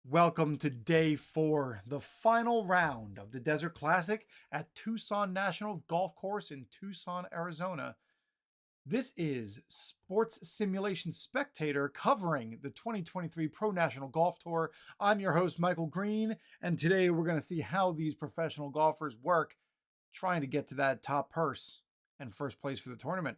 Welcome to day 4, the final round of the Desert Classic at Tucson National Golf Course in Tucson, Arizona. This is Sports Simulation Spectator covering the 2023 Pro National Golf Tour. I'm your host, Michael Green, and today we're going to see how these professional golfers work trying to get to that top purse and first place for the tournament.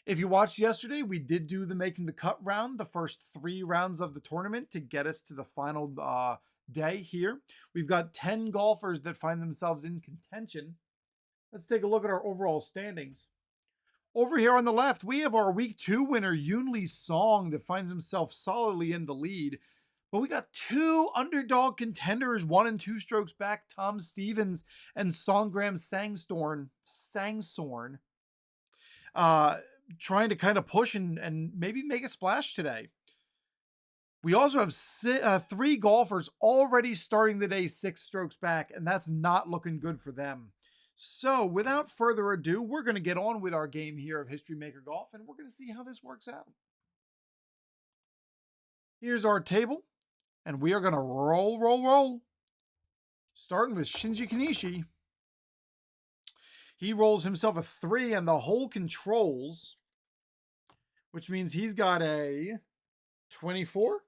If you watched yesterday, we did do the making the cut round, the first 3 rounds of the tournament to get us to the final day here. We've got 10 golfers that find themselves in contention. Let's take a look at our overall standings. Over here on the left, we have our week 2 winner, Yoonlee Song, that finds himself solidly in the lead. But we got 2 underdog contenders, 1 and 2 strokes back, Tom Stevens and Songgram Sangsorn. Trying to kind of push and maybe make a splash today. We also have 3 golfers already starting the day 6 strokes back, and that's not looking good for them. So without further ado, we're going to get on with our game here of History Maker Golf, and we're going to see how this works out. Here's our table, and we are going to roll. Starting with Shinji Kanishi. He rolls himself a 3 and the hole controls, which means he's got a 24.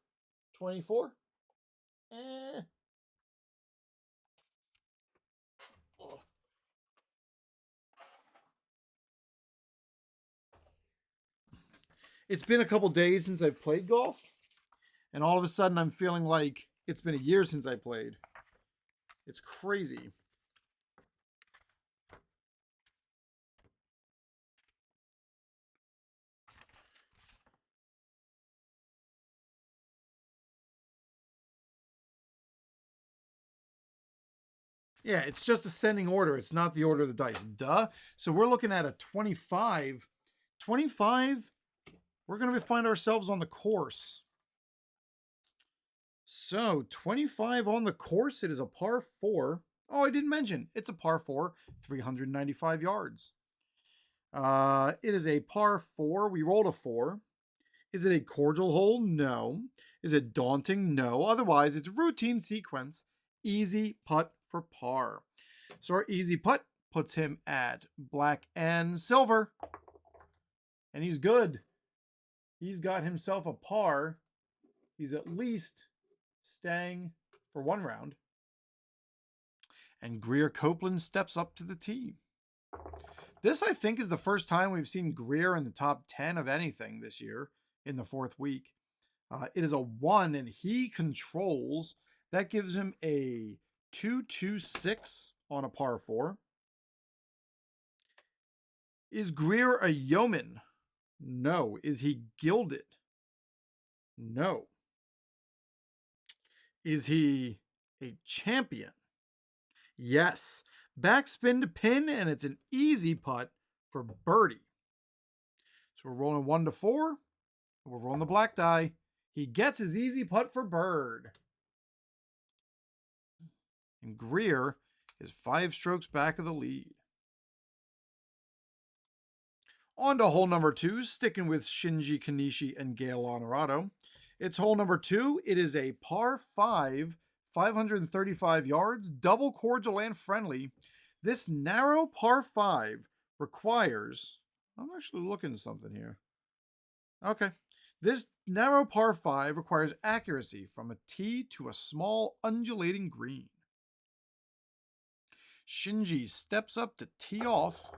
It's been a couple days since I've played golf, and all of a sudden I'm feeling like it's been a year since I played. It's crazy. Yeah, it's just ascending order. It's not the order of the dice. Duh. So we're looking at a 25. 25, we're going to find ourselves on the course. So 25 on the course. It is a par 4. Oh, I didn't mention. It's a par 4, 395 yards. It is a par 4. We rolled a 4. Is it a cordial hole? No. Is it daunting? No. Otherwise, it's routine sequence. Easy putt for par. So our easy putt puts him at black and silver. And he's good. He's got himself a par. He's at least staying for 1 round. And Greer Copeland steps up to the tee. This, I think, is the first time we've seen Greer in the top 10 of anything this year in the 4th week. It is a 1, and he controls. That gives him a 226 on a par 4. Is Greer a yeoman? No. Is he gilded? No. Is he a champion? Yes. Backspin to pin, and it's an easy putt for birdie. So we're rolling 1 to 4. We're rolling the black die. He gets his easy putt for bird. And Greer is 5 strokes back of the lead. On to hole number 2, sticking with Shinji Kanishi and Gail Honorado. It's hole number 2. It is a par 5, 535 yards, double cordial and friendly. This narrow par 5 requires... I'm actually looking at something here. Okay. This narrow par 5 requires accuracy from a tee to a small undulating green. Shinji steps up to tee off.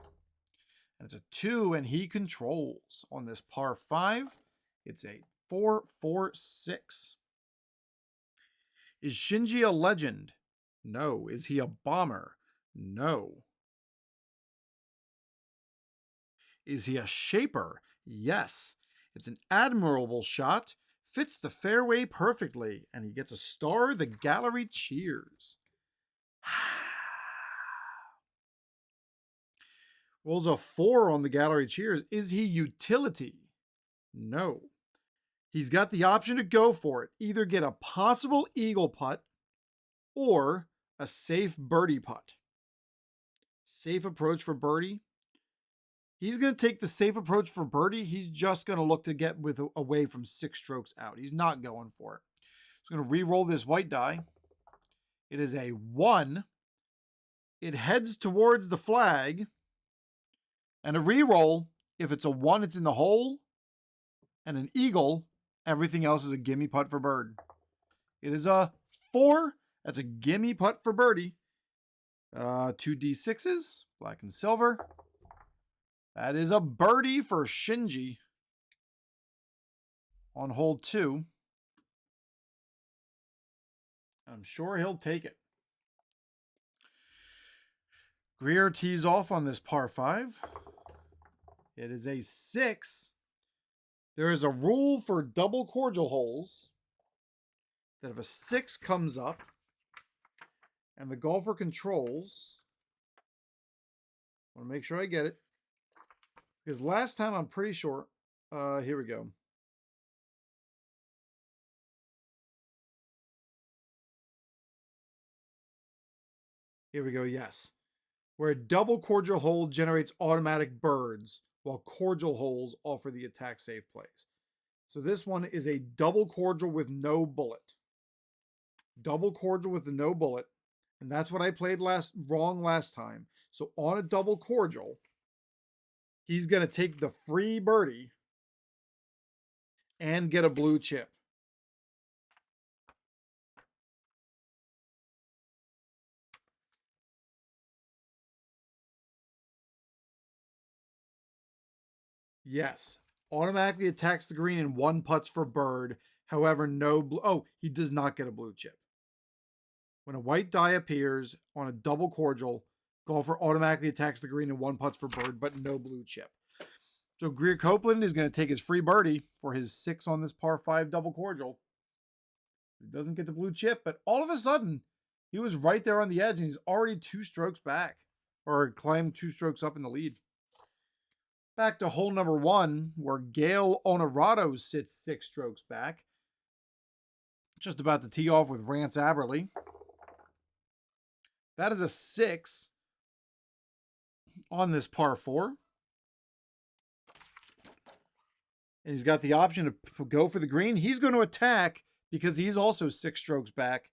And it's a 2, and he controls. On this par 5, it's a 4-4-6. Is Shinji a legend? No. Is he a bomber? No. Is he a shaper? Yes. It's an admirable shot, fits the fairway perfectly, and he gets a star. The gallery cheers. Rolls a 4 on the gallery cheers. Is he utility? No. He's got the option to go for it. Either get a possible eagle putt or a safe birdie putt. Safe approach for birdie. He's going to take the safe approach for birdie. He's just going to look to get away from 6 strokes out. He's not going for it. So I'm going to re-roll this white die. It is a 1. It heads towards the flag. And a re-roll, if it's a 1, it's in the hole. And an eagle, everything else is a gimme putt for bird. It is a 4. That's a gimme putt for birdie. 2d6s, black and silver. That is a birdie for Shinji on hole 2. I'm sure he'll take it. Greer tees off on this par 5. It is a 6. There is a rule for double cordial holes that if a 6 comes up and the golfer controls, I want to make sure I get it. Because last time I'm pretty sure, here we go. Here we go, yes. Where a double cordial hole generates automatic birds, while cordial holes offer the attack safe plays. So this one is a double cordial with no bullet. Double cordial with the no bullet. And that's what I played wrong last time. So on a double cordial, he's going to take the free birdie and get a blue chip. Yes. Automatically attacks the green and 1 putts for bird. However, no blue. Oh, he does not get a blue chip. When a white die appears on a double cordial, golfer automatically attacks the green and 1 putts for bird, but no blue chip. So Greer Copeland is going to take his free birdie for his 6 on this par 5 double cordial. He doesn't get the blue chip, but all of a sudden, he was right there on the edge, and he's already 2 strokes back, or climbed 2 strokes up in the lead. Back to hole number 1, where Gail Honorado sits 6 strokes back. Just about to tee off with Rance Aberle. That is a 6 on this par 4. And he's got the option to go for the green. He's going to attack because he's also 6 strokes back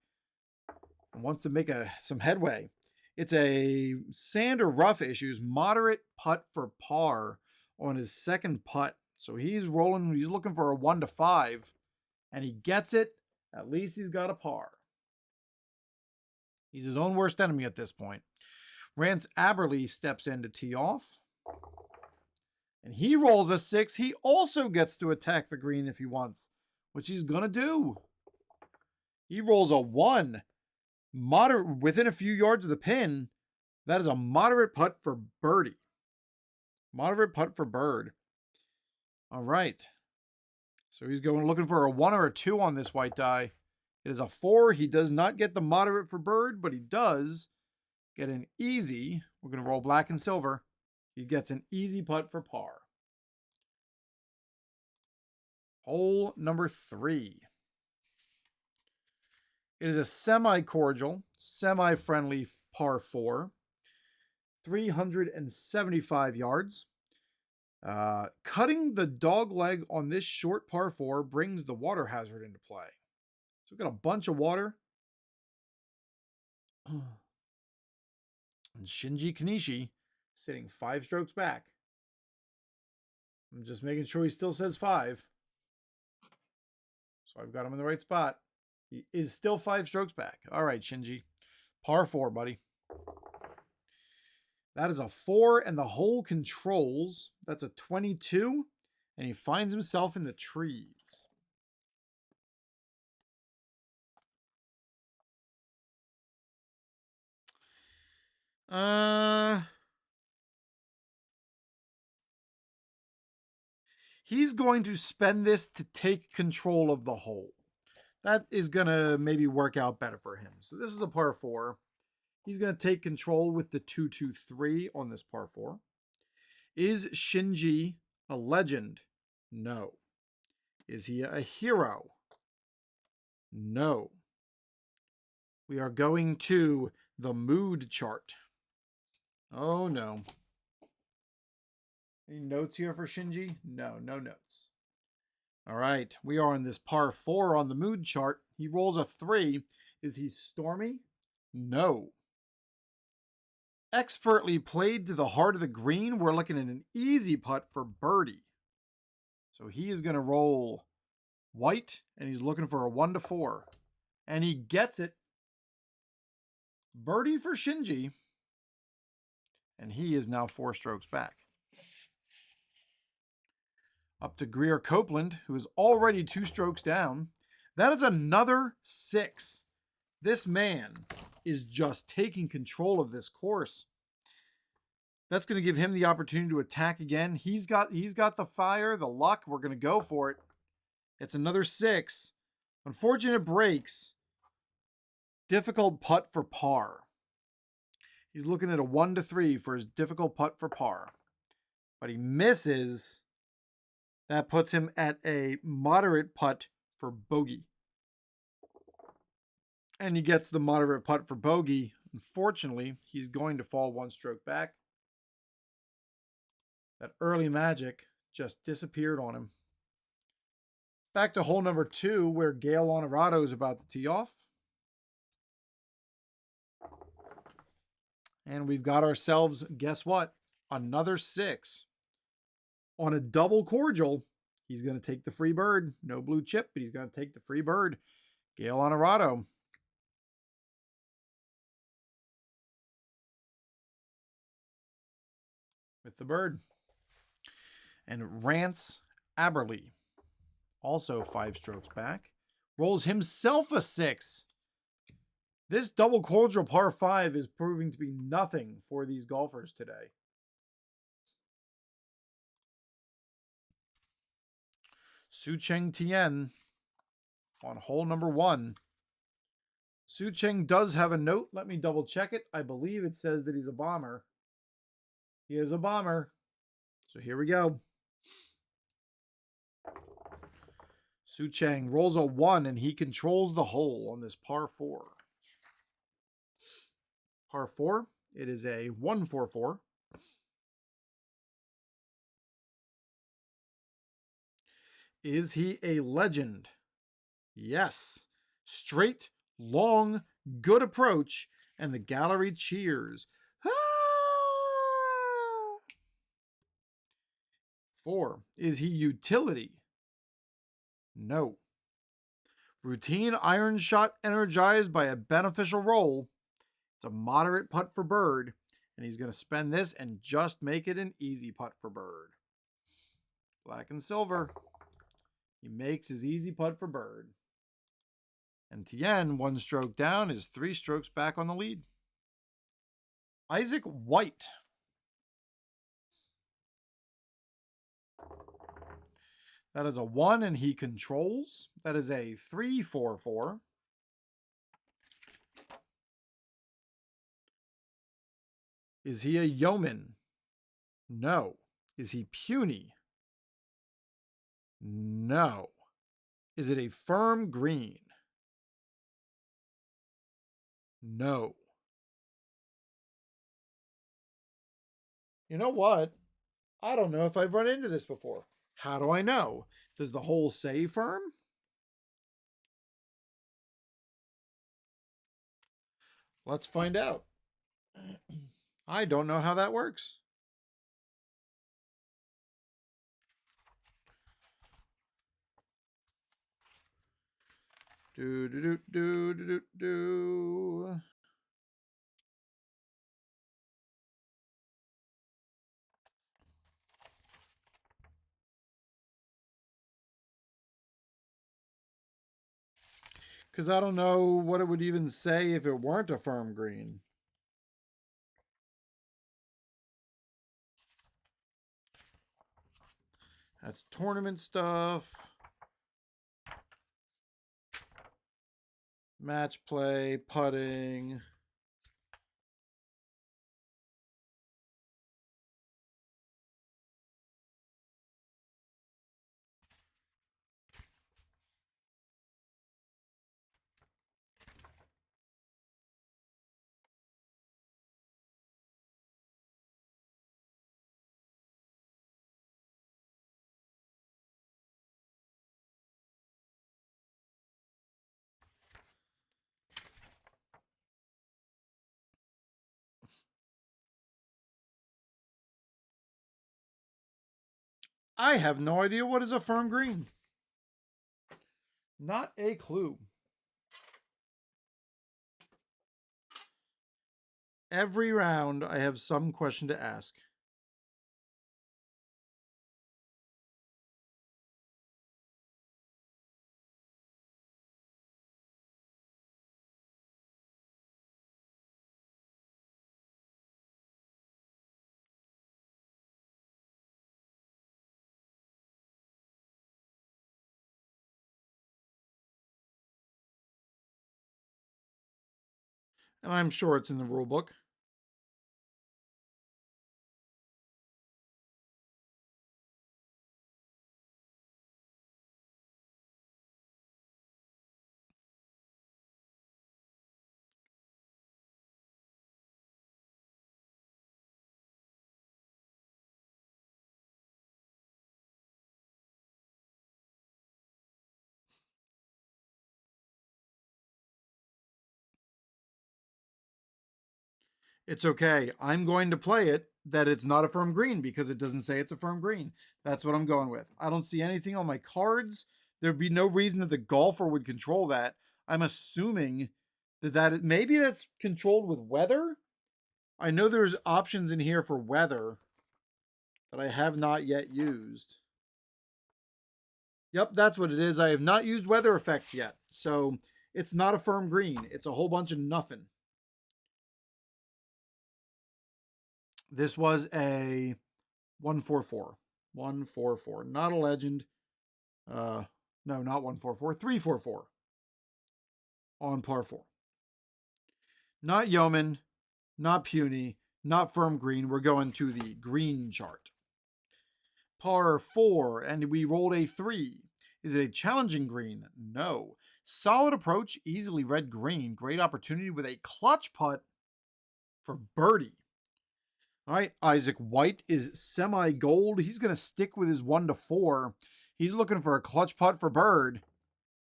and wants to make some headway. It's a sand or rough issues, moderate putt for par on his second putt. So he's rolling, he's looking for a 1 to 5, and he gets it. At least he's got a par. He's his own worst enemy at this point. Rance Aberle steps in to tee off. And he rolls a 6. He also gets to attack the green if he wants, which he's going to do. He rolls a 1. Moderate within a few yards of the pin. That is a moderate putt for birdie. Moderate putt for bird. All right. So he's going looking for a 1 or a 2 on this white die. It is a 4. He does not get the moderate for bird, but he does get an easy. We're going to roll black and silver. He gets an easy putt for par. Hole number 3. It is a semi-cordial, semi-friendly par 4. 375 yards. Cutting the dog leg on this short par 4 brings the water hazard into play. So we've got a bunch of water. And Shinji Kanishi sitting 5 strokes back. I'm just making sure he still says 5. So I've got him in the right spot. He is still 5 strokes back. All right, Shinji. Par 4, buddy. That is a 4, and the hole controls. That's a 22, and he finds himself in the trees. He's going to spend this to take control of the hole. That is going to maybe work out better for him. So this is a par 4. He's going to take control with the 2-2-3 on this par 4. Is Shinji a legend? No. Is he a hero? No. We are going to the mood chart. Oh, no. Any notes here for Shinji? No, no notes. All right, we are on this par 4 on the mood chart. He rolls a 3. Is he stormy? No. Expertly played to the heart of the green. We're looking at an easy putt for birdie. So he is going to roll white, and he's looking for a 1 to 4. And he gets it. Birdie for Shinji. And he is now 4 strokes back. Up to Greer Copeland, who is already 2 strokes down. That is another 6. This man is just taking control of this course. That's going to give him the opportunity to attack again. He's got the fire, the luck. We're going to go for it. It's another 6. Unfortunate breaks. Difficult putt for par. He's looking at a 1 to 3 for his difficult putt for par. But he misses. That puts him at a moderate putt for bogey. And he gets the moderate putt for bogey. Unfortunately, he's going to fall 1 stroke back. That early magic just disappeared on him. Back to hole number 2, where Gail Honorado is about to tee off. And we've got ourselves, guess what? Another 6. On a double cordial, he's going to take the free bird. No blue chip, but he's going to take the free bird. Gail Honorado. With the bird. And Rance Aberly, also 5 strokes back, rolls himself a 6. This double cordial par 5 is proving to be nothing for these golfers today. Su Cheng Tien on hole number 1. Su Cheng does have a note. Let me double check it. I believe it says that he's a bomber. He is a bomber. So here we go. Su Cheng rolls a 1, and he controls the hole on this par 4. Par 4, it is a 144. Is he a legend? Yes. Straight, long, good approach, and the gallery cheers. Ah! 4. Is he utility? No. Routine iron shot energized by a beneficial roll. It's a moderate putt for bird, and he's going to spend this and just make it an easy putt for bird. Black and silver. He makes his easy putt for bird. And Tien, 1 stroke down, is 3 strokes back on the lead. Isaac White. That is a 1, and he controls. That is a 3-4-4. Is he a yeoman? No. Is he puny? No. Is it a firm green? No. You know what? I don't know if I've run into this before. How do I know? Does the hole say firm? Let's find out. I don't know how that works. Do. Because I don't know what it would even say if it weren't a firm green. That's tournament stuff. Match play, putting. I have no idea what is a firm green. Not a clue. Every round, I have some question to ask. And I'm sure it's in the rule book. It's okay. I'm going to play it that it's not a firm green because it doesn't say it's a firm green. That's what I'm going with. I don't see anything on my cards. There'd be no reason that the golfer would control that. I'm assuming that maybe that's controlled with weather. I know there's options in here for weather that I have not yet used. Yep, that's what it is. I have not used weather effects yet. So it's not a firm green. It's a whole bunch of nothing. This was a 144. 144. Not a legend. No, not 144. 344 on par 4. Not yeoman, not puny, not firm green. We're going to the green chart. Par 4, and we rolled a 3. Is it a challenging green? No. Solid approach, easily red green. Great opportunity with a clutch putt for birdie. All right, Isaac White is semi-gold. He's going to stick with his 1 to 4. He's looking for a clutch putt for bird.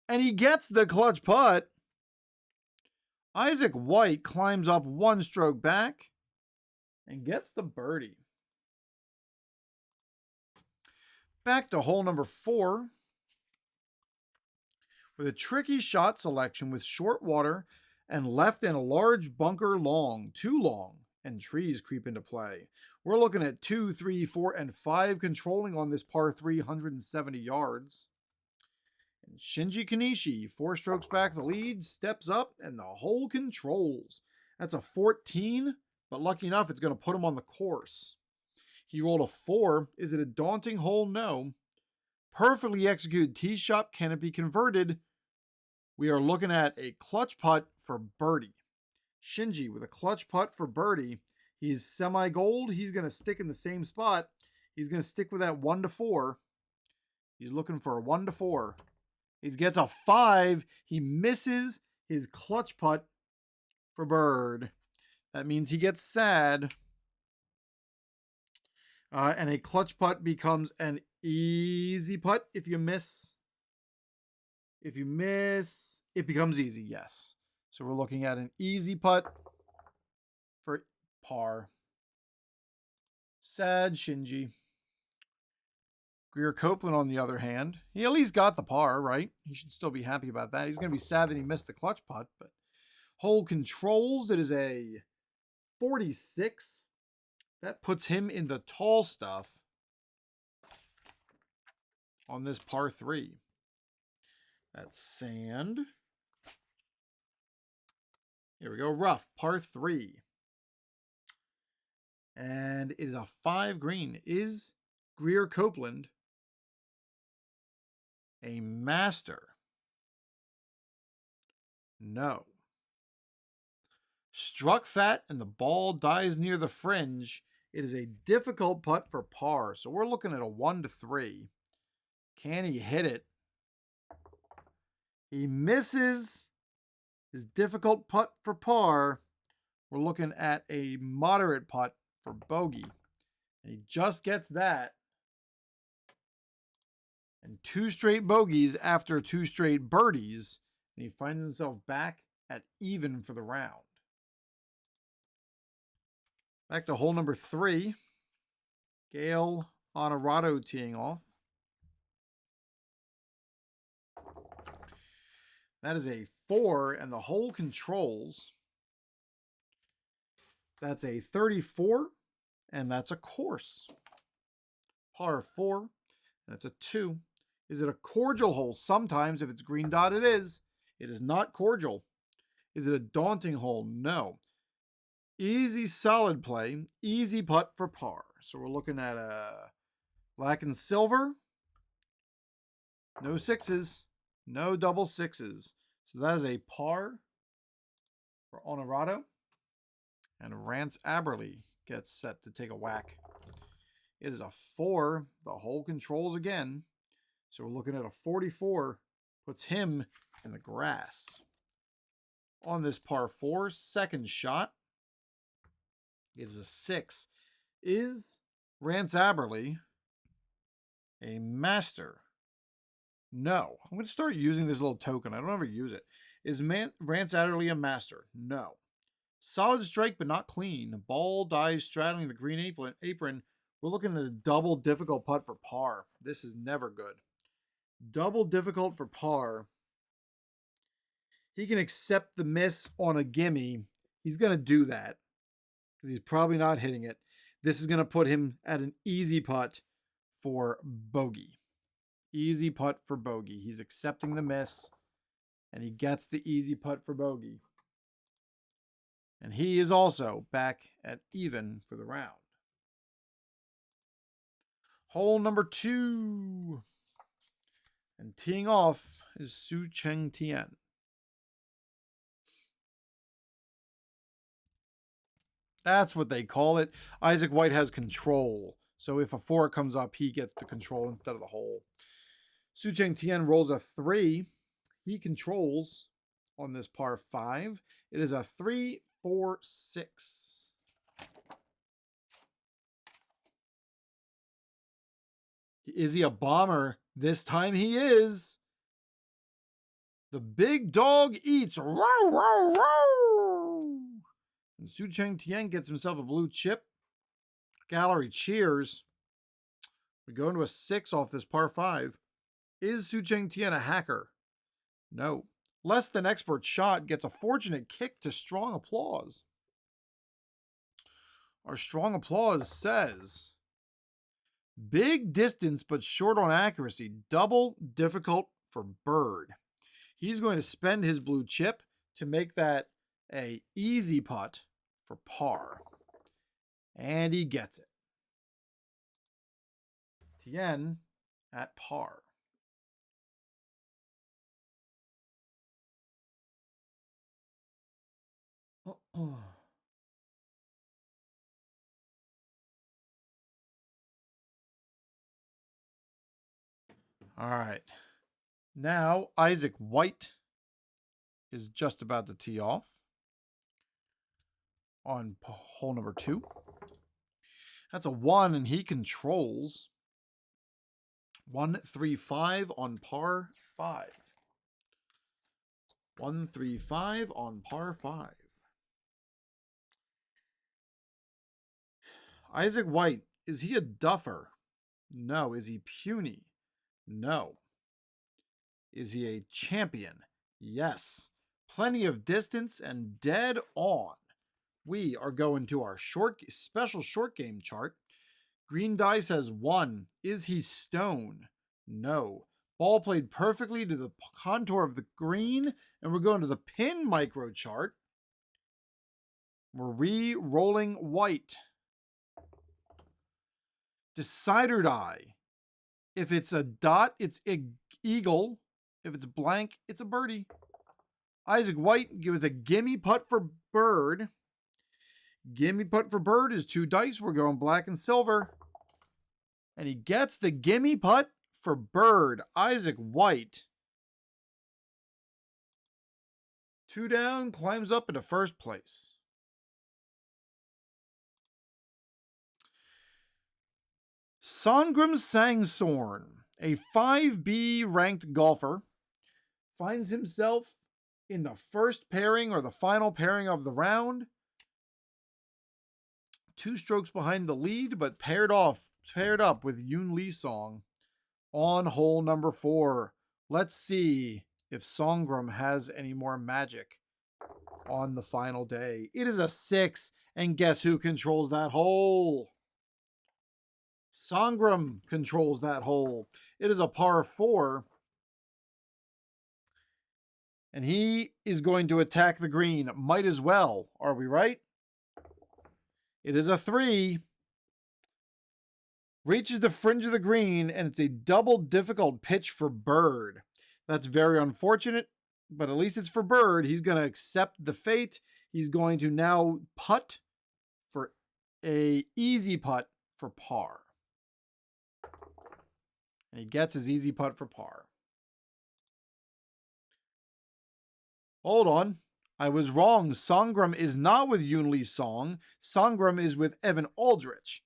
And he gets the clutch putt. Isaac White climbs up 1 stroke back and gets the birdie. Back to hole number 4. With a tricky shot selection with short water and left in a large bunker long, too long, and trees creep into play. We're looking at 2, 3, 4, and 5 controlling on this par 3, 170 yards. And Shinji Kanishi, 4 strokes back the lead, steps up, and the hole controls. That's a 14, but lucky enough, it's going to put him on the course. He rolled a 4. Is it a daunting hole? No. Perfectly executed tee shot. Can it be converted? We are looking at a clutch putt for birdie. Shinji with a clutch putt for birdie. He's semi-gold. He's going to stick in the same spot. He's going to stick with that 1 to 4. He's looking for a 1 to 4. He gets a 5. He misses his clutch putt for bird. That means he gets sad. And a clutch putt becomes an easy putt if you miss. If you miss, it becomes easy, yes. So we're looking at an easy putt for par. Sad Shinji. Greer Copeland, on the other hand, he at least got the par, right? He should still be happy about that. He's going to be sad that he missed the clutch putt, but hole controls. It is a 46. That puts him in the tall stuff on this par 3. That's sand. Here we go. Rough, par 3. And it is a 5 green. Is Greer Copeland a master? No. Struck fat and the ball dies near the fringe. It is a difficult putt for par. So we're looking at a 1 to 3. Can he hit it? He misses his difficult putt for par. We're looking at a moderate putt for bogey. And he just gets that. And 2 straight bogeys after 2 straight birdies. And he finds himself back at even for the round. Back to hole number 3. Gale Honorado teeing off. That is a 4, and the hole controls. That's a 34, and that's a course. Par 4, and it's a 2. Is it a cordial hole? Sometimes, if it's green dot, it is. It is not cordial. Is it a daunting hole? No. Easy solid play. Easy putt for par. So we're looking at a black and silver. No sixes. No double sixes. So that is a par for Honorado. And Rance Aberley gets set to take a whack. It is a 4. The hole controls again. So we're looking at a 44. Puts him in the grass. On this par 4, second shot. It is a 6. Is Rance Aberley a master? No. I'm going to start using this little token. I don't ever use it. Is Rance Aberley a master? No. Solid strike, but not clean. Ball dies straddling the green apron. We're looking at a double difficult putt for par. This is never good. Double difficult for par. He can accept the miss on a gimme. He's going to do that because he's probably not hitting it. This is going to put him at an easy putt for bogey. Easy putt for bogey. He's accepting the miss, and he gets the easy putt for bogey. And he is also back at even for the round. Hole number 2. And teeing off is Su Cheng Tian. That's what they call it. Isaac White has control. So if a 4 comes up, he gets the control instead of the hole. Su Cheng Tian rolls a 3. He controls on this par 5. It is a 3, 4, 6. Is he a bomber? This time he is. The big dog eats. Row, row, row. And Su Cheng Tian gets himself a blue chip. Gallery cheers. We go into a 6 off this par 5. Is Su Cheng Tian a hacker? No. Less than expert shot gets a fortunate kick to strong applause. Our strong applause says, big distance but short on accuracy. Double difficult for Bird. He's going to spend his blue chip to make that a easy putt for par. And he gets it. Tian at par. All right. Now, Isaac White is just about to tee off on hole number 2. That's a 1, and he controls 1-3-5 on par 5. 1-3-5 on par 5. Isaac White, is he a duffer? No. Is he puny? No. Is he a champion? Yes. Plenty of distance and dead on. We are going to our special short game chart. Green dice has 1. Is he stone? No. Ball played perfectly to the contour of the green, and we're going to the pin micro chart. We're re-rolling White. Decider die. If it's a dot, it's eagle. If it's blank, it's a birdie. Isaac White with a gimme putt for Bird. Gimme putt for Bird is 2 dice. We're going black and silver. And he gets the gimme putt for Bird. Isaac White. 2 down, climbs up into first place. Sangrim Sangsorn, a 5B ranked golfer, finds himself in the first pairing or the final pairing of the round 2 strokes behind the lead, but paired up with Yoon Lee Song on hole number 4. Let's see if Songram has any more magic on the final day. It is a 6, and guess who controls that hole? Songram controls that hole. It is a par 4, and he is going to attack the green. Might as well. Are we right? It is a 3. Reaches the fringe of the green, and it's a double difficult pitch for Bird. That's very unfortunate, but at least it's for Bird. He's going to accept the fate. He's going to now putt for a easy putt for par. And he gets his easy putt for par. Hold on. I was wrong. Songram is not with Yoon Lee Song. Songram is with Evan Aldrich.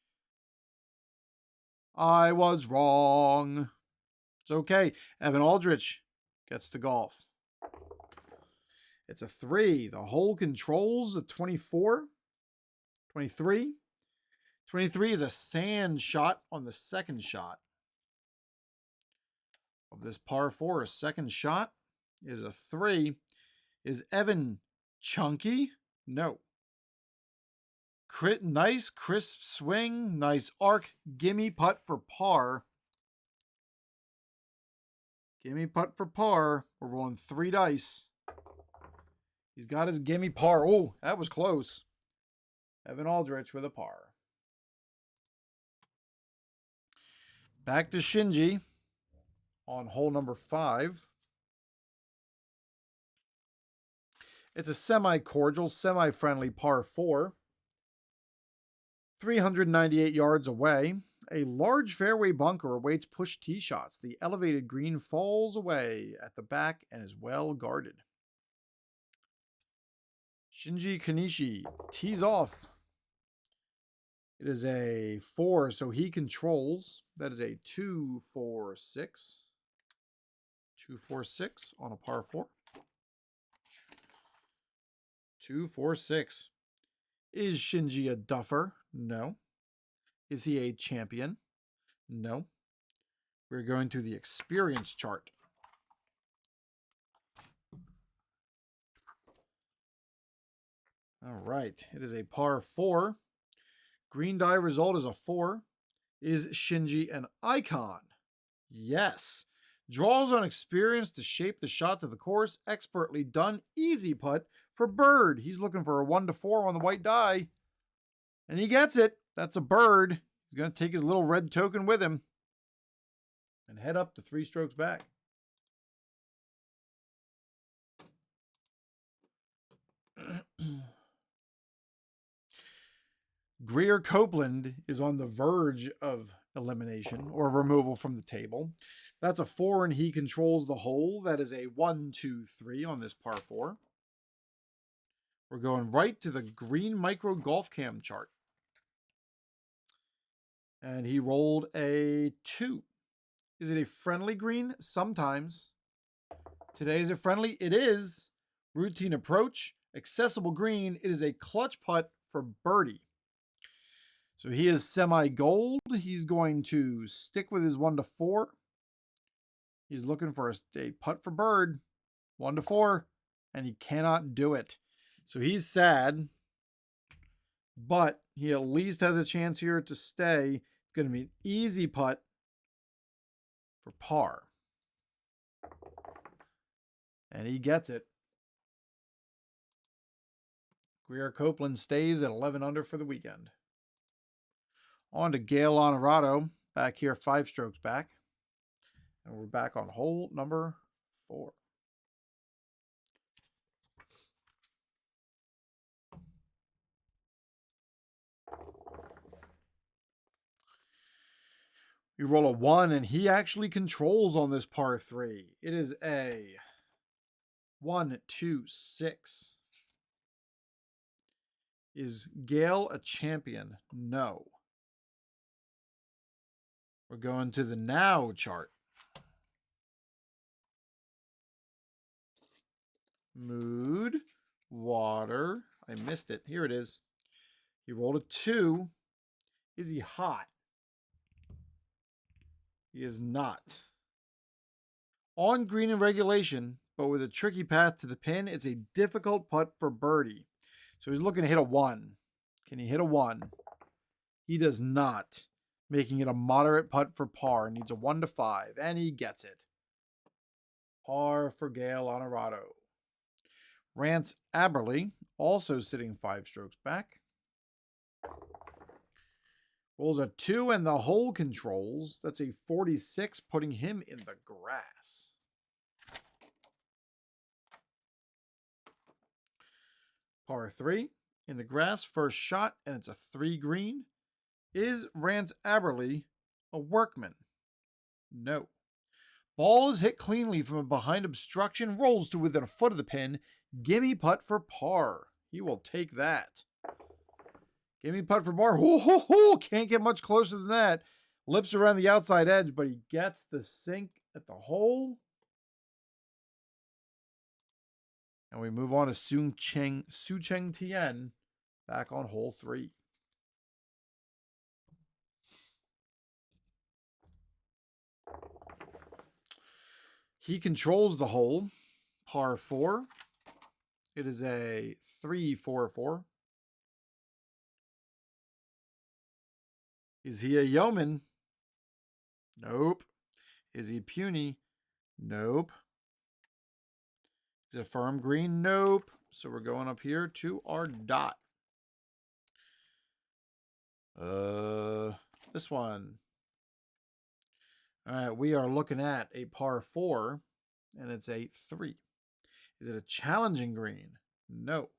I was wrong. It's okay. Evan Aldrich gets to golf. It's a 3. The hole controls a 24. 23. 23 is a sand shot on the second shot of this par 4. A second shot is a 3. Is Evan chunky? No. Nice crisp swing, nice arc, gimme putt for par. Gimme putt for par. We're rolling 3 dice. He's got his gimme par. Oh, that was close. Evan Aldrich with a par. Back to Shinji on hole number 5. It's a semi-cordial, semi-friendly par 4. 398 yards away. A large fairway bunker awaits push tee shots. The elevated green falls away at the back and is well guarded. Shinji Kanishi tees off. It is a 4, so he controls. That is a 2-4-6. 2-4-6 on a par 4. 2-4-6. Is Shinji a duffer? No. Is he a champion? No. We're going to the experience chart. All right. It is a par 4. Green die result is a 4. Is Shinji an icon? Yes. Draws on experience to shape the shot to the course. Expertly done. Easy putt for Bird. He's looking for a 1-4 on the white die. And he gets it. That's a Bird. He's going to take his little red token with him and head up to 3 strokes back. Greer Copeland is on the verge of elimination or removal from the table. That's a 4, and he controls the hole. That is a 1-2-3 on this par 4. We're going right to the Green Micro Golf Cam chart. And he rolled a 2. Is it a friendly green? Sometimes. Today is it friendly? It is. Routine approach. Accessible green. It is a clutch putt for birdie. So he is semi-gold. He's going to stick with his 1-4. He's looking for a putt for Bird. 1-4. And he cannot do it. So he's sad. But he at least has a chance here to stay. It's going to be an easy putt for par. And he gets it. Greer Copeland stays at 11 under for the weekend. On to Gail Honorado, back here 5 strokes back. And we're back on hole number 4. We roll a 1, and he actually controls on this par 3. It is a 1-2-6. Is Gail a champion? No. We're going to the now chart. Mood, water. I missed it. Here it is. He rolled a 2. Is he hot? He is not. On green in regulation, but with a tricky path to the pin, it's a difficult putt for birdie. So he's looking to hit a 1. Can he hit a 1? He does not, making it a moderate putt for par. Needs a 1 to 5, and he gets it. Par for Gail Honorado. Rance Aberley, also sitting 5 strokes back. Rolls a 2 and the hole controls. That's a 46, putting him in the grass. Par 3 in the grass, first shot, and it's a 3 green. Is Rance Aberley a workman? No. Ball is hit cleanly from a behind obstruction, rolls to within a foot of the pin. Gimme putt for par. He will take that. Gimme putt for par. Can't get much closer than that. Lips around the outside edge, but he gets the sink at the hole. And we move on to Su Cheng Tien back on hole 3. He controls the hole, par 4. It is a 3-4-4. Is he a yeoman? Nope. Is he puny? Nope. Is it a firm green? Nope. So we're going up here to our dot. This one. All right, we are looking at a par 4, and it's a 3. Is it a challenging green? No.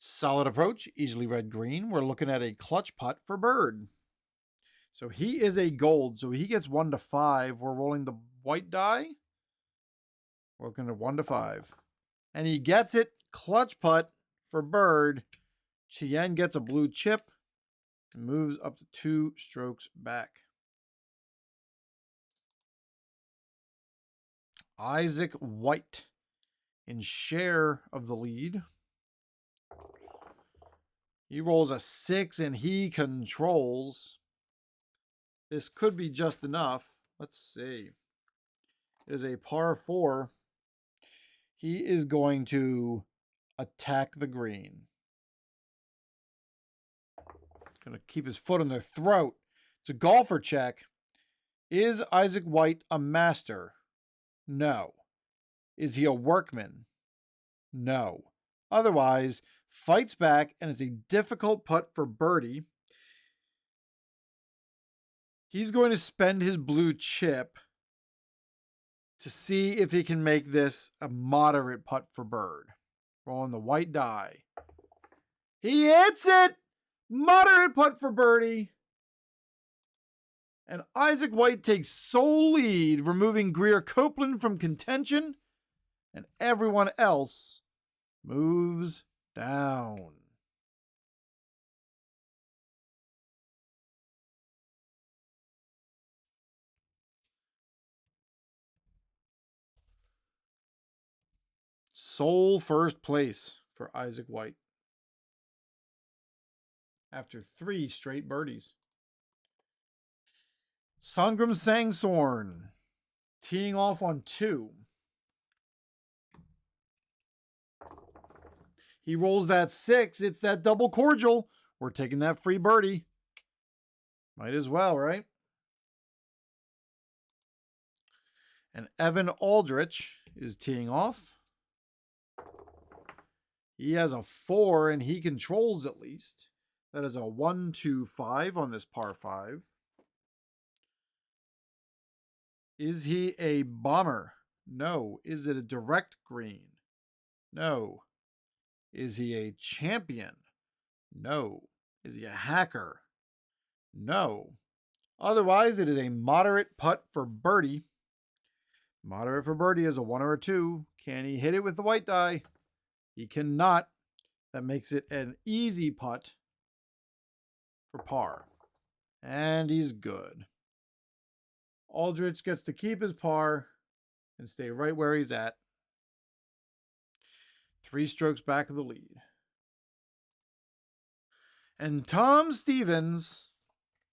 Solid approach, easily read green. We're looking at a clutch putt for bird. So he is a gold, so he gets 1 to 5. We're rolling the white die. We're looking at 1 to 5. And he gets it, clutch putt for bird. Chien gets a blue chip and moves up to 2 strokes back. Isaac White in share of the lead. He rolls a 6 and he controls. This could be just enough. Let's see. It is a par 4. He is going to attack the green. Going to keep his foot on their throat. It's a golfer check. Is Isaac White a master? No. Is he a workman? No. Otherwise, fights back and is a difficult putt for birdie. He's going to spend his blue chip to see if he can make this a moderate putt for bird. Rolling the white die. He hits it! Moderate putt for birdie. And Isaac White takes sole lead, removing Greer Copeland from contention, and everyone else moves down. Sole first place for Isaac White after 3 straight birdies. Sangram Sangsorn teeing off on 2. He rolls that 6. It's that double cordial. We're taking that free birdie. Might as well, right? And Evan Aldrich is teeing off. He has a 4 and he controls at least. That is a 1-2-5 on this par 5. Is he a bomber? No. Is it a direct green? No. Is he a champion? No. Is he a hacker? No. Otherwise, it is a moderate putt for birdie. Moderate for birdie is a 1 or a 2. Can he hit it with the white die? He cannot. That makes it an easy putt for par. And he's good. Aldrich gets to keep his par and stay right where he's at. 3 strokes back of the lead. And Tom Stevens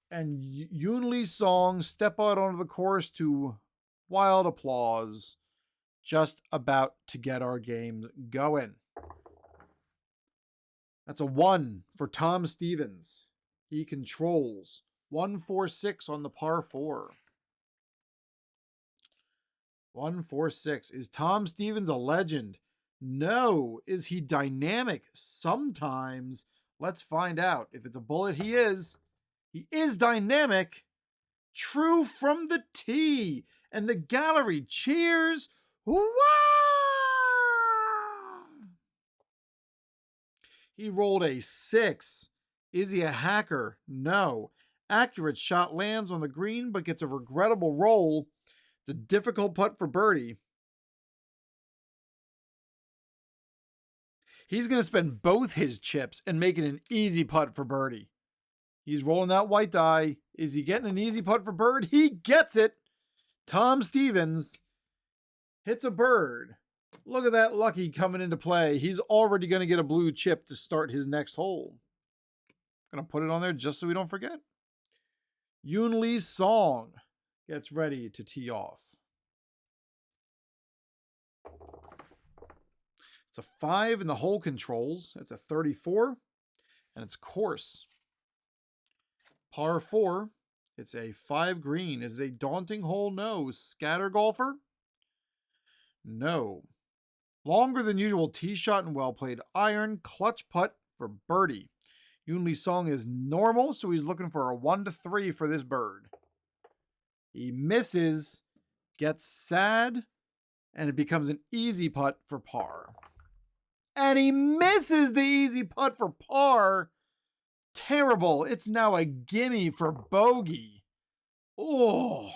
and Yoon Lee Song step out onto the course to wild applause. Just about to get our games going. That's a 1 for Tom Stevens. He controls 146 on the par 4. 146. Is Tom Stevens a legend? No. Is he dynamic? Sometimes. Let's find out. If it's a bullet, he is. He is dynamic. True from the tee. And the gallery cheers. Wow! He rolled a 6. Is he a hacker? No. Accurate shot lands on the green, but gets a regrettable roll. It's a difficult putt for birdie. He's going to spend both his chips and make it an easy putt for birdie. He's rolling that white die. Is he getting an easy putt for bird? He gets it. Tom Stevens hits a bird. Look at that lucky coming into play. He's already going to get a blue chip to start his next hole. Going to put it on there just so we don't forget. Yoon Lee Song gets ready to tee off. It's a 5 in the hole controls. It's a 34. And it's course. Par 4. It's a 5 green. Is it a daunting hole? No. Scatter golfer? No. Longer than usual tee shot and well played iron. Clutch putt for birdie. Yoon Lee Song is normal, so he's looking for a 1 to 3 for this bird. He misses, gets sad, and it becomes an easy putt for par. And he misses the easy putt for par. Terrible. It's now a gimme for bogey. Oh,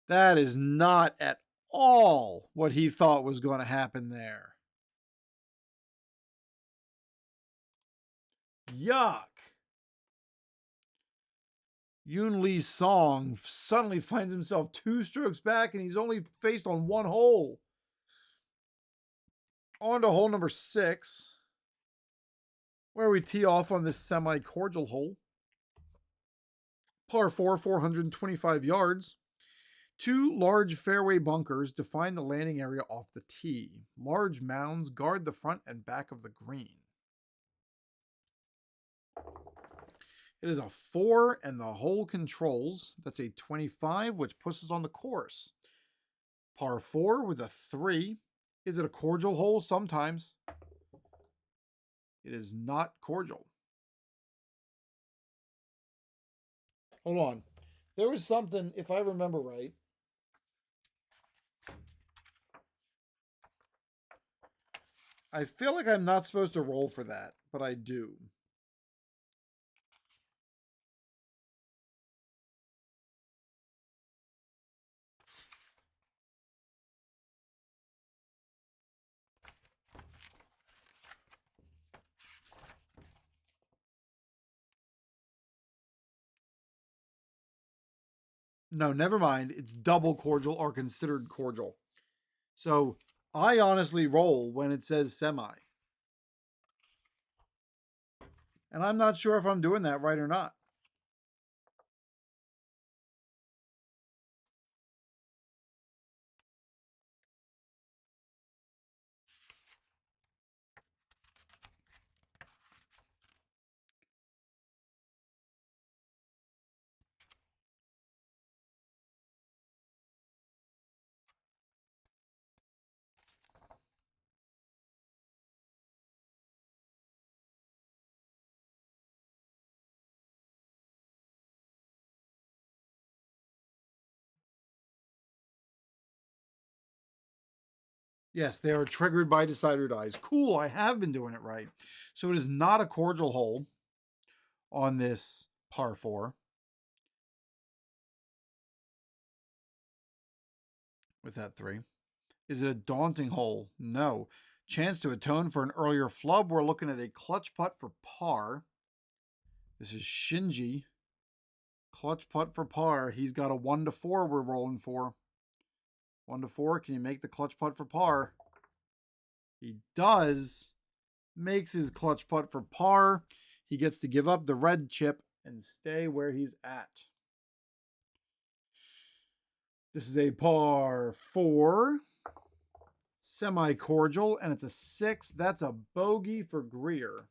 that is not at all what he thought was going to happen there. Yuck. Yoon Lee Song suddenly finds himself 2 strokes back and he's only faced on 1 hole. On to hole number 6, where we tee off on this semi-cordial hole. Par 4, 425 yards. 2 large fairway bunkers define the landing area off the tee. Large mounds guard the front and back of the green. It is a 4 and the hole controls. That's a 25, which puts us on the course. Par 4 with a 3. Is it a cordial hole? Sometimes. It is not cordial. Hold on. There was something, if I remember right. I feel like I'm not supposed to roll for that, but I do. No, never mind. It's double cordial or considered cordial. So I honestly roll when it says semi. And I'm not sure if I'm doing that right or not. Yes, they are triggered by decider dies. Cool, I have been doing it right. So it is not a cordial hole on this par 4. With that 3. Is it a daunting hole? No. Chance to atone for an earlier flub. We're looking at a clutch putt for par. This is Shinji. Clutch putt for par. He's got a 1 to 4 we're rolling for. 1 to 4. Can you make the clutch putt for par? He does. Makes his clutch putt for par. He gets to give up the red chip and stay where he's at. This is a par 4. Semi-cordial, and it's a 6. That's a bogey for Greer.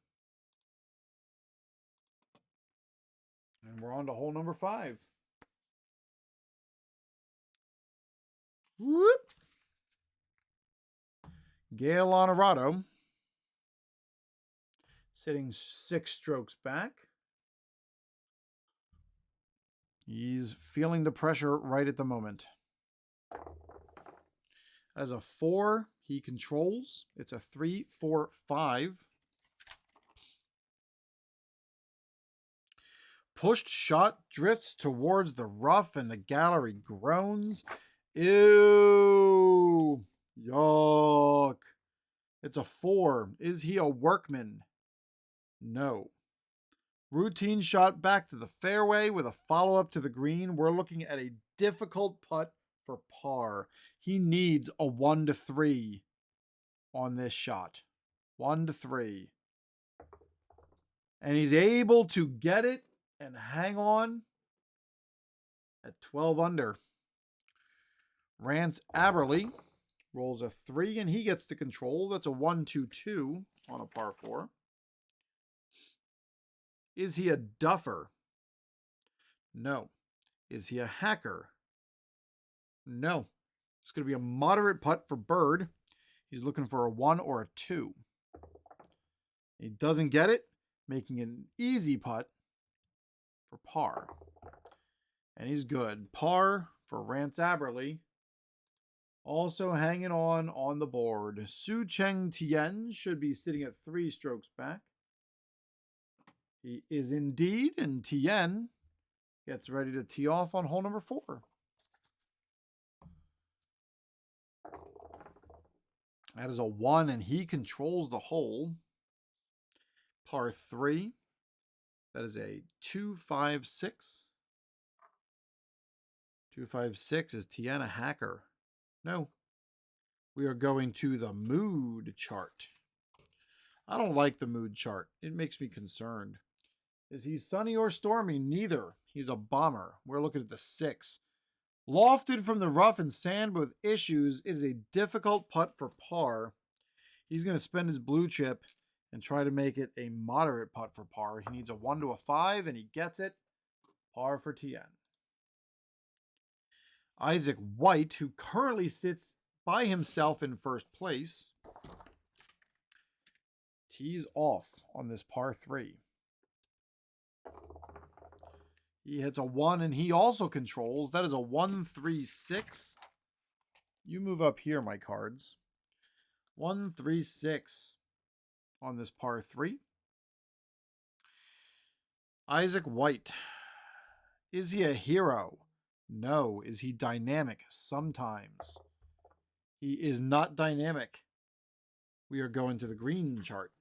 And we're on to hole number 5. Whoop. Gale Honorado, sitting 6 strokes back. He's feeling the pressure right at the moment. As a 4, he controls. It's a 3, 4, 5. Pushed shot drifts towards the rough and the gallery groans. Ew. Yuck. It's a 4. Is he a workman? No. Routine shot back to the fairway with a follow-up to the green. We're looking at a difficult putt for par. He needs a 1 to 3 on this shot. 1 to 3. And he's able to get it and hang on at 12 under. Rance Aberley rolls a 3 and he gets to control. That's a 1-2-2 on a par 4. Is he a duffer? No. Is he a hacker? No. It's going to be a moderate putt for Bird. He's looking for a 1 or a 2. He doesn't get it, making an easy putt for par. And he's good. Par for Rance Aberley. Also hanging on the board. Su Cheng Tien should be sitting at 3 strokes back. He is indeed, and Tien gets ready to tee off on hole number 4. That is a 1, and he controls the hole. Par 3. That is a 2-5-6. 2-5-6. Is Tien a hacker? No. We are going to the mood chart. I don't like the mood chart. It makes me concerned. Is he sunny or stormy? Neither. He's a bomber. We're looking at the 6. Lofted from the rough and sand, but with issues, it is a difficult putt for par. He's going to spend his blue chip and try to make it a moderate putt for par. He needs a 1 to a 5, and he gets it. Par for Tien. Isaac White, who currently sits by himself in first place, tees off on this par 3. He hits a 1, and he also controls. That is a 1-3-6. You move up here, my cards. 1-3-6 on this par 3. Isaac White. Is he a hero? No. Is he dynamic? Sometimes. He is not dynamic. We are going to the green chart.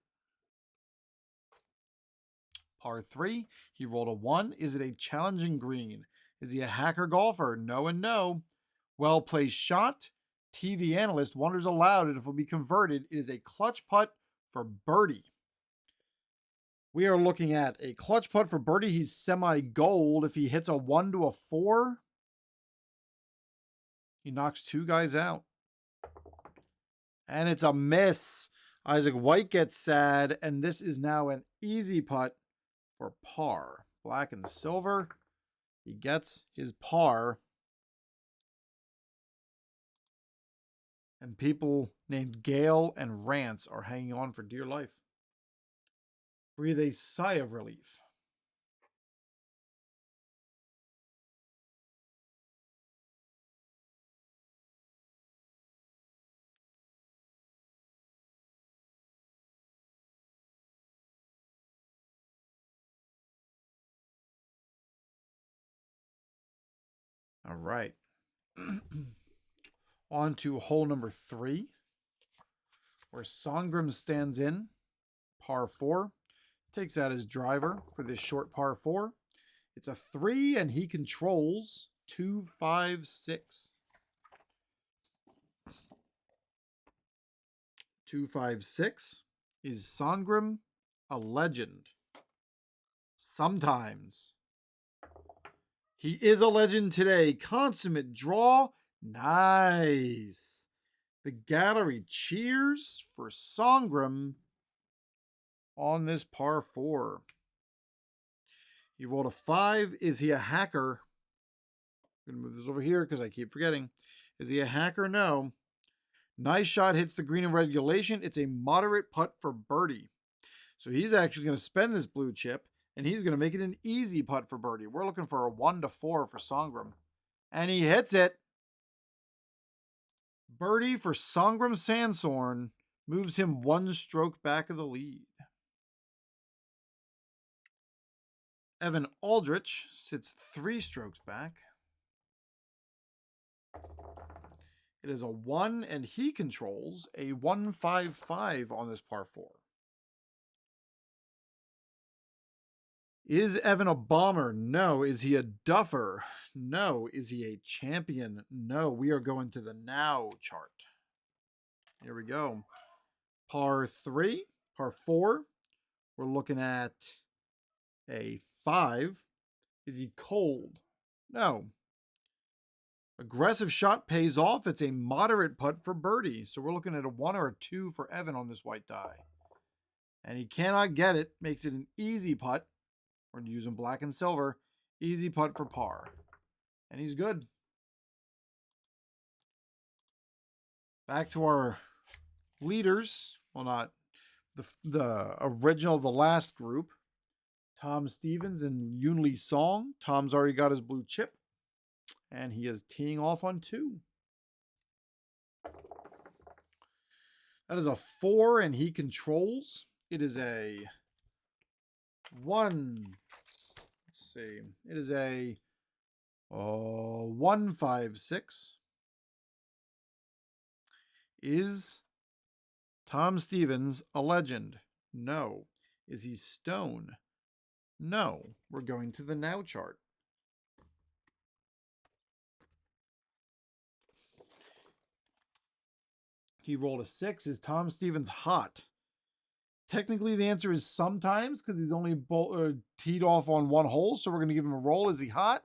Par 3, he rolled a 1. Is it a challenging green? Is he a hacker golfer? No and no. Well-placed shot. TV analyst wonders aloud if it will be converted. It is a clutch putt for birdie. We are looking at a clutch putt for birdie. He's semi-gold. If he hits a 1 to a 4, he knocks 2 guys out. And it's a miss. Isaac White gets sad, and this is now an easy putt for par. Black and silver. He gets his par. And people named Gale and Rance are hanging on for dear life. Breathe a sigh of relief. All right. On to hole number 3, where Songrim stands in. Par 4. Takes out his driver for this short par 4. It's a 3, and he controls 2-5-6. 2-5-6. Is Songrim a legend? Sometimes. He is a legend today. Consummate draw. Nice. The gallery cheers for Songram on this par 4. He rolled a 5. Is he a hacker? I'm going to move this over here because I keep forgetting. Is he a hacker? No. Nice shot, hits the green in regulation. It's a moderate putt for birdie. So he's actually going to spend this blue chip, and he's going to make it an easy putt for birdie. We're looking for a 1-4 for Songram. And he hits it. Birdie for Songram Sansorn moves him 1 stroke back of the lead. Evan Aldrich sits 3 strokes back. It is a 1, and he controls a 155 on this par 4. Is Evan a bomber? No. Is he a duffer? No. Is he a champion? No. We are going to the now chart. Here we go. Par 3, par 4. We're looking at a 5. Is he cold? No. Aggressive shot pays off. It's a moderate putt for birdie. So we're looking at a 1 or a 2 for Evan on this white die. And he cannot get it. Makes it an easy putt. We're using black and silver. Easy putt for par. And he's good. Back to our leaders. Well, not the original, the last group. Tom Stevens and Yoon Lee Song. Tom's already got his blue chip. And he is teeing off on 2. That is a 4, and he controls. It is a 1. Let's see. It is a 156. Is Tom Stevens a legend? No. Is he stone? No. We're going to the now chart. He rolled a 6. Is Tom Stevens hot? Technically, the answer is sometimes because he's only teed off on 1 hole. So we're going to give him a roll. Is he hot?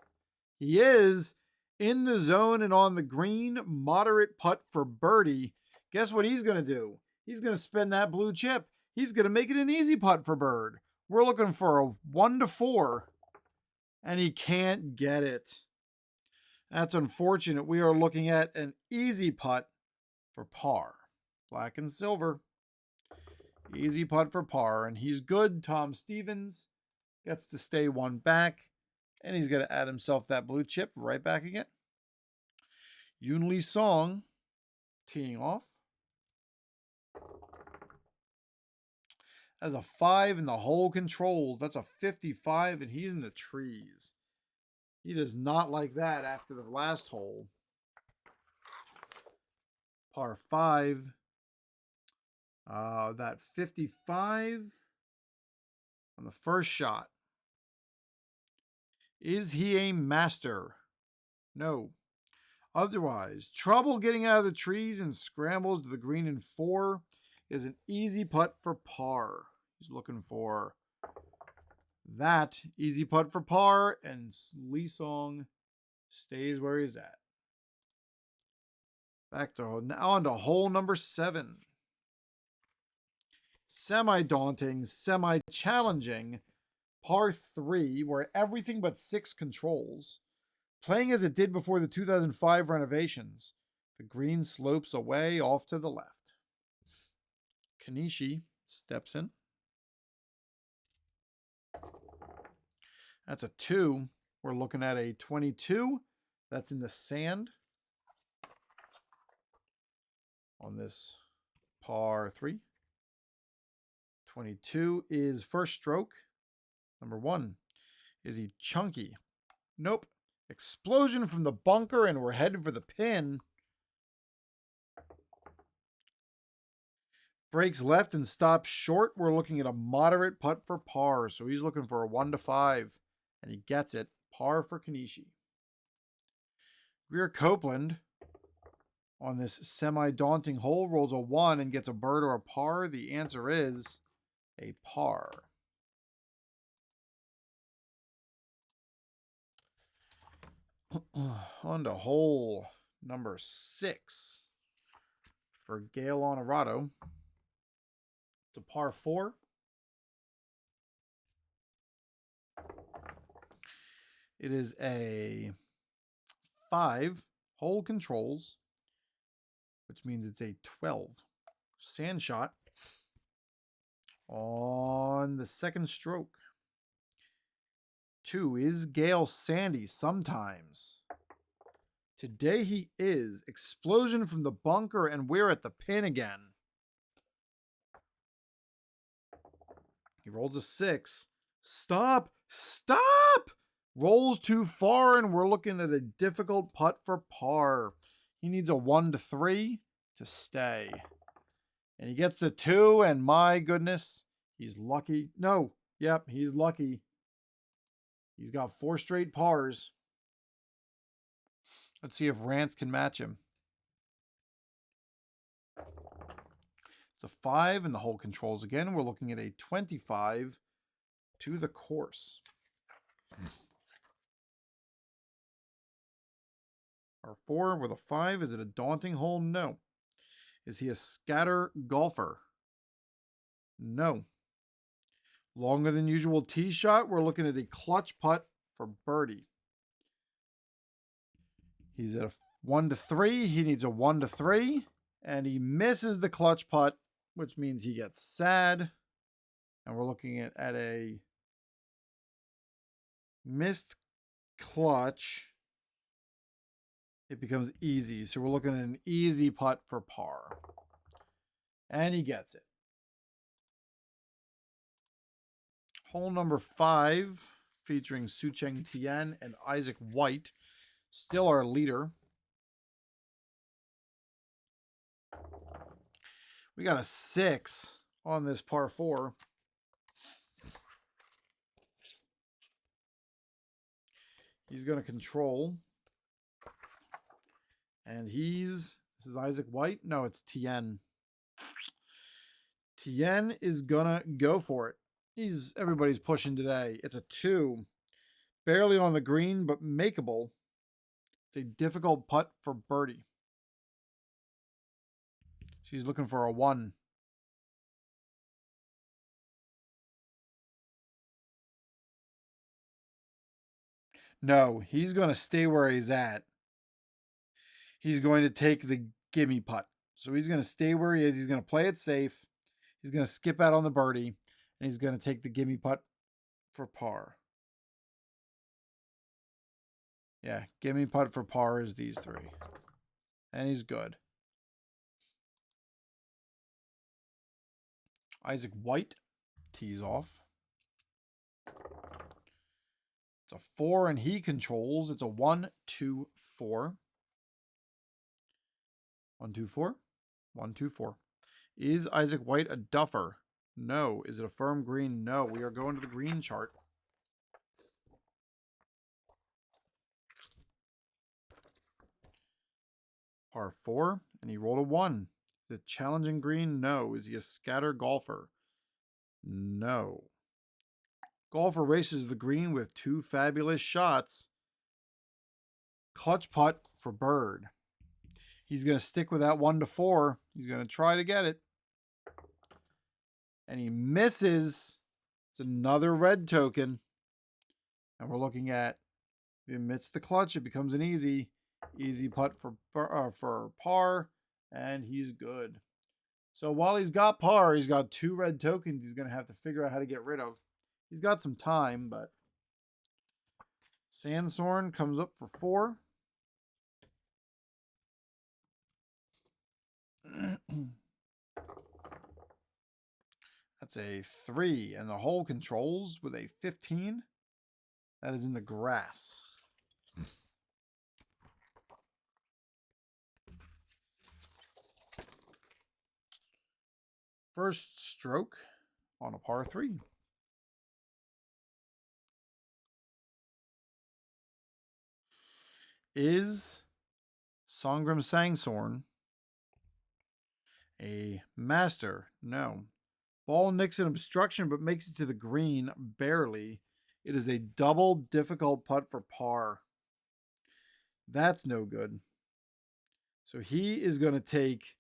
He is in the zone and on the green. Moderate putt for birdie. Guess what he's going to do? He's going to spend that blue chip. He's going to make it an easy putt for bird. We're looking for a 1-4. And he can't get it. That's unfortunate. We are looking at an easy putt for par. Black and silver. Easy putt for par. And he's good. Tom Stevens gets to stay 1 back. And he's going to add himself that blue chip right back again. Yoon Lee Song teeing off. As a 5 in the hole controls. That's a 55, and he's in the trees. He does not like that after the last hole. Par 5. That 55 on the first shot. Is he a master? No. Otherwise, trouble getting out of the trees and scrambles to the green in 4 is an easy putt for par. He's looking for that easy putt for par, and Lee Song stays where he's at. Back to now on to hole number 7. Semi-daunting, semi-challenging par 3, where everything but 6 controls. Playing as it did before the 2005 renovations, the green slopes away off to the left. Kanishi steps in. That's a 2. We're looking at a 22. That's in the sand on this par 3. 22 is first stroke. Number 1. Is he chunky? Nope. Explosion from the bunker, and we're headed for the pin. Breaks left and stops short. We're looking at a moderate putt for par. So he's looking for a 1-5. And he gets it. Par for Kanishi. Greer Copeland on this semi-daunting hole rolls a 1 and gets a bird or a par. The answer is a par. On to hole number 6 for Gail Honorado. It's a par 4. It is a 5 hole controls, which means it's a 12 sand shot on the second stroke. 2 is Gale Sandy sometimes. Today he is. Explosion from the bunker, and we're at the pin again. He rolls a 6. Stop! Stop! Rolls too far, and we're looking at a difficult putt for par. He needs a 1 to 3 to stay. And he gets the 2, and my goodness, he's lucky. No, yep, he's lucky. He's got 4 straight pars. Let's see if Rance can match him. It's a 5 in the hole controls again. We're looking at a 25 to the course. Our 4 with a 5. Is it a daunting hole? No. Is he a scatter golfer? No. Longer than usual tee shot. We're looking at a clutch putt for birdie. He's at a 1 to 3. He needs a 1 to 3. And he misses the clutch putt, which means he gets sad. And we're looking at a missed clutch. It becomes easy. So we're looking at an easy putt for par. And he gets it. Hole number 5, featuring Sucheng Tian and Isaac White. Still our leader. We got a 6 on this par 4. He's going to control. And this is Isaac White? No, it's Tien. Tien is going to go for it. Everybody's pushing today. It's a 2. Barely on the green, but makeable. It's a difficult putt for birdie. She's looking for a 1. No, he's going to stay where he's at. He's going to take the gimme putt. So he's going to stay where he is. He's going to play it safe. He's going to skip out on the birdie. And he's going to take the gimme putt for par. Yeah, gimme putt for par is these 3. And he's good. Isaac White tees off. It's a 4 and he controls. It's a 1, 2, 4. 1, 2, 4. 1, 2, 4. Is Isaac White a duffer? No. Is it a firm green? No. We are going to the green chart. Par 4, and he rolled a 1. Is it challenging green? No. Is he a scatter golfer? No. Golfer races the green with 2 fabulous shots. Clutch putt for bird. He's going to stick with that 1 to 4. He's going to try to get it. And he misses. It's another red token. And we're looking at, if he missed the clutch, it becomes an easy putt for par. And he's good. So while he's got par, he's got 2 red tokens he's going to have to figure out how to get rid of. He's got some time, but Sandstorm comes up for 4. That's a 3, and the hole controls with a 15. That is in the grass. First stroke on a par 3. Is Songrim Sangsorn a master? No. Ball nicks an obstruction but makes it to the green barely. It is a double difficult putt for par. That's no good. So he is going to take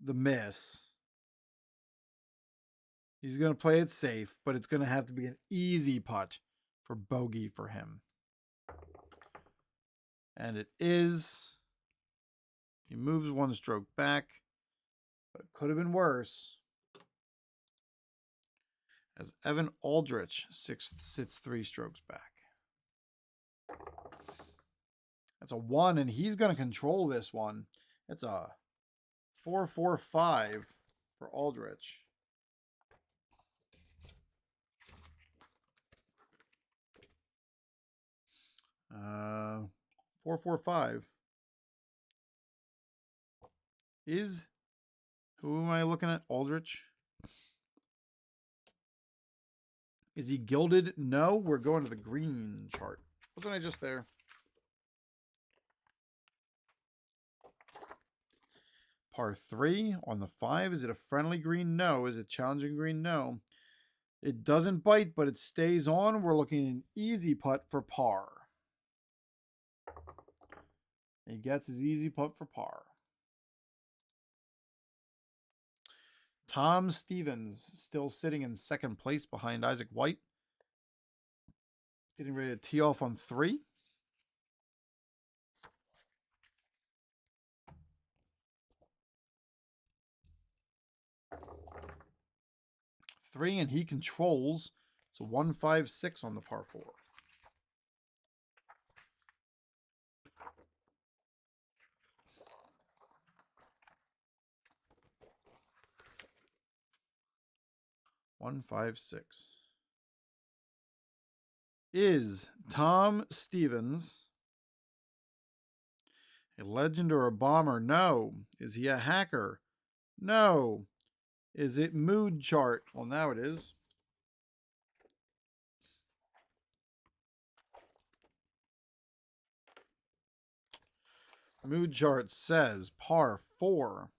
the miss. He's going to play it safe, but it's going to have to be an easy putt for bogey for him. And it is. He moves one stroke back, but it could have been worse. As Evan Aldrich sits 3 strokes back. That's a 1, and he's going to control this one. It's a 4-4-5 for Aldrich. Uh, 4-4-5 is, who am I looking at? Aldrich. Is he gilded? No, we're going to the green chart. Wasn't I just there? Par 3 on the 5. Is it a friendly green? No. Is it challenging green? No. It doesn't bite, but it stays on. We're looking at an easy putt for par. He gets his easy putt for par. Tom Stevens still sitting in second place behind Isaac White. Getting ready to tee off on 3. And he controls. It's a 1-5-6 on the par 4. Is Tom Stevens a legend or a bomber? No. Is he a hacker? No. Is it mood chart? Well, now it is. Mood chart says par 4.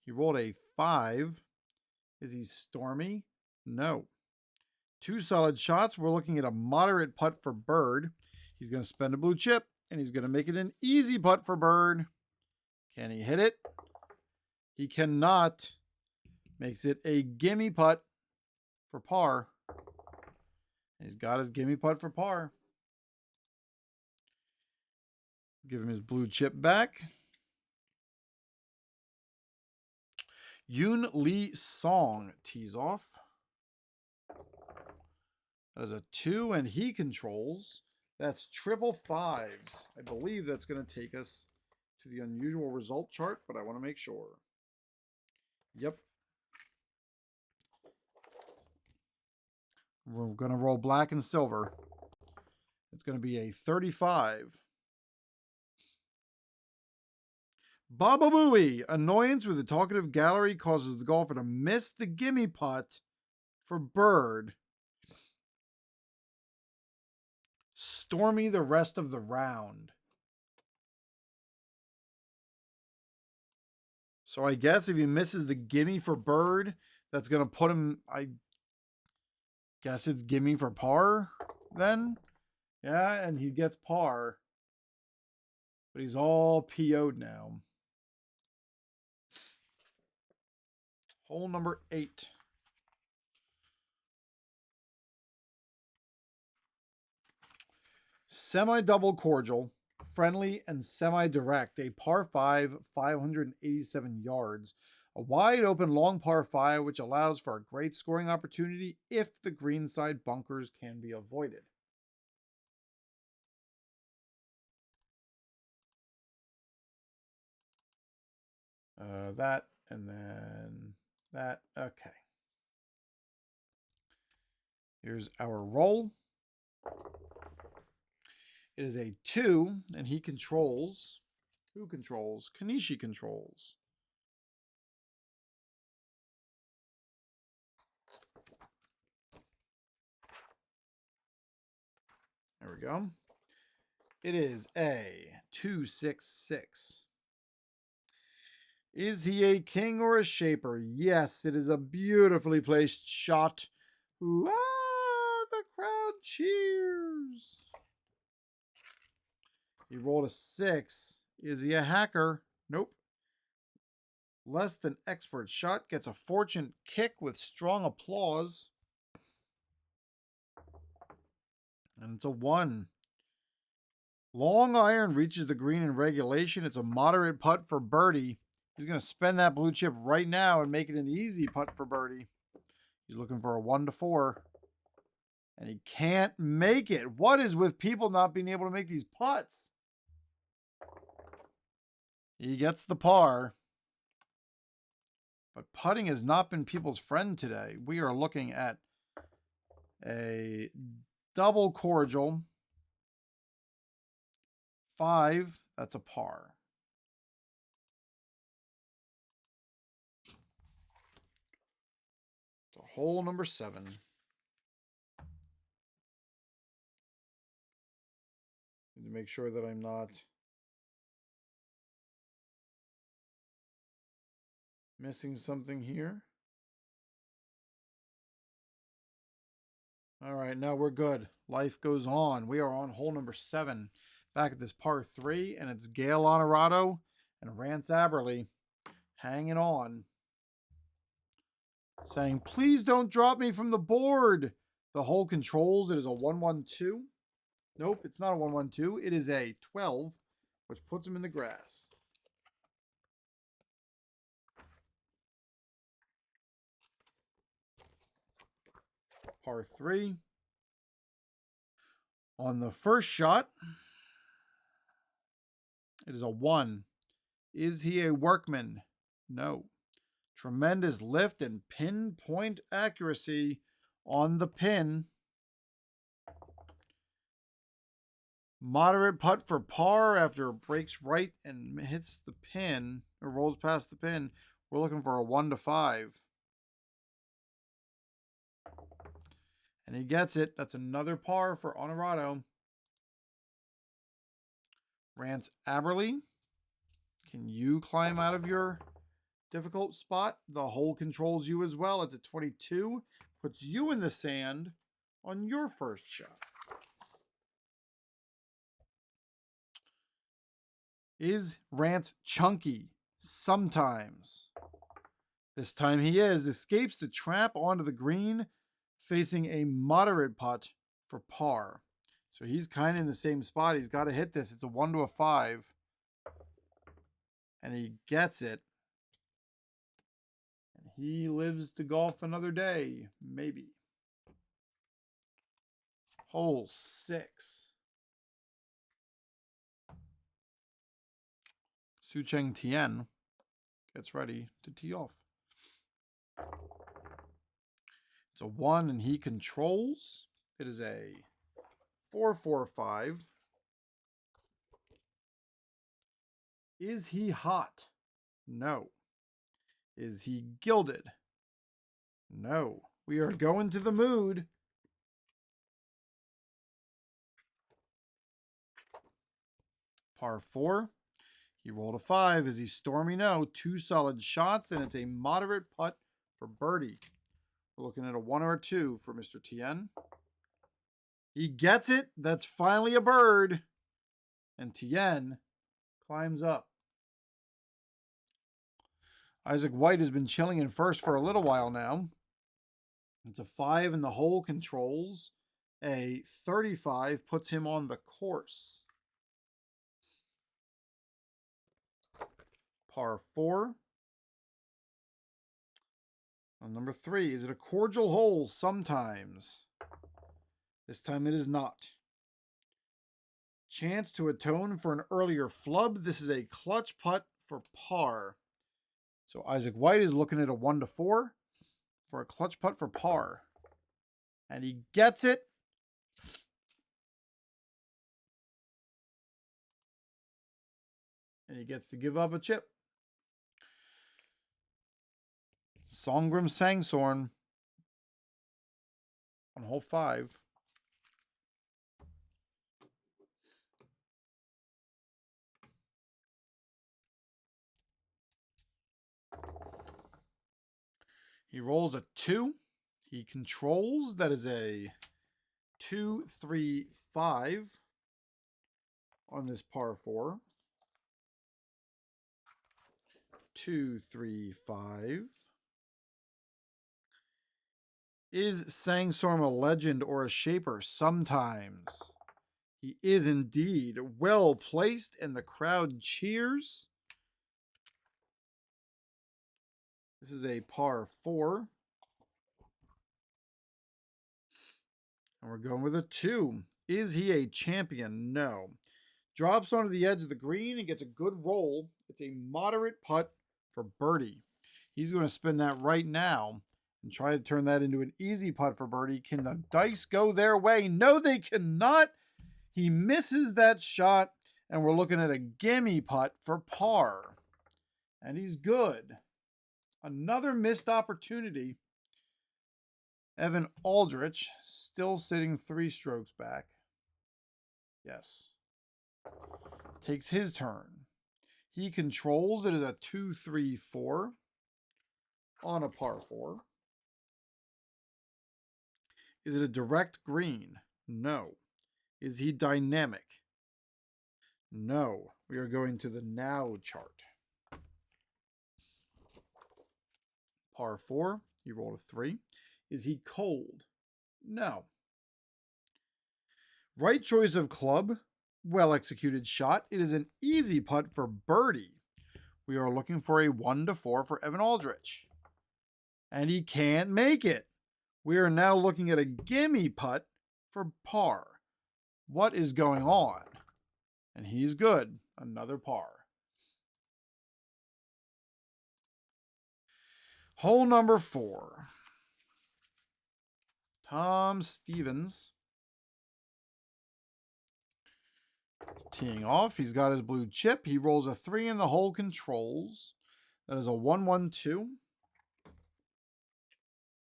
He rolled a 5. Is he stormy? No. 2 solid shots. We're looking at a moderate putt for Bird. He's going to spend a blue chip, and he's going to make it an easy putt for Bird. Can he hit it? He cannot. Makes it a gimme putt for par. He's got his gimme putt for par. Give him his blue chip back. Yoon Lee Song tees off. That is a 2, and he controls. That's 555s. I believe that's going to take us to the unusual result chart, but I want to make sure. Yep. We're going to roll black and silver. It's going to be a 35. Baba Booey. Annoyance with the talkative gallery causes the golfer to miss the gimme putt for Bird. Stormy the rest of the round. So I guess if he misses the gimme for Bird, that's going to put him, I guess it's gimme for par then. Yeah, and he gets par. But he's all PO'd now. Hole number 8. Semi-double cordial, friendly, and semi-direct. A par 5, 587 yards. A wide open long par 5, which allows for a great scoring opportunity if the greenside bunkers can be avoided. That, and then that. Okay. Here's our roll. It is a 2, and he controls. Who controls? Kanishi controls. There we go. It is a 2-6-6. Is he a king or a shaper? Yes, it is a beautifully placed shot. Ooh, ah, the crowd cheers. He rolled a 6. Is he a hacker? Nope. Less than expert shot gets a fortune kick with strong applause. And it's a 1. Long iron reaches the green in regulation. It's a moderate putt for birdie. He's going to spend that blue chip right now and make it an easy putt for birdie. He's looking for a 1 to 4. And he can't make it. What is with people not being able to make these putts? He gets the par. But putting has not been people's friend today. We are looking at a double cordial. 5, that's a par. So hole number 7. Need to make sure that I'm not missing something here. All right, now we're good. Life goes on. We are on hole number 7. Back at this par 3, and it's Gail Honorado and Rance Aberley hanging on, saying, please don't drop me from the board. The hole controls. It is a 1-1-2. Nope, it's not a 1-1-2. It is a 12, which puts him in the grass. Par 3. On the first shot, it is a 1. Is he a workman? No. Tremendous lift and pinpoint accuracy on the pin. Moderate putt for par after it breaks right and hits the pin, or rolls past the pin. We're looking for a 1 to 5. And he gets it. That's another par for Honorado. Rance Aberley, can you climb out of your difficult spot? The hole controls you as well. It's a 22. Puts you in the sand on your first shot. Is Rance chunky? Sometimes. This time he is. Escapes the trap onto the green, facing a moderate putt for par. So he's kind of in the same spot. He's got to hit this. It's a 1 to a 5. And he gets it. And he lives to golf another day. Maybe. Hole 6. Su Cheng Tien gets ready to tee off. It's a 1 and he controls. It is a 4-4-5. Is he hot? No. Is he gilded? No. We are going to the mood. Par 4. He rolled a 5. Is he stormy? No. 2 solid shots, and it's a moderate putt for birdie. We're looking at a 1 or a 2 for Mr. Tien. He gets it. That's finally a bird. And Tien climbs up. Isaac White has been chilling in first for a little while now. It's a 5 in the hole controls. A 35 puts him on the course. Par 4. On number 3, is it a cordial hole? Sometimes. This time it is not. Chance to atone for an earlier flub. This is a clutch putt for par. So Isaac White is looking at a 1 to 4 for a clutch putt for par. And he gets it. And he gets to give up a chip. Songrim Sangsorn on hole 5. He rolls a 2. He controls. That is a 2-3-5. on this par 4. 2, 3, 5. Is Sangstorm a legend or a shaper? Sometimes. He is indeed. Well placed, and the crowd cheers. This is a par 4. And we're going with a 2. Is he a champion? No. Drops onto the edge of the green and gets a good roll. It's a moderate putt for birdie. He's going to spin that right now and try to turn that into an easy putt for birdie. Can the dice go their way? No, they cannot. He misses that shot, and we're looking at a gimme putt for par. And he's good. Another missed opportunity. Evan Aldrich still sitting 3 strokes back. Yes. Takes his turn. He controls. It is a 2, 3, 4 on a par 4. Is it a direct green? No. Is he dynamic? No. We are going to the now chart. Par 4. He rolled a 3. Is he cold? No. Right choice of club. Well executed shot. It is an easy putt for birdie. We are looking for a 1 to 4 for Evan Aldrich. And he can't make it. We are now looking at a gimme putt for par. What is going on? And he's good. Another par. Hole number 4. Tom Stevens. Teeing off. He's got his blue chip. He rolls a 3 in the hole controls. That is a 1-1-2.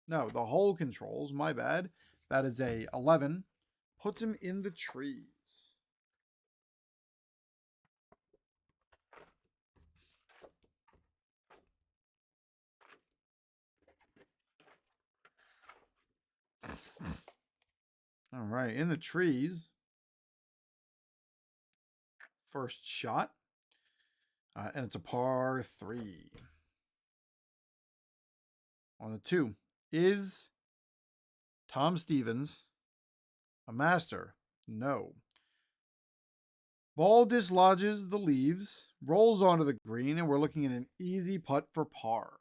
No, the hole controls. My bad. That is a 11. Puts him in the trees. All right, in the trees. First shot. And it's a par 3. On the 2. Is Tom Stevens a master? No. Ball dislodges the leaves, rolls onto the green, and we're looking at an easy putt for par.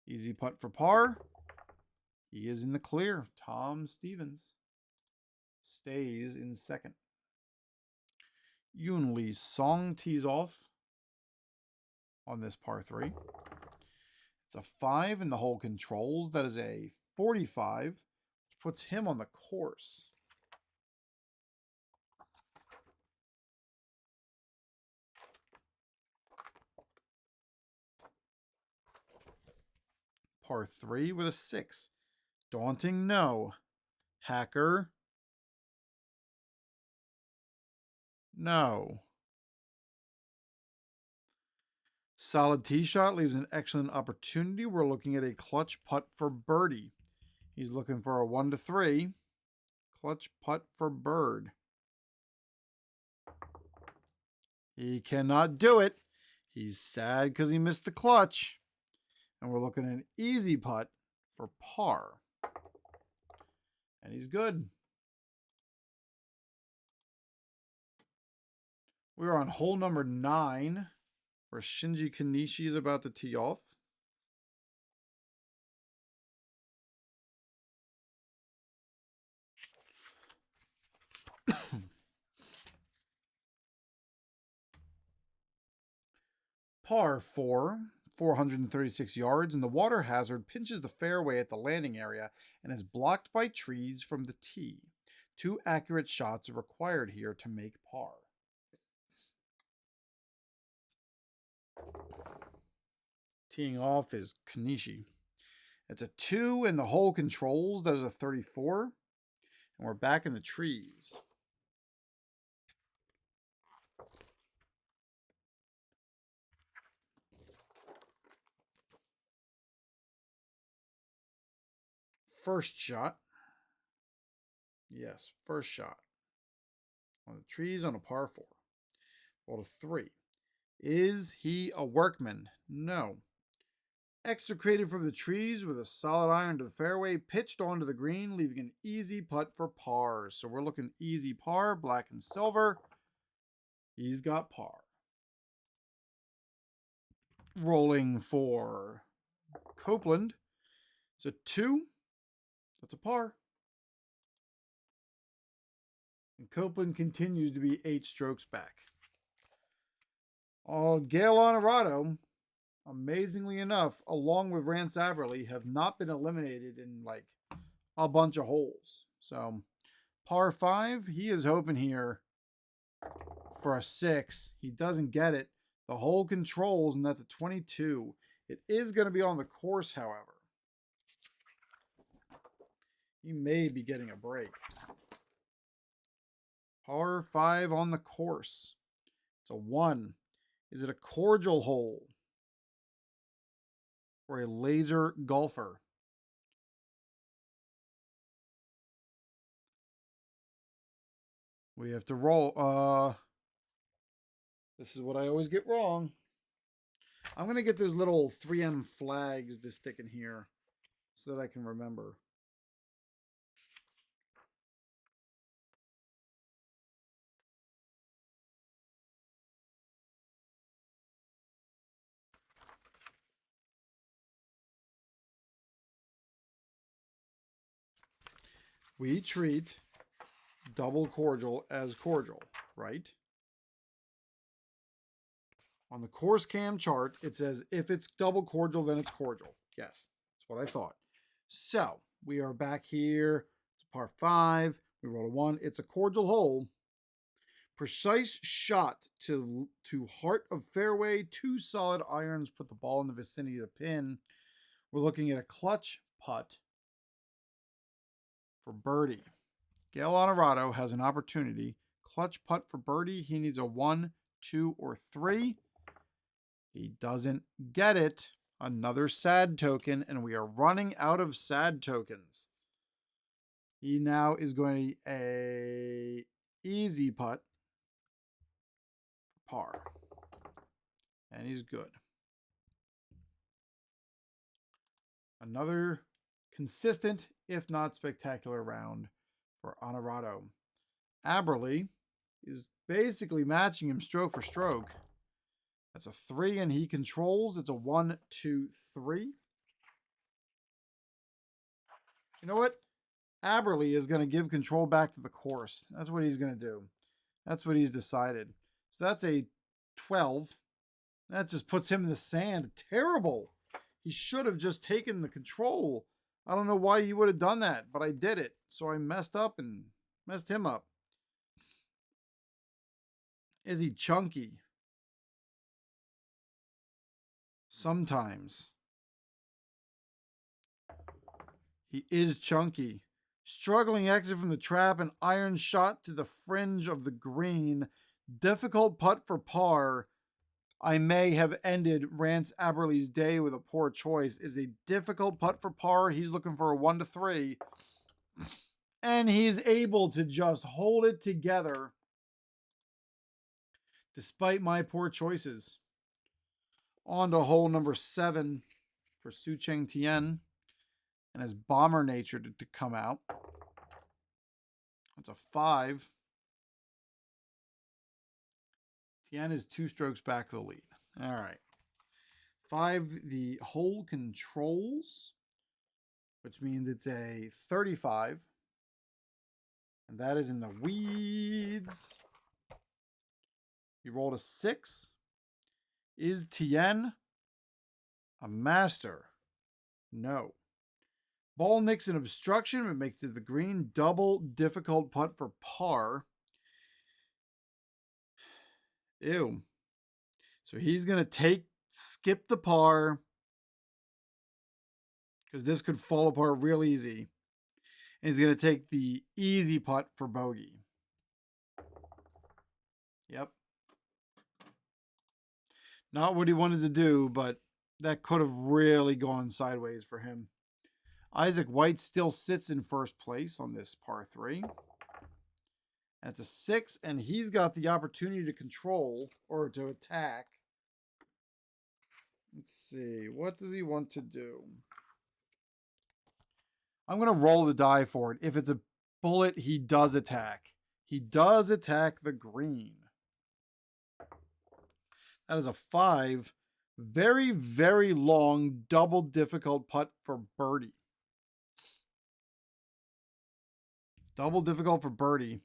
Easy putt for par. He is in the clear. Tom Stevens stays in second. Yoon Lee Song tees off on this par 3. It's a 5 in the hole controls. That is a 45, which puts him on the course. Par 3 with a 6. Daunting? No. Hacker? No. Solid tee shot leaves an excellent opportunity. We're looking at a clutch putt for birdie. He's looking for a 1 to 3. Clutch putt for bird. He cannot do it. He's sad because he missed the clutch. And we're looking at an easy putt for par. And he's good. We're on hole number 9, where Shinji Kanishi is about to tee off. Par 4, 436 yards, and the water hazard pinches the fairway at the landing area and is blocked by trees from the tee. 2 accurate shots are required here to make par. Teeing off is Kanishi. It's a 2 in the hole controls. That is a 34. And we're back in the trees. First shot. Yes, first shot. On the trees on a par 4. Roll a 3. Is he a workman? No. Extricated from the trees with a solid iron to the fairway, pitched onto the green, leaving an easy putt for par. So we're looking easy par, black and silver. He's got par. Rolling for Copeland. It's a 2. That's a par. And Copeland continues to be 8 strokes back. Gail Honorado, amazingly enough, along with Rance Aberley, have not been eliminated in like a bunch of holes. So par 5, he is hoping here for a 6. He doesn't get it. The hole controls, and that's a 22. It is going to be on the course, however. He may be getting a break. Par 5 on the course. It's a 1. Is it a cordial hole or a laser golfer? We have to roll. This is what I always get wrong. I'm going to get those little 3M flags to stick in here so that I can remember. We treat double cordial as cordial, right? On the course cam chart, it says if it's double cordial, then it's cordial. Yes, that's what I thought. So we are back here. It's a par 5. We roll a 1. It's a cordial hole. Precise shot to heart of fairway. 2 solid irons put the ball in the vicinity of the pin. We're looking at a clutch putt for birdie. Gail Honorado has an opportunity. Clutch putt for birdie. He needs a 1, 2, or 3. He doesn't get it. Another sad token, and we are running out of sad tokens. He now is going a easy putt for par. And he's good. Another consistent, if not spectacular, round for Honorado. Aberley is basically matching him stroke for stroke. That's a 3, and he controls. It's a 1, 2, 3. You know what? Aberley is going to give control back to the course. That's what he's going to do. That's what he's decided. So that's a 12. That just puts him in the sand. Terrible. He should have just taken the control. I don't know why he would have done that, but I did it. So I messed up and messed him up. Is he chunky? Sometimes. He is chunky. Struggling exit from the trap, an iron shot to the fringe of the green. Difficult putt for par. I may have ended Rance Aberley's day with a poor choice. It is a difficult putt for par. He's looking for a 1 to 3. And he's able to just hold it together despite my poor choices. On to hole number 7 for Su Cheng Tien and his bomber nature to come out. That's a 5. Tien is 2 strokes back of the lead. All right. 5, the hole controls, which means it's a 35. And that is in the weeds. He rolled a 6. Is Tien a master? No. Ball nicks an obstruction, but makes it the green. Double difficult putt for par. Ew. So he's going to skip the par, because this could fall apart real easy. And he's going to take the easy putt for bogey. Yep. Not what he wanted to do, but that could have really gone sideways for him. Isaac White still sits in first place on this par 3. That's a 6, and he's got the opportunity to control or to attack. Let's see. What does he want to do? I'm going to roll the die for it. If it's a bullet, he does attack. He does attack the green. That is a 5. Very, very long, double difficult putt for birdie. Double difficult for birdie.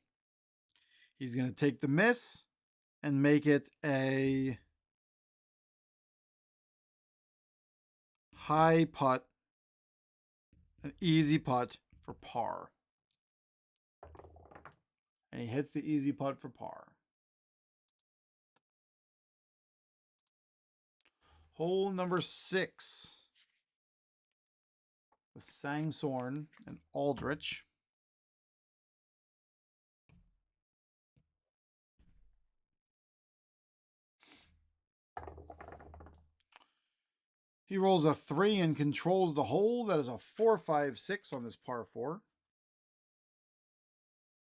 He's going to take the miss and make it a high putt, an easy putt for par. And he hits the easy putt for par. Hole number 6 with Sangsorn and Aldrich. He rolls a 3 and controls the hole. That is a 4-5-6 on this par 4.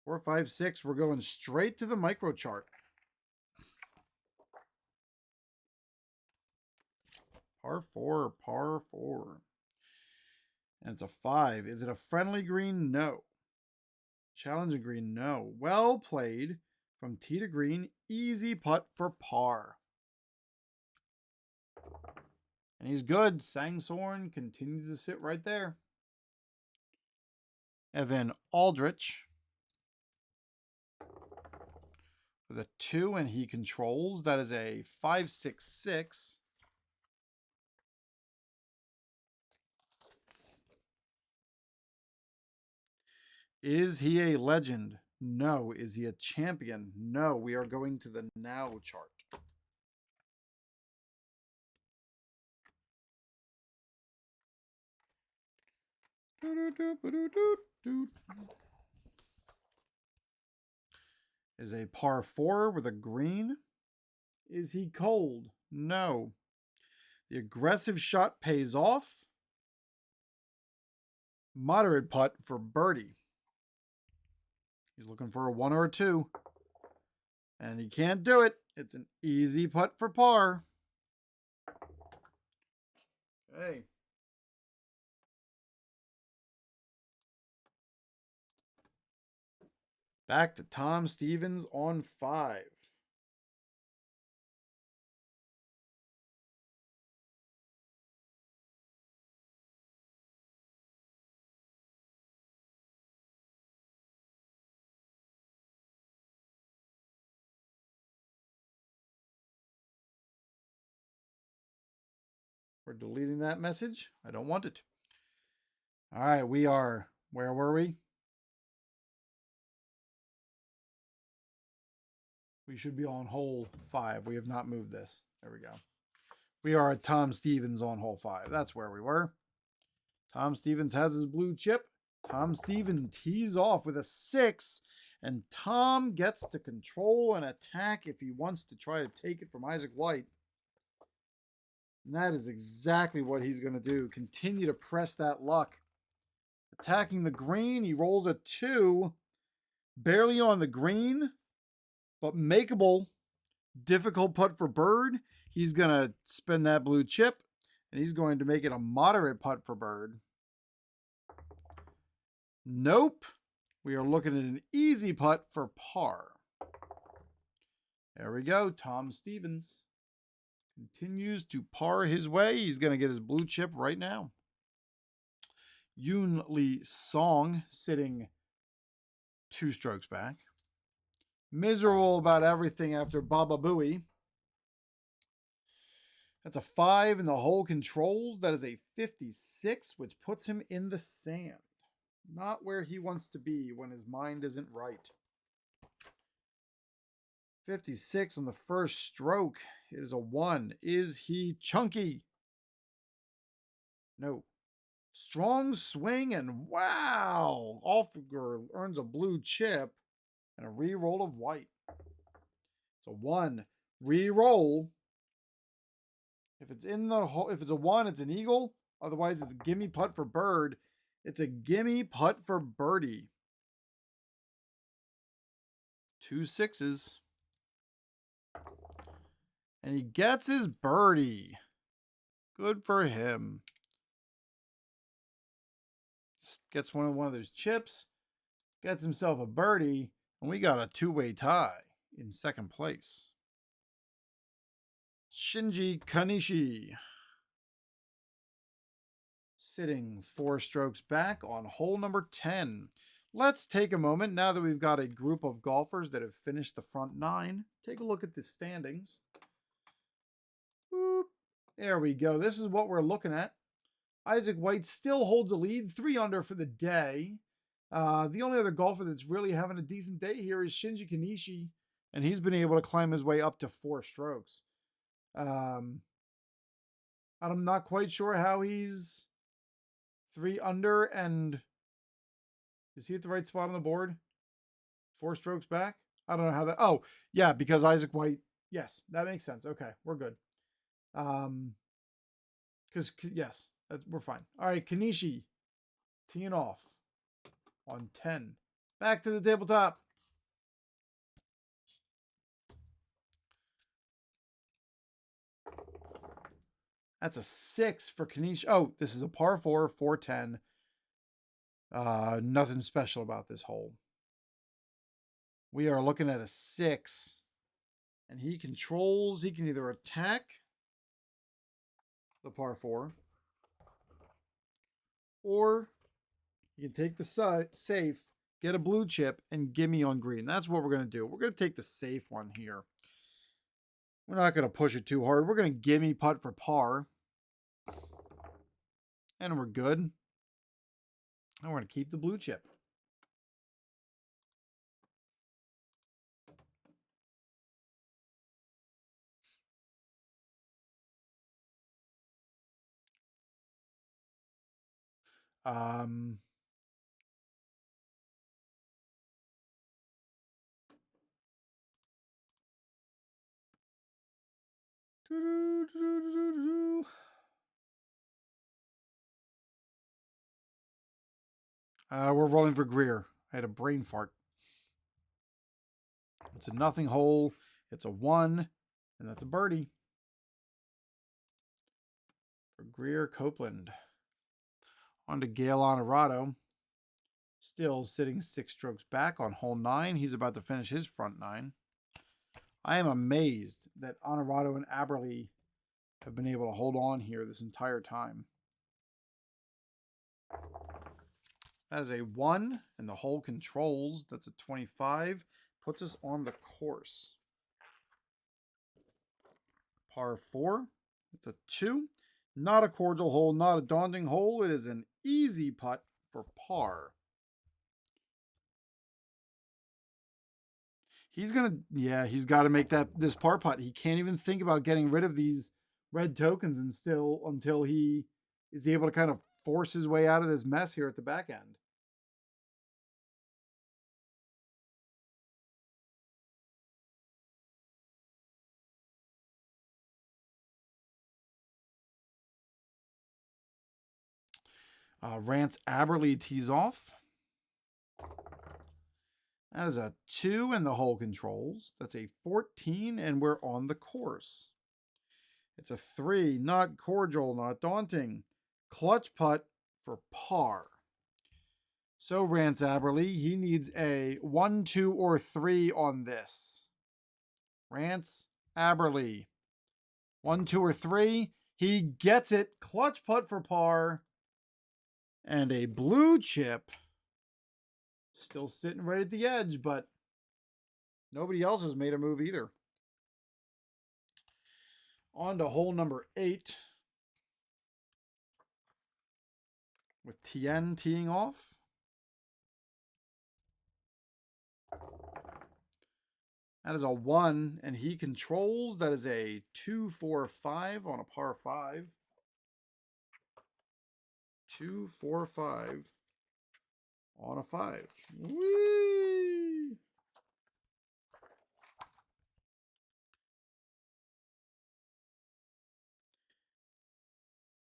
4-5-6. We're going straight to the micro chart. Par 4, par 4. And it's a 5. Is it a friendly green? No. Challenging green? No. Well played from tee to green. Easy putt for par. And he's good. Sangsorn continues to sit right there. Evan Aldrich with a 2, and he controls. That is a 5-6-6. Is he a legend? No. Is he a champion? No. We are going to the now chart. Is a par 4 with a green. Is he cold? No. The aggressive shot pays off. Moderate putt for birdie. He's looking for a 1 or a 2. And he can't do it. It's an easy putt for par. Okay. Back to Tom Stevens on 5. We're deleting that message. I don't want it. All right, we are, where were we? We should be on hole 5. We have not moved this. There we go. We are at Tom Stevens on hole 5. That's where we were. Tom Stevens has his blue chip. Tom Stevens tees off with a 6. And Tom gets to control and attack if he wants to try to take it from Isaac White. And that is exactly what he's going to do. Continue to press that luck. Attacking the green, he rolls a 2. Barely on the green, but makeable. Difficult putt for bird. He's going to spin that blue chip, and he's going to make it a moderate putt for bird. Nope. We are looking at an easy putt for par. There we go. Tom Stevens continues to par his way. He's going to get his blue chip right now. Yoon Lee Song sitting 2 strokes back. Miserable about everything after Baba Booey. That's a 5 in the hole controls. That is a 56, which puts him in the sand. Not where he wants to be when his mind isn't right. 56 on the first stroke. It is a 1. Is he chunky? No. Strong swing, and wow! Alfiger earns a blue chip and a re-roll of white. It's a 1. Re-roll. If it's in the hole, if it's a 1, it's an eagle. Otherwise, it's a gimme putt for bird. It's a gimme putt for birdie. 2 6s. And he gets his birdie. Good for him. Gets one of those chips. Gets himself a birdie. And we got a two-way tie in second place. Shinji Kanishi. Sitting 4 strokes back on hole number 10. Let's take a moment, now that we've got a group of golfers that have finished the front 9, take a look at the standings. Boop. There we go. This is what we're looking at. Isaac White still holds a lead, 3 under for the day. The only other golfer that's really having a decent day here is Shinji Kanishi, and he's been able to climb his way up to 4 strokes. I'm not quite sure how he's 3 under, and is he at the right spot on the board? 4 strokes back? I don't know how that... Oh, yeah, because Isaac White... Yes, that makes sense. Okay, we're good. Because, yes, we're fine. All right, Kanishi teeing off on 10. Back to the tabletop. That's a 6 for Kanishi. Oh, this is a par 4, 410. Nothing special about this hole. We are looking at a 6. And he controls, he can either attack the par 4, or he can take the safe, get a blue chip, and gimme on green. That's what we're going to do. We're going to take the safe one here. We're not going to push it too hard. We're going to gimme putt for par. And we're good. And we're going to keep the blue chip. We're rolling for Greer. I had a brain fart. It's a nothing hole. It's a 1, and that's a birdie. For Greer Copeland. On to Gale Honorado. Still sitting 6 strokes back on hole 9. He's about to finish his front 9. I am amazed that Honorado and Aberle have been able to hold on here this entire time. That is a 1, and the hole controls. That's a 25. Puts us on the course. Par 4. It's a 2. Not a cordial hole, not a daunting hole. It is an easy putt for par. He's got to make this par putt. He can't even think about getting rid of these red tokens until he is able to kind of force his way out of this mess here at the back end. Rance Aberle tees off. That is a 2, and the hole controls. That's a 14, and we're on the course. It's a 3, not cordial, not daunting. Clutch putt for par. So Rance Aberle, he needs a 1, 2, or 3 on this. Rance Aberle. 1, 2, or 3. He gets it. Clutch putt for par. And a blue chip. Still sitting right at the edge, but nobody else has made a move either. On to hole number 8. With Tien teeing off. That is a 1, and he controls. That is a 2, 4, 5 on a par 5. 2, 4, 5 on a 5. Whee!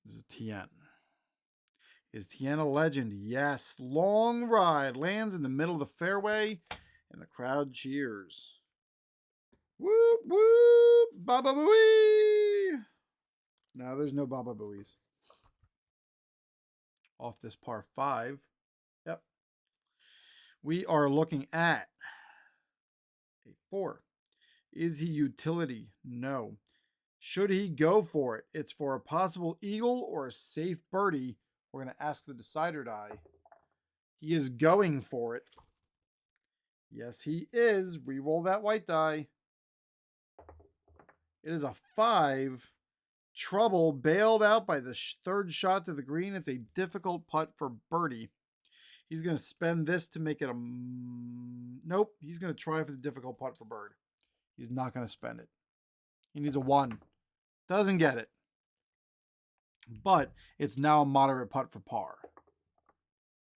This is Tien. Is Tien a legend? Yes. Long ride. Lands in the middle of the fairway. And the crowd cheers. Whoop, whoop, Baba Booey. No, there's no Baba Booies. Off this par 5. Yep. We are looking at a 4. Is he utility? No. Should he go for it? It's for a possible eagle or a safe birdie. We're going to ask the decider die. He is going for it. Yes, he is. Reroll that white die. It is a 5. Trouble, bailed out by the third shot to the green. It's a difficult putt for birdie. He's going to spend this to make it a... Nope. He's going to try for the difficult putt for bird. He's not going to spend it. He needs a 1. Doesn't get it. But it's now a moderate putt for par.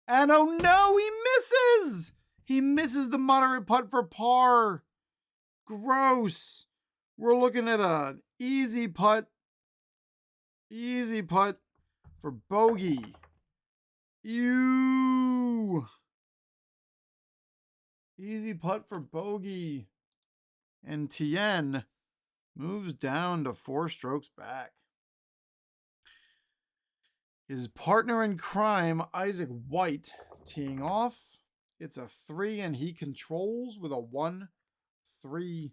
And oh no, he misses! He misses the moderate putt for par. Gross. We're looking at an easy putt. Easy putt for bogey. Ew. Easy putt for bogey. And Tien moves down to 4 strokes back. His partner in crime, Isaac White, teeing off. It's a 3, and he controls with a 1, 3,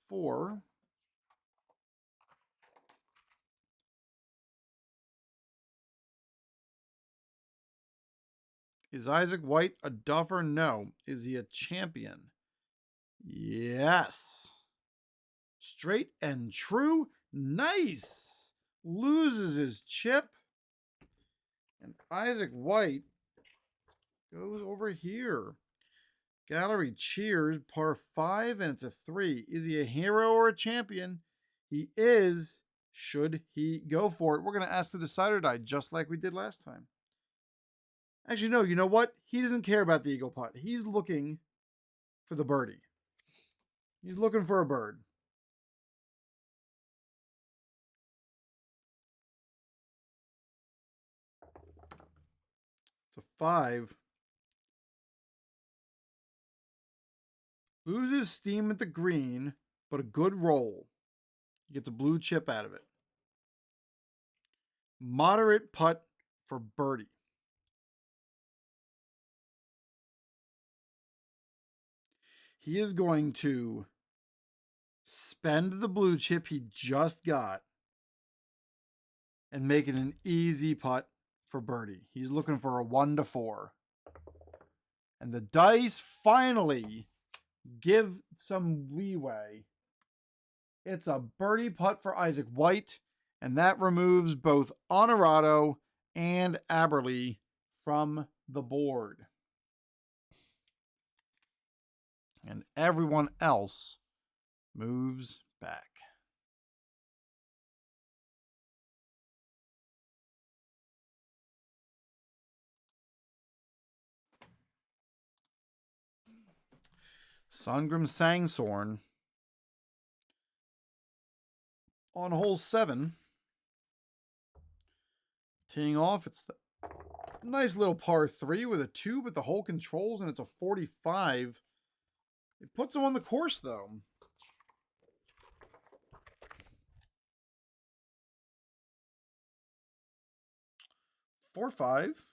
4. Is Isaac White a duffer? No. Is he a champion? Yes. Straight and true. Nice. Loses his chip. And Isaac White goes over here. Gallery cheers. Par 5, and it's a 3. Is he a hero or a champion? He is. Should he go for it? We're going to ask the decider die just like we did last time. Actually, no, you know what? He doesn't care about the eagle putt. He's looking for the birdie. He's looking for a bird. It's a 5. Loses steam at the green, but a good roll. He gets a blue chip out of it. Moderate putt for birdie. He is going to spend the blue chip he just got and make it an easy putt for birdie. He's looking for a 1 to 4. And the dice finally give some leeway. It's a birdie putt for Isaac White, and that removes both Honorado and Aberley from the board. And everyone else moves back. Sangrim Sangsorn on hole 7. Teeing off, it's the nice little par 3 with a 2, but the hole controls, and it's a 45. It puts him on the course, though. Four, 5.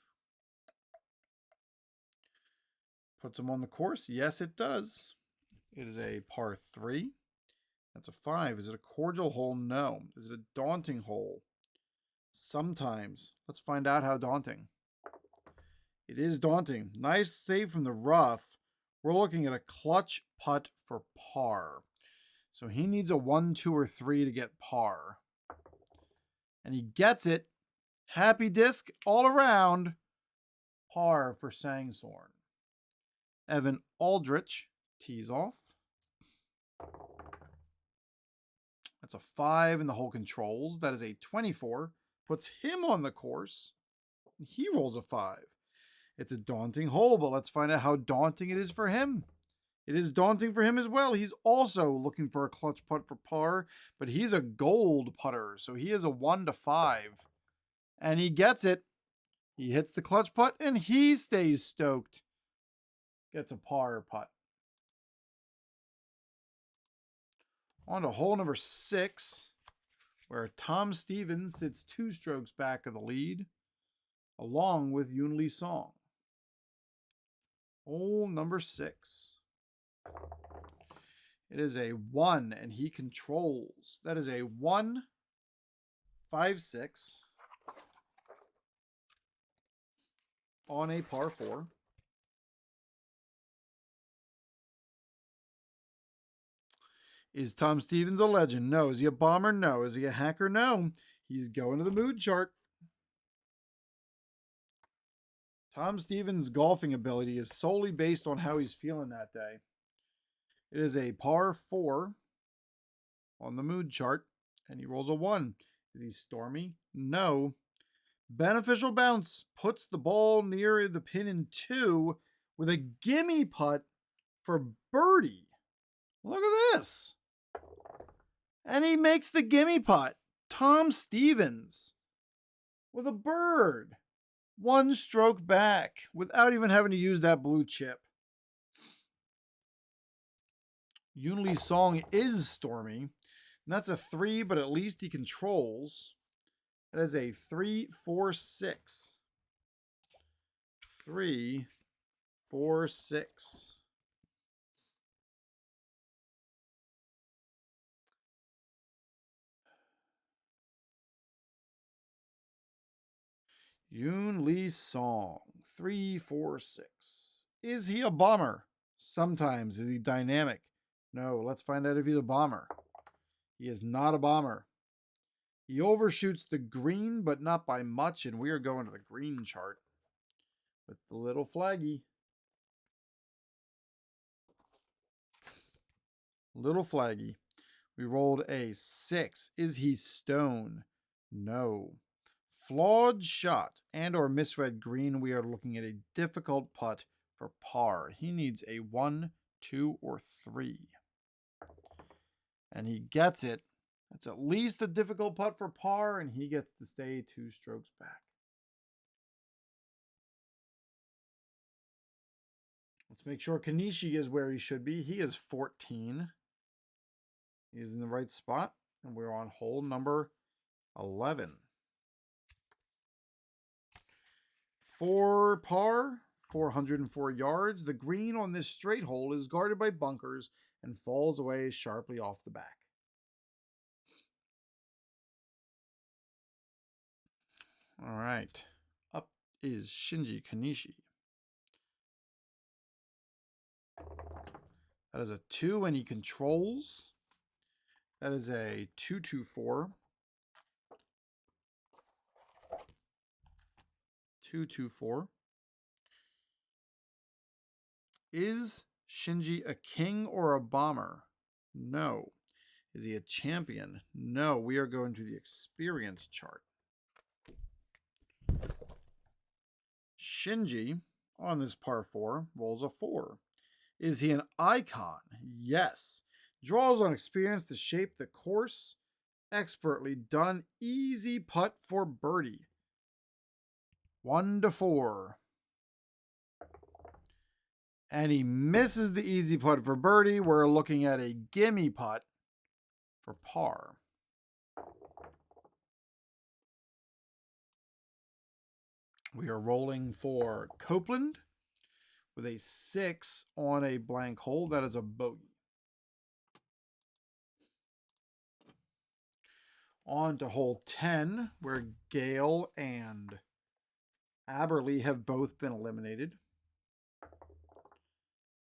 Puts him on the course. Yes, it does. It is a par 3. That's a 5. Is it a cordial hole? No. Is it a daunting hole? Sometimes. Let's find out how daunting. It is daunting. Nice save from the rough. We're looking at a clutch putt for par. So he needs a 1, 2, or 3 to get par. And he gets it. Happy disc all around. Par for Sangsorn. Evan Aldrich tees off. That's a 5 in the hole controls. That is a 24. Puts him on the course. And he rolls a 5. It's a daunting hole, but let's find out how daunting it is for him. It is daunting for him as well. He's also looking for a clutch putt for par, but he's a gold putter, so he is a 1 to 5. And he gets it. He hits the clutch putt, and he stays stoked. gets a par putt. On to hole number 6, where Tom Stevens sits 2 strokes back of the lead, along with Yun Lee Song. Hole number 6. It is a 1, and he controls. That is a 1, 5, 6 on a par 4. Is Tom Stevens a legend? No. Is he a bomber? No. Is he a hacker? No. He's going to the mood chart. Tom Stevens' golfing ability is solely based on how he's feeling that day. It is a par 4 on the mood chart, and he rolls a 1. Is he stormy? No. Beneficial bounce puts the ball near the pin in 2 with a gimme putt for birdie. Look at this. And he makes the gimme putt. Tom Stevens with a bird. 1 stroke back without even having to use that blue chip. Yun Lee Song is stormy. And that's a 3, but at least he controls. That is a 3, 4, 6. 3, 4, 6. Yun Lee Song, 3, 4, 6. Is he a bomber? Sometimes. Is he dynamic? No. Let's find out if he's a bomber. He is not a bomber. He overshoots the green, but not by much, and we are going to the green chart with the little flaggy. Little flaggy. We rolled a 6. Is he stone? No. Flawed shot and or misread green. We are looking at a difficult putt for par. He needs a 1, 2, or 3. And he gets it. That's at least a difficult putt for par, and he gets to stay 2 strokes back. Let's make sure Kanishi is where he should be. He is 14. He is in the right spot, and we're on hole number 11. For par, 404 yards. The green on this straight hole is guarded by bunkers and falls away sharply off the back. All right. Up is Shinji Kanishi. That is a 2, and he controls. That is a 2-2-4. 2-2-4. Is Shinji a king or a bomber? No. Is he a champion? No. We are going to the experience chart. Shinji, on this par 4, rolls a 4. Is he an icon? Yes. Draws on experience to shape the course. Expertly done. Easy putt for birdie. 1 to 4. And he misses the easy putt for birdie. We're looking at a gimme putt for par. We are rolling for Copeland with a 6 on a blank hole. That is a bogey. On to hole 10, where Gale and Aberley have both been eliminated.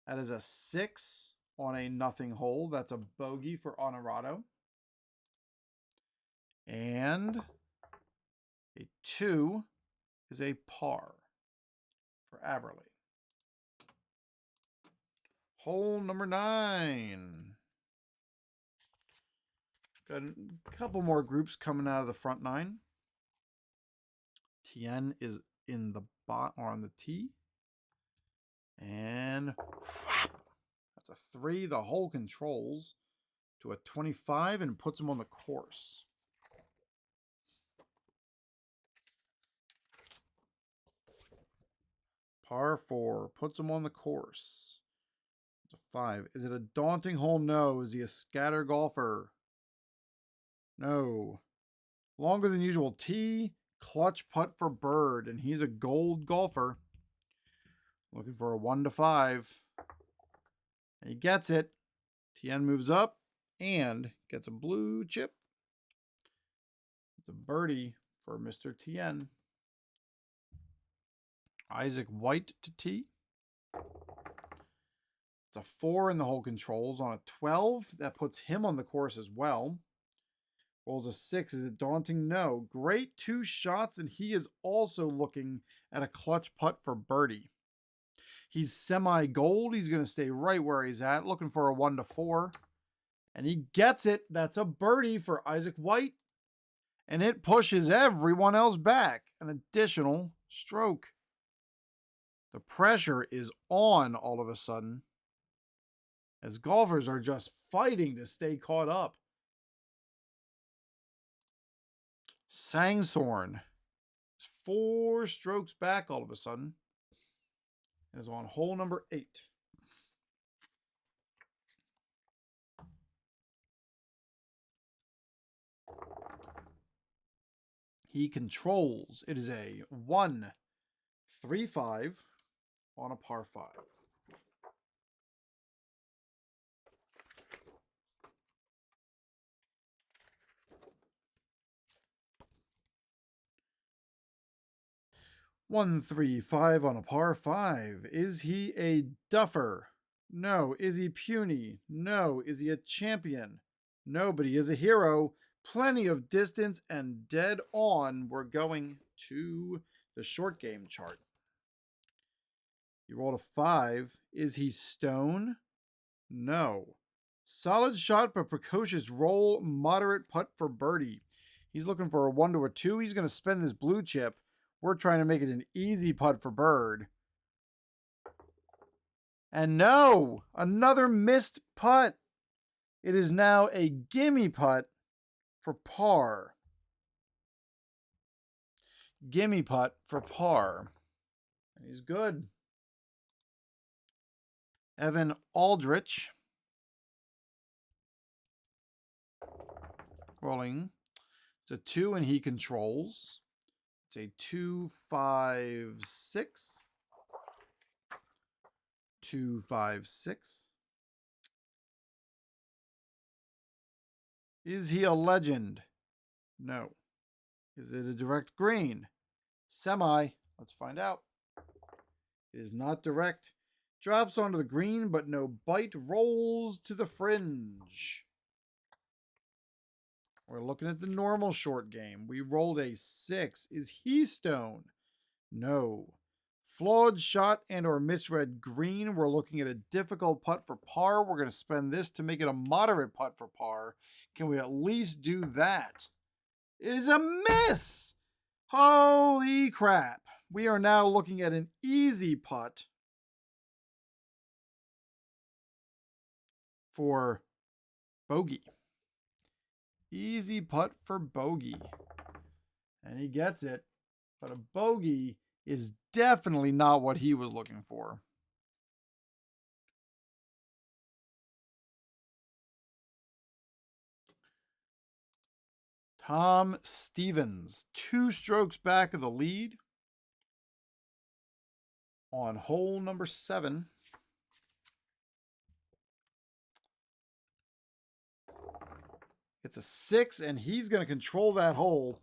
That is a 6 on a nothing hole. That's a bogey for Honorado. And a 2 is a par for Aberley. Hole number 9. Got a couple more groups coming out of the front 9. Tien is in the bot or on the tee. And whap, that's a 3. The hole controls to a 25 and puts him on the course. Par 4 puts him on the course. It's a 5. Is it a daunting hole? No. Is he a scatter golfer? No. Longer than usual tee, clutch putt for bird, and he's a gold golfer. Looking for a 1 to 5. And he gets it. Tien moves up and gets a blue chip. It's a birdie for Mr. Tien. Isaac White to tee. It's a 4 in the hole controls on a 12. That puts him on the course as well. Rolls a 6. Is it daunting? No. Great 2 shots, and he is also looking at a clutch putt for birdie. He's semi-gold. He's going to stay right where he's at, looking for a 1 to 4. And he gets it. That's a birdie for Isaac White. And it pushes everyone else back. An additional stroke. The pressure is on all of a sudden, as golfers are just fighting to stay caught up. Sangsorn is 4 strokes back all of a sudden and is on hole number 8. He controls. It is a 1-3-5 on a par 5. One, 3, 5 on a par 5. Is he a duffer? No. Is he puny? No. Is he a champion? No, but he is a hero. Plenty of distance and dead on. We're going to the short game chart. He rolled a 5. Is he stone? No. Solid shot, but precocious roll. Moderate putt for birdie. He's looking for a 1 to a 2. He's going to spend this blue chip. We're trying to make it an easy putt for bird. And no, another missed putt. It is now a gimme putt for par. Gimme putt for par. And he's good. Evan Aldrich. Rolling. It's a 2 and he controls. It's a 2-5-6. 2-5-6. Is he a legend? No. Is it a direct green? Semi. Let's find out. It is not direct. Drops onto the green, but no bite. Rolls to the fringe. We're looking at the normal short game. We rolled a 6. Is he stone? No. Flawed shot and or misread green. We're looking at a difficult putt for par. We're going to spend this to make it a moderate putt for par. Can we at least do that? It is a miss! Holy crap. We are now looking at an easy putt for bogey. Easy putt for bogey. And he gets it. But a bogey is definitely not what he was looking for. Tom Stevens, 2 strokes back of the lead on hole number 7. It's a 6, and he's going to control that hole.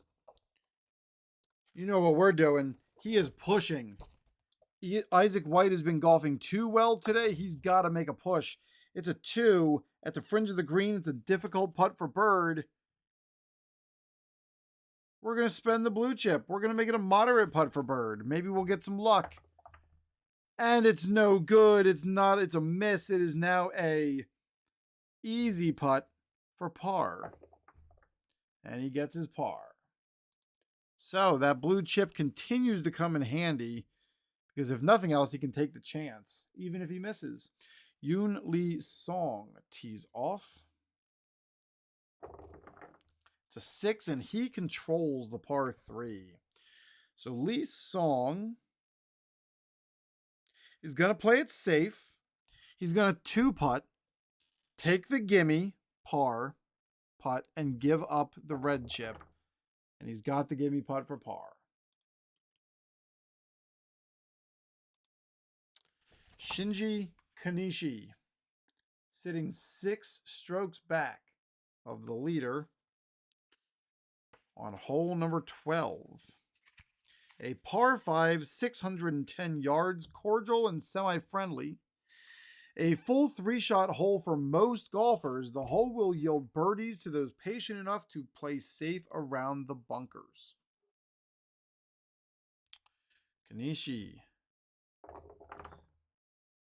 You know what we're doing. He is pushing. Isaac White has been golfing too well today. He's got to make a push. It's a 2 at the fringe of the green. It's a difficult putt for bird. We're going to spend the blue chip. We're going to make it a moderate putt for bird. Maybe we'll get some luck. And it's no good. It's not. It's a miss. It is now a easy putt for par. And he gets his par. So that blue chip continues to come in handy because if nothing else, he can take the chance, even if he misses. Yoon Lee Song tees off. It's a 6, and he controls the par 3. So Lee Song He's going to play it safe. He's going to two putt, take the gimme, par, putt, and give up the red chip. And he's got the gimme putt for par. Shinji Kanishi, sitting 6 strokes back of the leader on hole number 12. A par 5, 610 yards, cordial and semi-friendly. A full 3-shot hole for most golfers. The hole will yield birdies to those patient enough to play safe around the bunkers. Kanishi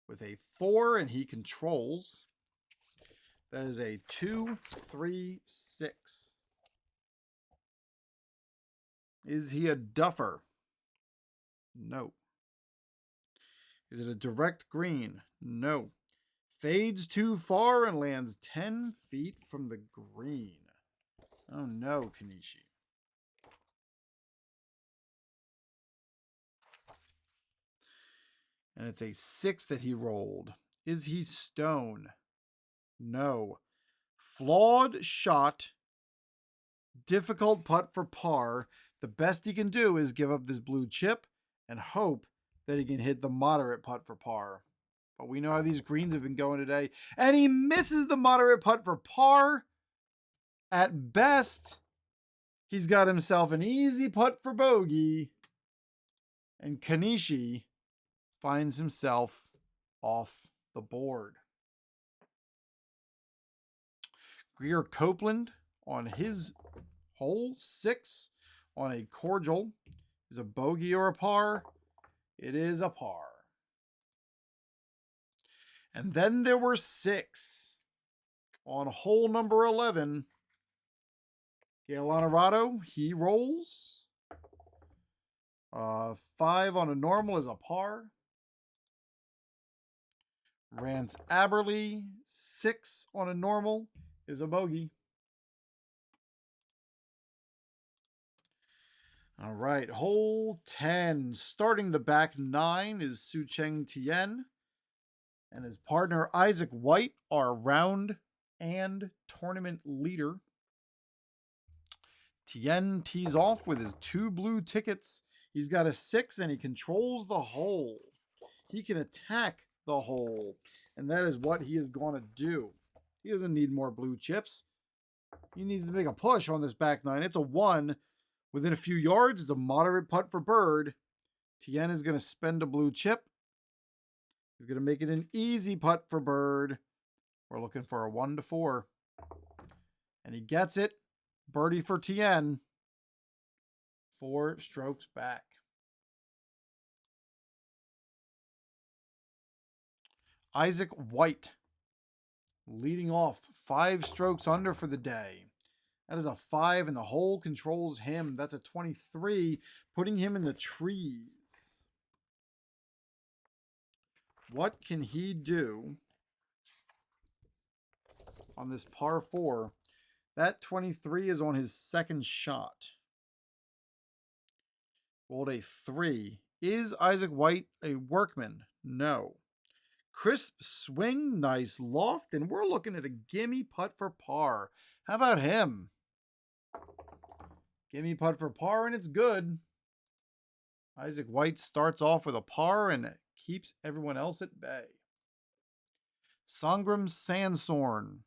with a 4, and he controls. That is a 2, 3, 6. Is he a duffer? No. Is it a direct green? No. Fades too far and lands 10 feet from the green. Oh no, Kanishi. And it's a 6 that he rolled. Is he stone? No. Flawed shot. Difficult putt for par. The best he can do is give up this blue chip and hope that he can hit the moderate putt for par. But we know how these greens have been going today. And he misses the moderate putt for par. At best, he's got himself an easy putt for bogey. And Kanishi finds himself off the board. Greer Copeland on his hole 6 on a cordial is a bogey or a par. It is a par. And then there were 6 on hole number 11. Gail Honorado, he rolls. 5 on a normal is a par. Rance Aberley, 6 on a normal is a bogey. All right, hole 10. Starting the back 9 is Sucheng Tien. And his partner Isaac White are round and tournament leader. Tien tees off with his 2 blue tickets. He's got a 6 and he controls the hole. He can attack the hole, and that is what he is going to do. He doesn't need more blue chips. He needs to make a push on this back 9. It's a 1. Within a few yards, it's a moderate putt for bird. Tien is going to spend a blue chip. He's going to make it an easy putt for bird. We're looking for a 1 to 4. And he gets it. Birdie for Tien. 4 strokes back. Isaac White leading off 5 strokes under for the day. That is a 5, and the hole controls him. That's a 23, putting him in the trees. What can he do on this par 4? That 23 is on his second shot. Rolled a 3. Is Isaac White a workman? No. Crisp swing, nice loft, and we're looking at a gimme putt for par. How about him? Gimme putt for par, and it's good. Isaac White starts off with a par and keeps everyone else at bay. Sangram Sansorn,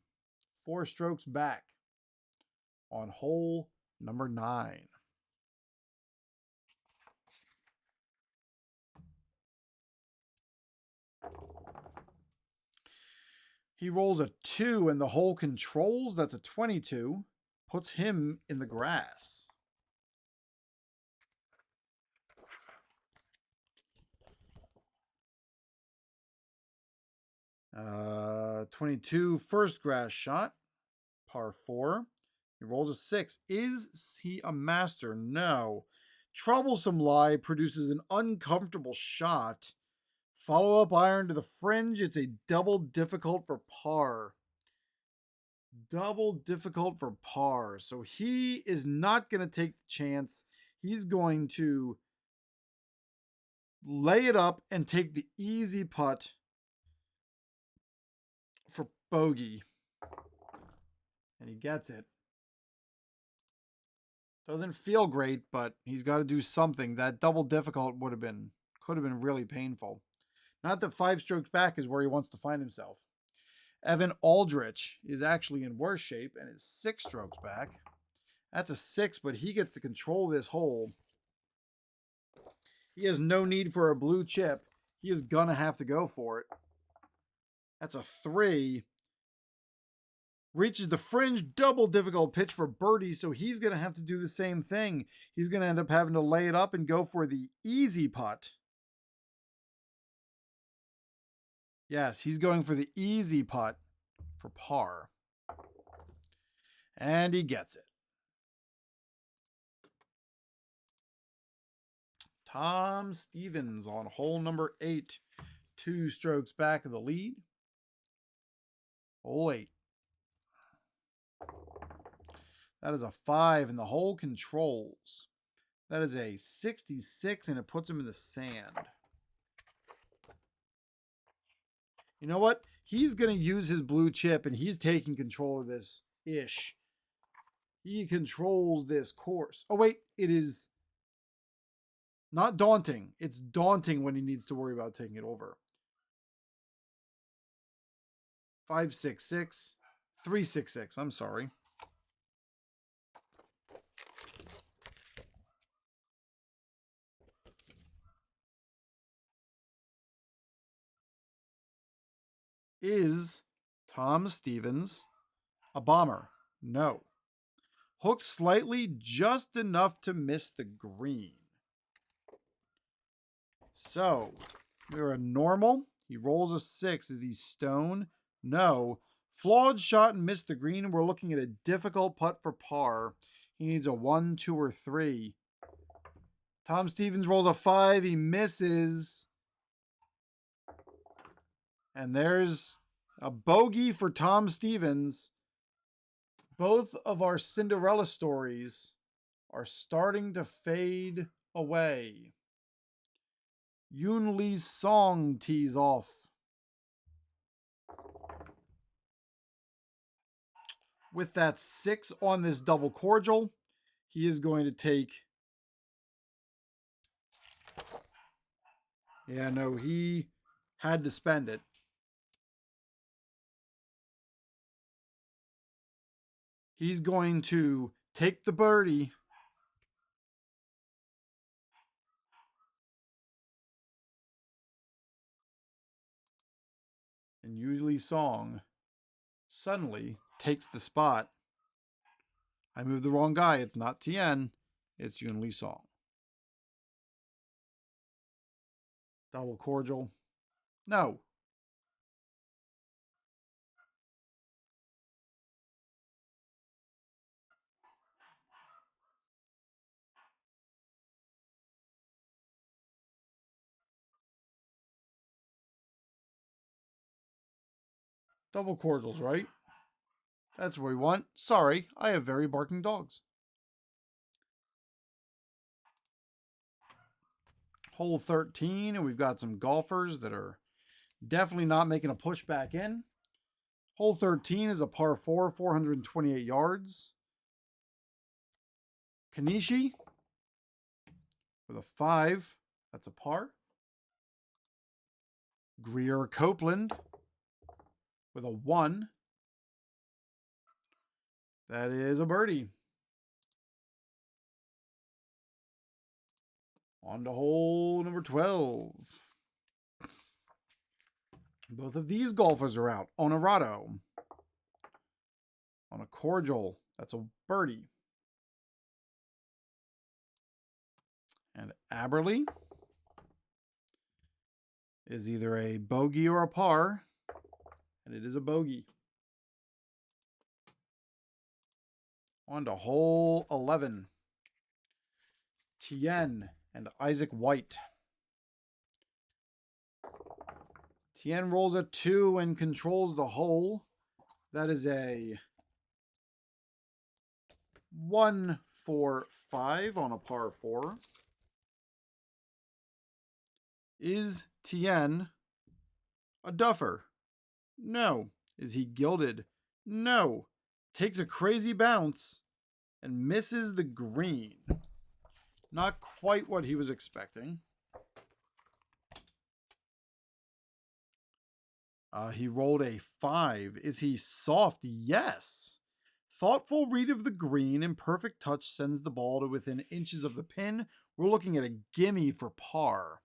4 strokes back on hole number 9. He rolls a 2 and the hole controls. That's a 22. Puts him in the grass. Uh, 22 first grass shot. Par 4. He rolls a 6. Is he a master? No. Troublesome lie produces an uncomfortable shot. Follow-up iron to the fringe. It's a double difficult for par. Double difficult for par. So he is not going to take the chance. He's going to lay it up and take the easy putt for bogey. And he gets it. Doesn't feel great, but he's got to do something. That double difficult could have been really painful. Not that 5 strokes back is where he wants to find himself. Evan Aldrich is actually in worse shape and is 6 strokes back. That's a 6, but he gets to control this hole. He has no need for a blue chip. He is going to have to go for it. That's a 3. Reaches the fringe, double difficult pitch for birdie, so he's going to have to do the same thing. He's going to end up having to lay it up and go for the easy putt. Yes, he's going for the easy putt for par. And he gets it. Tom Stevens on hole number 8. 2 strokes back of the lead. Hole 8. That is a 5, and the hole controls. That is a 66, and it puts him in the sand. You know what? He's going to use his blue chip, and he's taking control of this ish. He controls this course. Oh, wait. It is not daunting. It's daunting when he needs to worry about taking it over. 566. 366. I'm sorry. Is Tom Stevens a bomber? No. Hooked slightly, just enough to miss the green. So, we're a normal. He rolls a 6. Is he stone? No. Flawed shot and missed the green. We're looking at a difficult putt for par. He needs a 1, 2, or 3. Tom Stevens rolls a 5. He misses. And there's a bogey for Tom Stevens. Both of our Cinderella stories are starting to fade away. Yoon Lee's song tees off. With that 6 on this double cordial, he is going to take... Yeah, no, he had to spend it. He's going to take the birdie. And usually Song suddenly takes the spot. I moved the wrong guy. It's not Tien. It's Yoon Lee Song. Double cordial. No. Double cordials, right? That's what we want. Sorry, I have very barking dogs. Hole 13, and we've got some golfers that are definitely not making a push back in. Hole 13 is a par 4, 428 yards. Kanishi with a 5. That's a par. Greer Copeland with a 1. That is a birdie. On to hole number 12. Both of these golfers are out. Honorado on a cordial. That's a birdie. And Aberley is either a bogey or a par. And it is a bogey. On to hole 11. Tien and Isaac White. Tien rolls a 2 and controls the hole. That is a 1, 4, 5 on a par 4. Is Tien a duffer? No. Is he gilded? No. Takes a crazy bounce and misses the green. Not quite what he was expecting. He rolled a 5. Is he soft? Yes. Thoughtful read of the green and perfect touch sends the ball to within inches of the pin. We're looking at a gimme for par.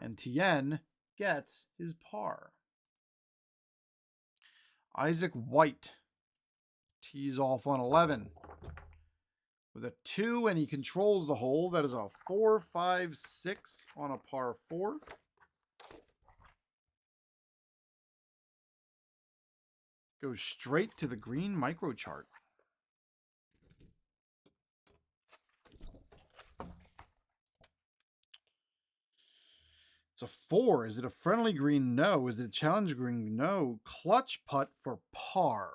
And Tien gets his par. Isaac White tees off on 11 with a 2, and he controls the hole. That is a 4, 5, 6 on a par 4. Goes straight to the green micro chart. It's a 4. Is it a friendly green? No. Is it a challenge green? No. Clutch putt for par.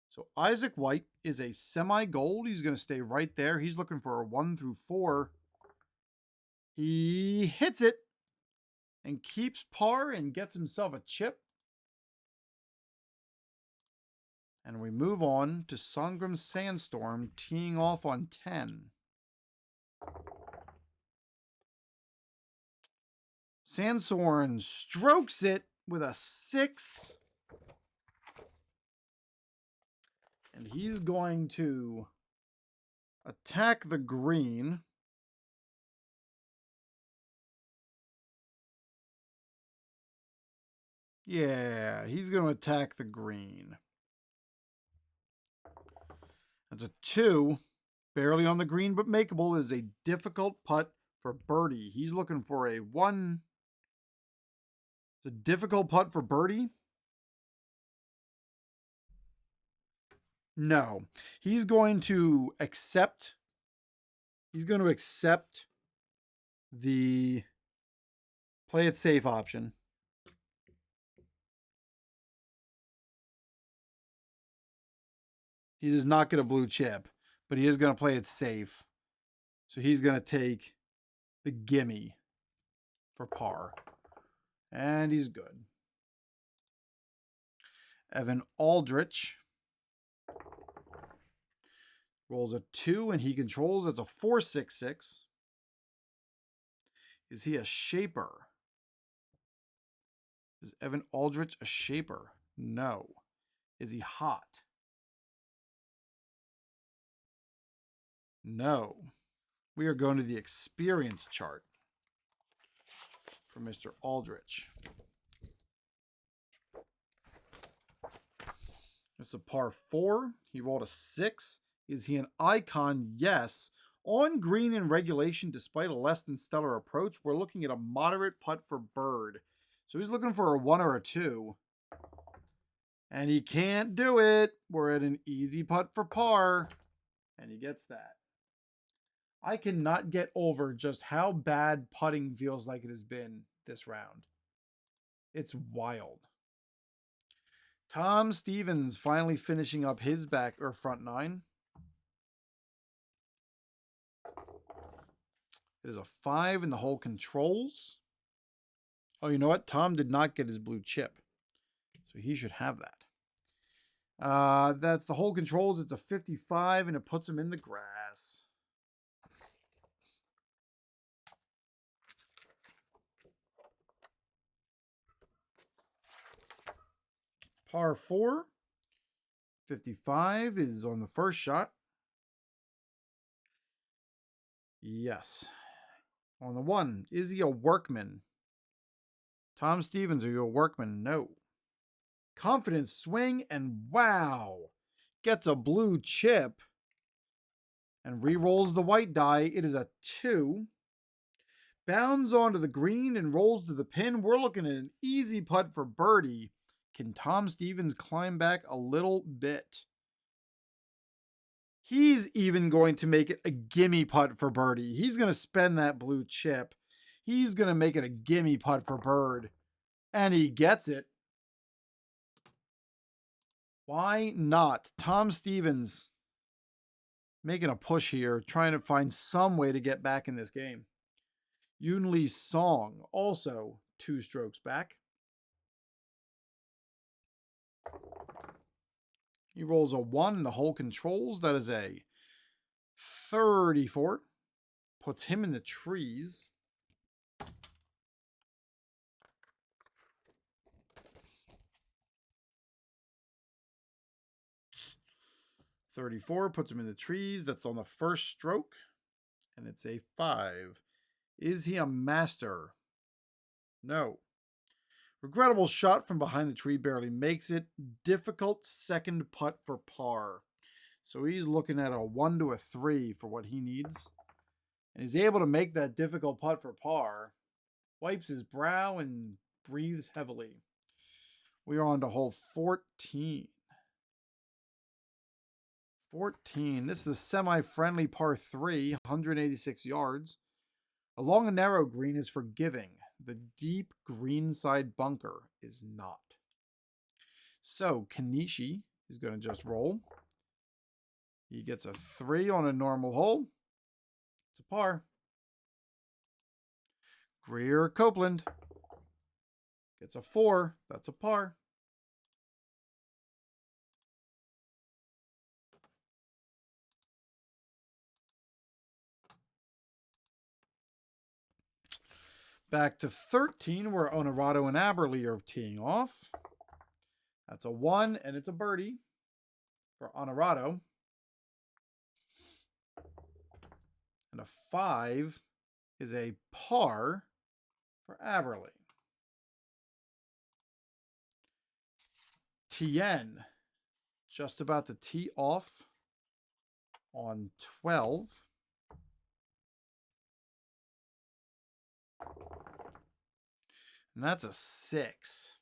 So Isaac White is a semi-gold. He's going to stay right there. He's looking for a 1 through 4. He hits it and keeps par and gets himself a chip. And we move on to Sangram Sandstorm teeing off on 10. Sandstorm strokes it with a 6. And he's going to attack the green. Yeah, he's going to attack the green. That's a 2. Barely on the green, but makeable. It is a difficult putt for birdie. He's looking for a 1. It's a difficult putt for birdie. No. He's going to accept. He's going to accept the play it safe option. He does not get a blue chip, but he is going to play it safe. So he's going to take the gimme for par. And he's good. Evan Aldrich rolls a 2 and he controls. It's a 4, 6, 6. Is he a shaper? Is Evan Aldrich a shaper? No. Is he hot? No. We are going to the experience chart for Mr. Aldrich. It's a par 4. He rolled a 6. Is he an icon? Yes. On green in regulation, despite a less than stellar approach, we're looking at a moderate putt for bird. So he's looking for a 1 or a 2. And he can't do it. We're at an easy putt for par. And he gets that. I cannot get over just how bad putting feels like it has been this round. It's wild. Tom Stevens finally finishing up his back or front 9. It is a 5 in the hole controls. Oh, you know what? Tom did not get his blue chip. So he should have that. That's the hole controls. It's a 55 and it puts him in the grass. Par 4. 55 is on the first shot. Yes. On the 1, is he a workman? Tom Stevens, are you a workman? No. Confident swing, and wow. Gets a blue chip. And re-rolls the white die. It is a 2. Bounds onto the green and rolls to the pin. We're looking at an easy putt for birdie. Can Tom Stevens climb back a little bit? He's even going to make it a gimme putt for birdie. He's going to spend that blue chip. He's going to make it a gimme putt for bird. And he gets it. Why not? Tom Stevens making a push here, trying to find some way to get back in this game. Yunli Song, also 2 strokes back. He rolls a 1 in the hole controls. That is a 34. Puts him in the trees. $34 puts him in the trees. That's on the first stroke. And it's a 5. Is he a master? No. Regrettable shot from behind the tree barely makes it. Difficult second putt for par. So he's looking at a 1 to a 3 for what he needs. And he's able to make that difficult putt for par. Wipes his brow and breathes heavily. We are on to hole 14. 14. This is a semi-friendly par 3, 186 yards. Along a narrow green is forgiving. The deep greenside bunker is not. So Kanishi is going to just roll. He gets a 3 on a normal hole. It's a par. Greer Copeland gets a 4. That's a par. Back to 13, where Honorado and Aberley are teeing off. That's a 1, and it's a birdie for Honorado. And a 5 is a par for Aberley. Tien just about to tee off on 12. And that's a 6.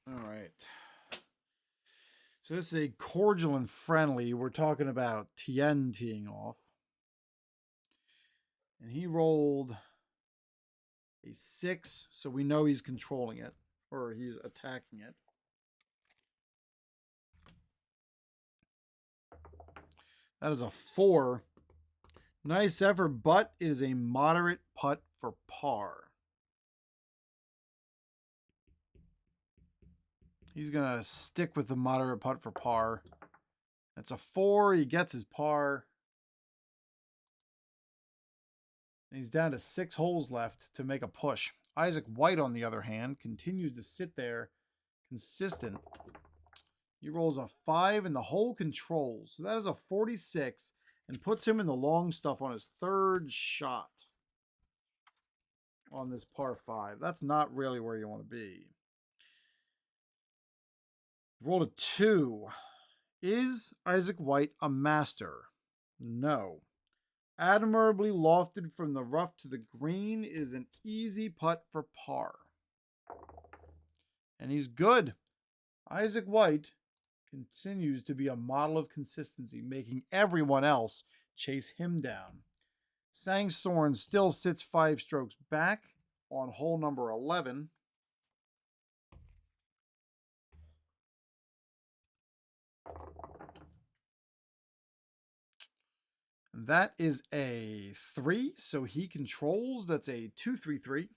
All right. So this is a cordial and friendly. We're talking about Tien teeing off. And he rolled a 6, so we know he's controlling it, or he's attacking it. That is a 4. Nice effort, but it is a moderate putt for par. He's going to stick with the moderate putt for par. That's a 4. He gets his par. And he's down to 6 holes left to make a push. Isaac White, on the other hand, continues to sit there consistent. He rolls a 5 in the hole controls. So that is a 46 and puts him in the long stuff on his 3rd shot on this par 5. That's not really where you want to be. Rolled a 2. Is Isaac White a master? No. Admirably lofted from the rough to the green is an easy putt for par. And he's good. Isaac White continues to be a model of consistency, making everyone else chase him down. Sang Soren still sits 5 strokes back on hole number 11. That is a 3, so he controls. That's a 2-3-3.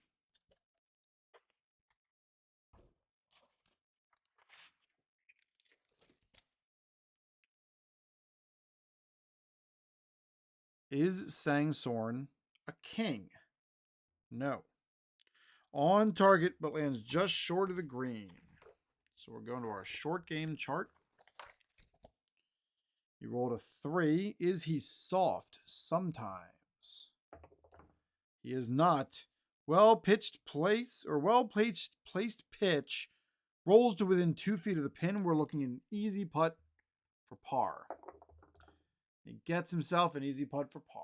Is Sang Soren a king? No. On target, but lands just short of the green. So we're going to our short game chart. He rolled a 3. Is he soft? Sometimes. He is not. Well-pitched place, or well-placed pitch, rolls to within 2 feet of the pin. We're looking at an easy putt for par. He gets himself an easy putt for par.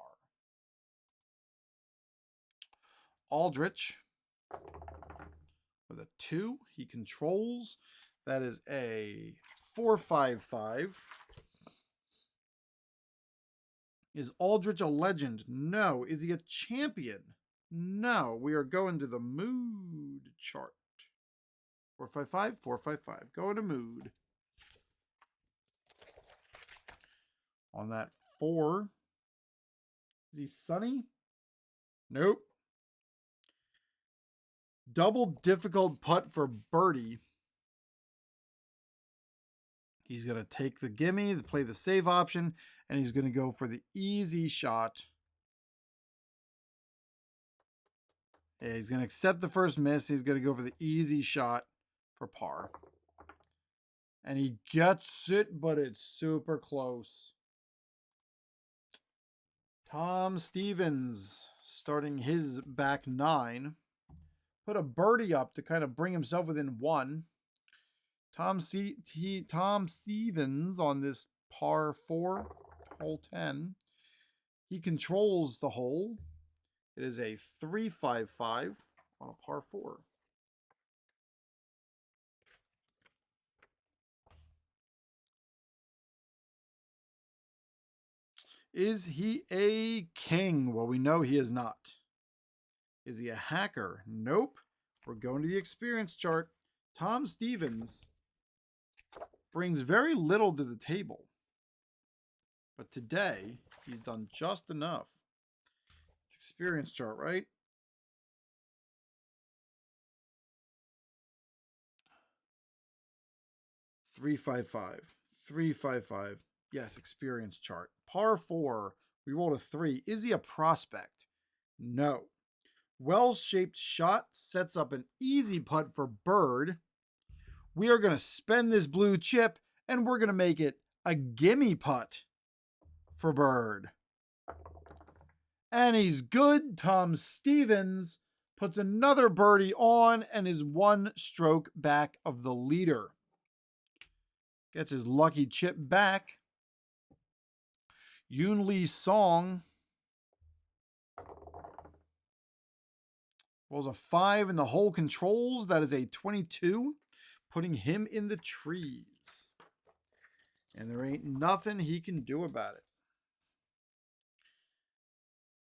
Aldrich with a 2. He controls. That is a 4-5-5. Is Aldrich a legend? No. Is he a champion? No. We are going to the mood chart. 455, 455. Going to mood. On that 4. Is he sunny? Nope. Double difficult putt for birdie. He's going to take the gimme, play the save option, and he's going to go for the easy shot. Yeah, he's going to accept the first miss. He's going to go for the easy shot for par. And he gets it, but it's super close. Tom Stevens starting his back 9. Put a birdie up to kind of bring himself within 1. Tom Stevens on this par 4, hole 10. He controls the hole. It is a 355 on a par 4. Is he a king? Well, we know he is not. Is he a hacker? Nope. We're going to the experience chart. Tom Stevens brings very little to the table. But today, he's done just enough. It's experience chart, right? $355. Yes, experience chart. Par 4. We rolled a 3. Is he a prospect? No. Well-shaped shot sets up an easy putt for bird. We are going to spend this blue chip, and we're going to make it a gimme putt for bird. And he's good. Tom Stevens puts another birdie on and is 1 stroke back of the leader. Gets his lucky chip back. Yoon Lee Song rolls a 5 in the hole controls. That is a 22, putting him in the trees. And there ain't nothing he can do about it.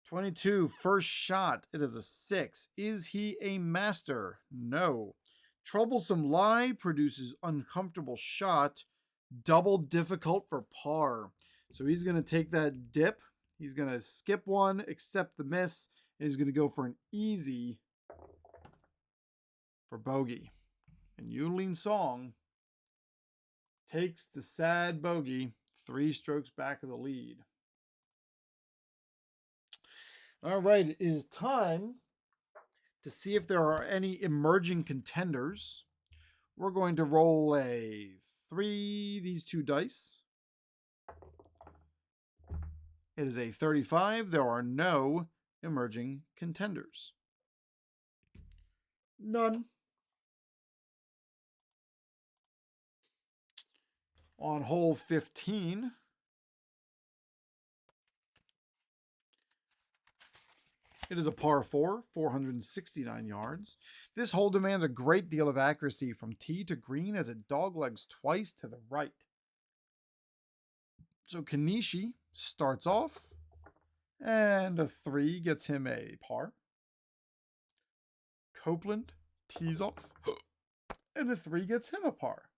22, first shot. It is a 6. Is he a master? No. Troublesome lie produces uncomfortable shot. Double difficult for par. So he's going to take that dip. He's going to skip 1, accept the miss, and he's going to go for an easy for bogey. And Yulin Song takes the sad bogey, 3 strokes back of the lead. All right, it is time to see if there are any emerging contenders. We're going to roll a 3, these 2 dice. It is a 35. There are no emerging contenders. None. On hole 15, it is a par 4, 469 yards. This hole demands a great deal of accuracy from tee to green as it doglegs twice to the right. So Kanishi starts off, and a 3 gets him a par. Copeland tees off, and a 3 gets him a par.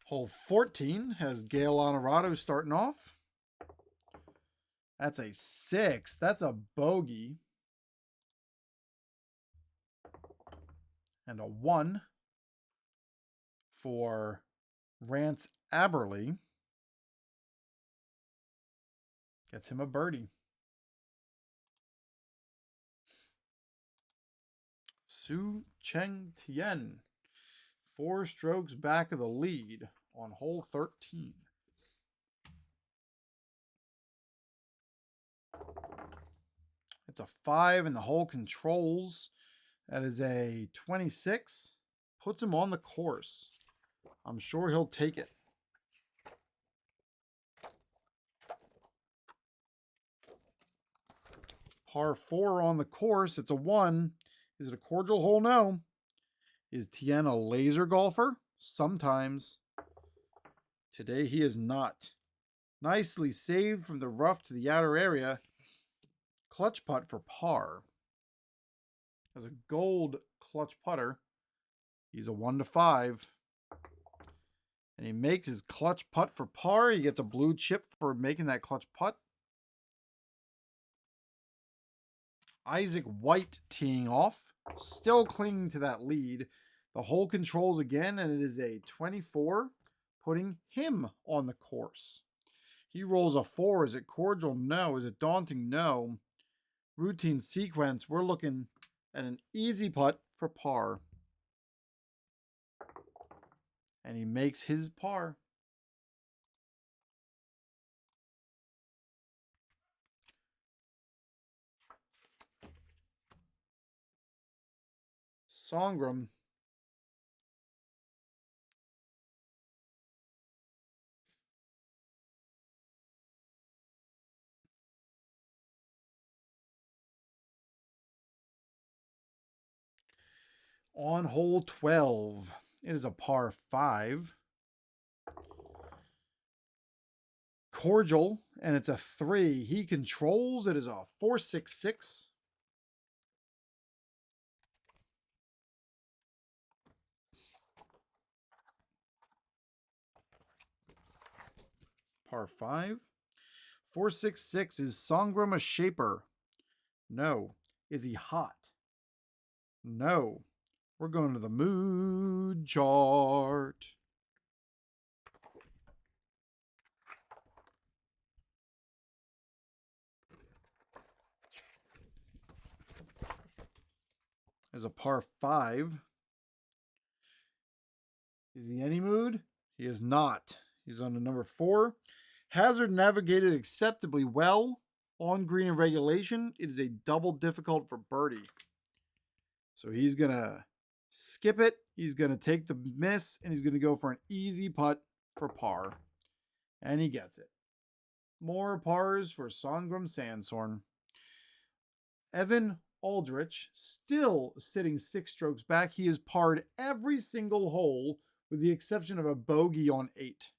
Hole 14 has Gail Honorado starting off. That's a 6. That's a bogey. And a 1 for Rance Aberley. Gets him a birdie. Su Cheng Tien, 4 strokes back of the lead on hole 13. It's a 5 in the hole controls. That is a 26. Puts him on the course. I'm sure he'll take it. Par 4 on the course. It's a 1. Is it a cordial hole? No. Is Tien a laser golfer? Sometimes. Today he is not. Nicely saved from the rough to the outer area. Clutch putt for par. As a gold clutch putter, he's a 1-5. And he makes his clutch putt for par. He gets a blue chip for making that clutch putt. Isaac White teeing off, still clinging to that lead. The hole controls again, and it is a 24, putting him on the course. He rolls a 4. Is it cordial? No. Is it daunting? No. Routine sequence, we're looking at an easy putt for par. And he makes his par. Songram. On hole 12, it is a par 5. Cordial, and it's a 3. He controls. It is a 4-6-6. Par 5. 4-6-6. Is Songram a shaper? No. Is he hot? No. We're going to the mood chart. Is a par 5. Is he any mood? He is not. He's on the number 4. Hazard navigated acceptably well on green and regulation. It is a double difficult for birdie. So he's going to skip it. He's going to take the miss, and he's going to go for an easy putt for par. And he gets it. More pars for Songram Sandstorm. Evan Aldrich still sitting 6 strokes back. He has parred every single hole with the exception of a bogey on 8.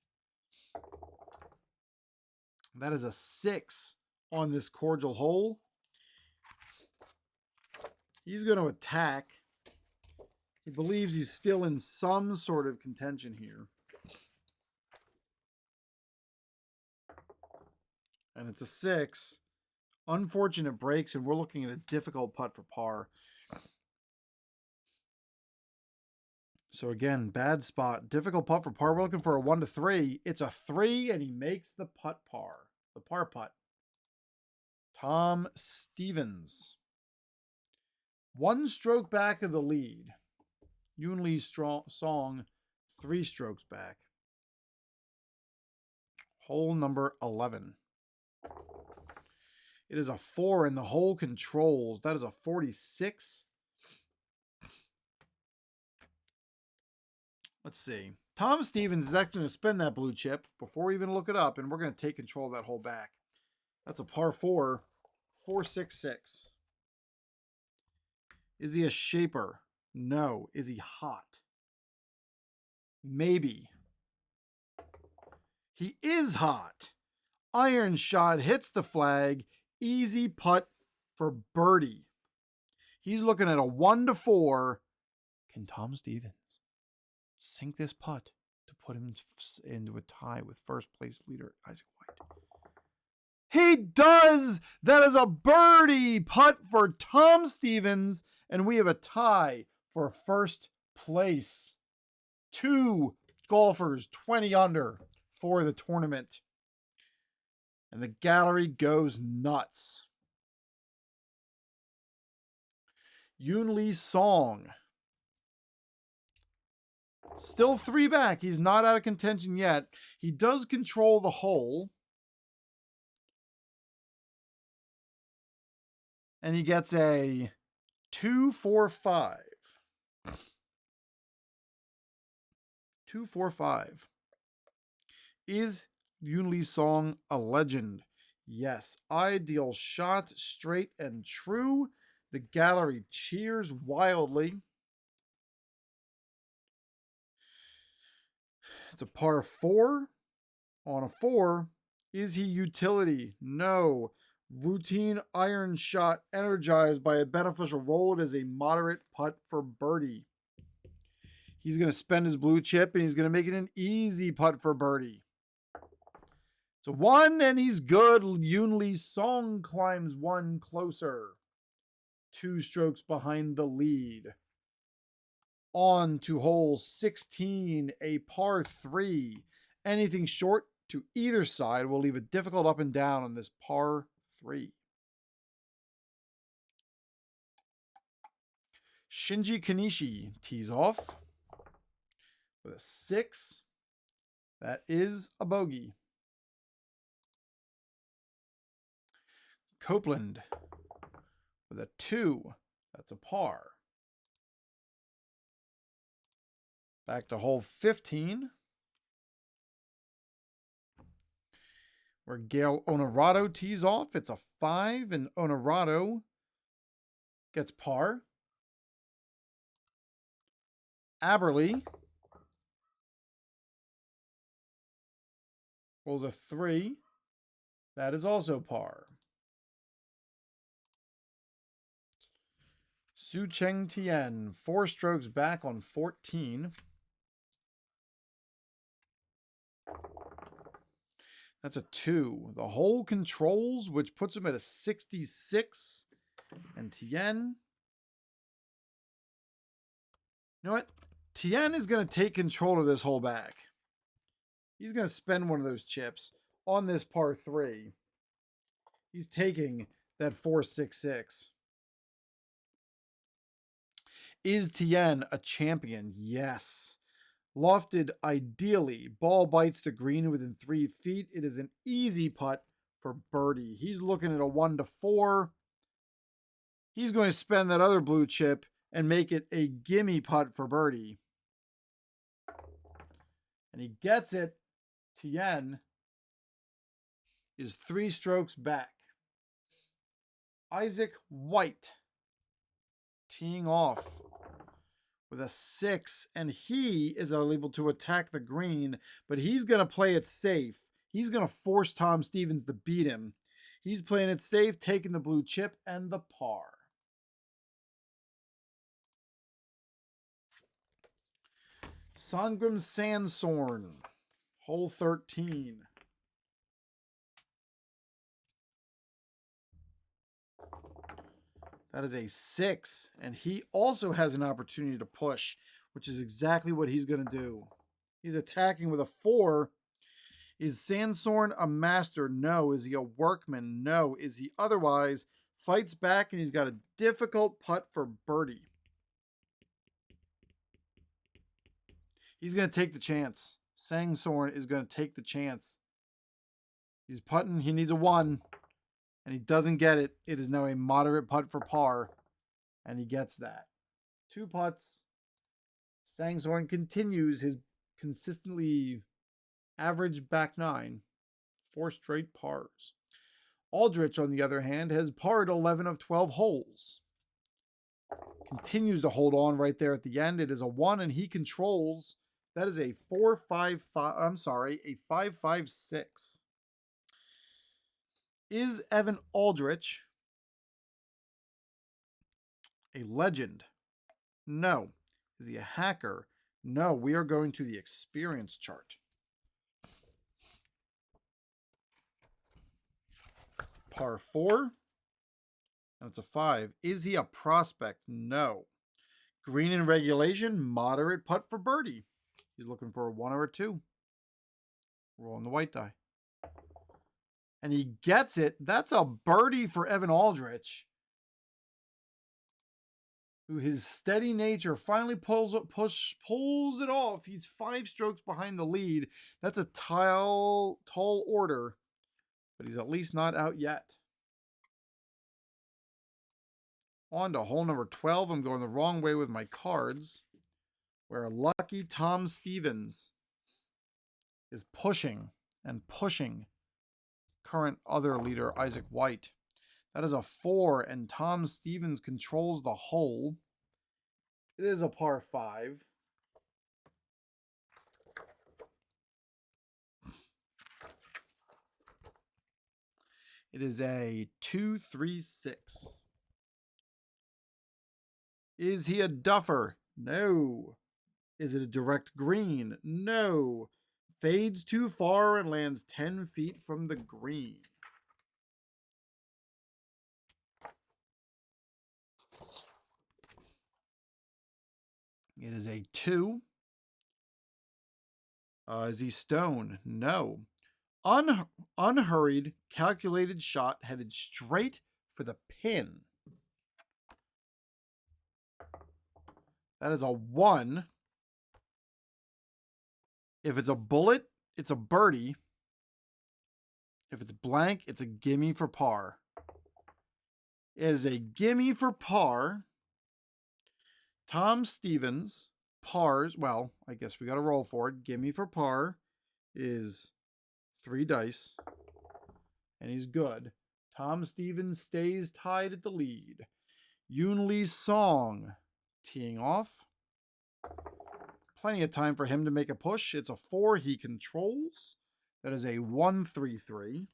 That is a 6 on this cordial hole. He's going to attack. He believes he's still in some sort of contention here. And it's a 6. Unfortunate breaks, and we're looking at a difficult putt for par. So again, bad spot. Difficult putt for par. We're looking for a 1-3. It's a 3, and he makes the putt par. The par putt. Tom Stevens. 1 stroke back of the lead. Yoon Lee Song, 3 strokes back. Hole number 11. It is a 4 in the hole controls. That is a 46. Let's see. Tom Stevens is actually going to spin that blue chip before we even look it up, and we're going to take control of that hole back. That's a par 4. 4-6-6. Is he a shaper? No. Is he hot? Maybe. He is hot. Iron shot hits the flag. Easy putt for birdie. He's looking at a 1-4. Can Tom Stevens sink this putt to put him into a tie with first place leader Isaac White? He does! That is a birdie putt for Tom Stevens, and we have a tie for first place. 2 golfers 20 under for the tournament. And the gallery goes nuts. Yoon Lee Song. Still 3 back. He's not out of contention yet. He does control the hole. And he gets a 2-4-5. 2-4-5. Is Yoon Lee Song a legend? Yes. Ideal shot, straight and true. The gallery cheers wildly. It's a par 4. On a 4, is he utility? No. Routine iron shot energized by a beneficial roll. It is a moderate putt for birdie. He's going to spend his blue chip and he's going to make it an easy putt for birdie. So 1 and he's good. Yoon Lee Song climbs 1 closer. 2 strokes behind the lead. On to hole 16, a par 3. Anything short to either side will leave it difficult up and down on this par 3. Shinji Kanishi tees off with a 6. That is a bogey. Copeland with a 2. That's a par. Back to hole 15, where Gail Honorado tees off. It's a 5, and Honorado gets par. Aberley rolls a 3. That is also par. Su Cheng Tien, 4 strokes back on 14. That's a 2. The hole controls, which puts him at a 66. And Tien, you know what? Tien is going to take control of this hole back. He's going to spend one of those chips on this par 3. He's taking that 466. Is Tien a champion? Yes. Lofted ideally. Ball bites the green within 3 feet. It is an easy putt for birdie. He's looking at a 1 to 4. He's going to spend that other blue chip and make it a gimme putt for birdie. And he gets it. Tien is 3 strokes back. Isaac White teeing off with a 6, and he is able to attack the green, but he's going to play it safe. He's going to force Tom Stevens to beat him. He's playing it safe, taking the blue chip and the par. Sangrim Sansorn, hole 13. That is a 6, and he also has an opportunity to push, which is exactly what he's going to do. He's attacking with a 4. Is Sansorn a master? No. Is he a workman? No. Is he otherwise? Fights back, and he's got a difficult putt for birdie. He's going to take the chance. Sansorn is going to take the chance. He's putting. He needs a 1. And he doesn't get it. It is now a moderate putt for par. And he gets that. 2 putts. Sansorn continues his consistently average back 9. 4 straight pars. Aldrich, on the other hand, has parred 11 of 12 holes. Continues to hold on right there at the end. It is a 1, and he controls. That is a 4-5-5. I'm sorry, a 5-5-6. Is Evan Aldrich a legend? No. Is he a hacker? No. We are going to the experience chart. Par 4. That's a 5. Is he a prospect? No. Green in regulation, moderate putt for birdie. He's looking for a 1 or a 2. Rolling the white die. And he gets it. That's a birdie for Evan Aldrich, who his steady nature finally pulls it off. He's 5 strokes behind the lead. That's a tall order, but he's at least not out yet. On to hole number 12. I'm going the wrong way with my cards, where lucky Tom Stevens is pushing and pushing current other leader Isaac White. That is a 4, and Tom Stevens controls the hole. It is a par 5. It is a 236. Is he a duffer? No. Is it a direct green? No. Fades too far and lands 10 feet from the green. It is a 2. Is he stone? No. Unhurried, calculated shot headed straight for the pin. That is a 1. If it's a bullet, it's a birdie. If it's blank, it's a gimme for par. It is a gimme for par. Tom Stevens, pars, well, I guess we got to roll for it. Gimme for par is 3 dice, and he's good. Tom Stevens stays tied at the lead. Yoon Lee's Song teeing off. Plenty of time for him to make a push. It's a 4 he controls. That is a 1-3-3.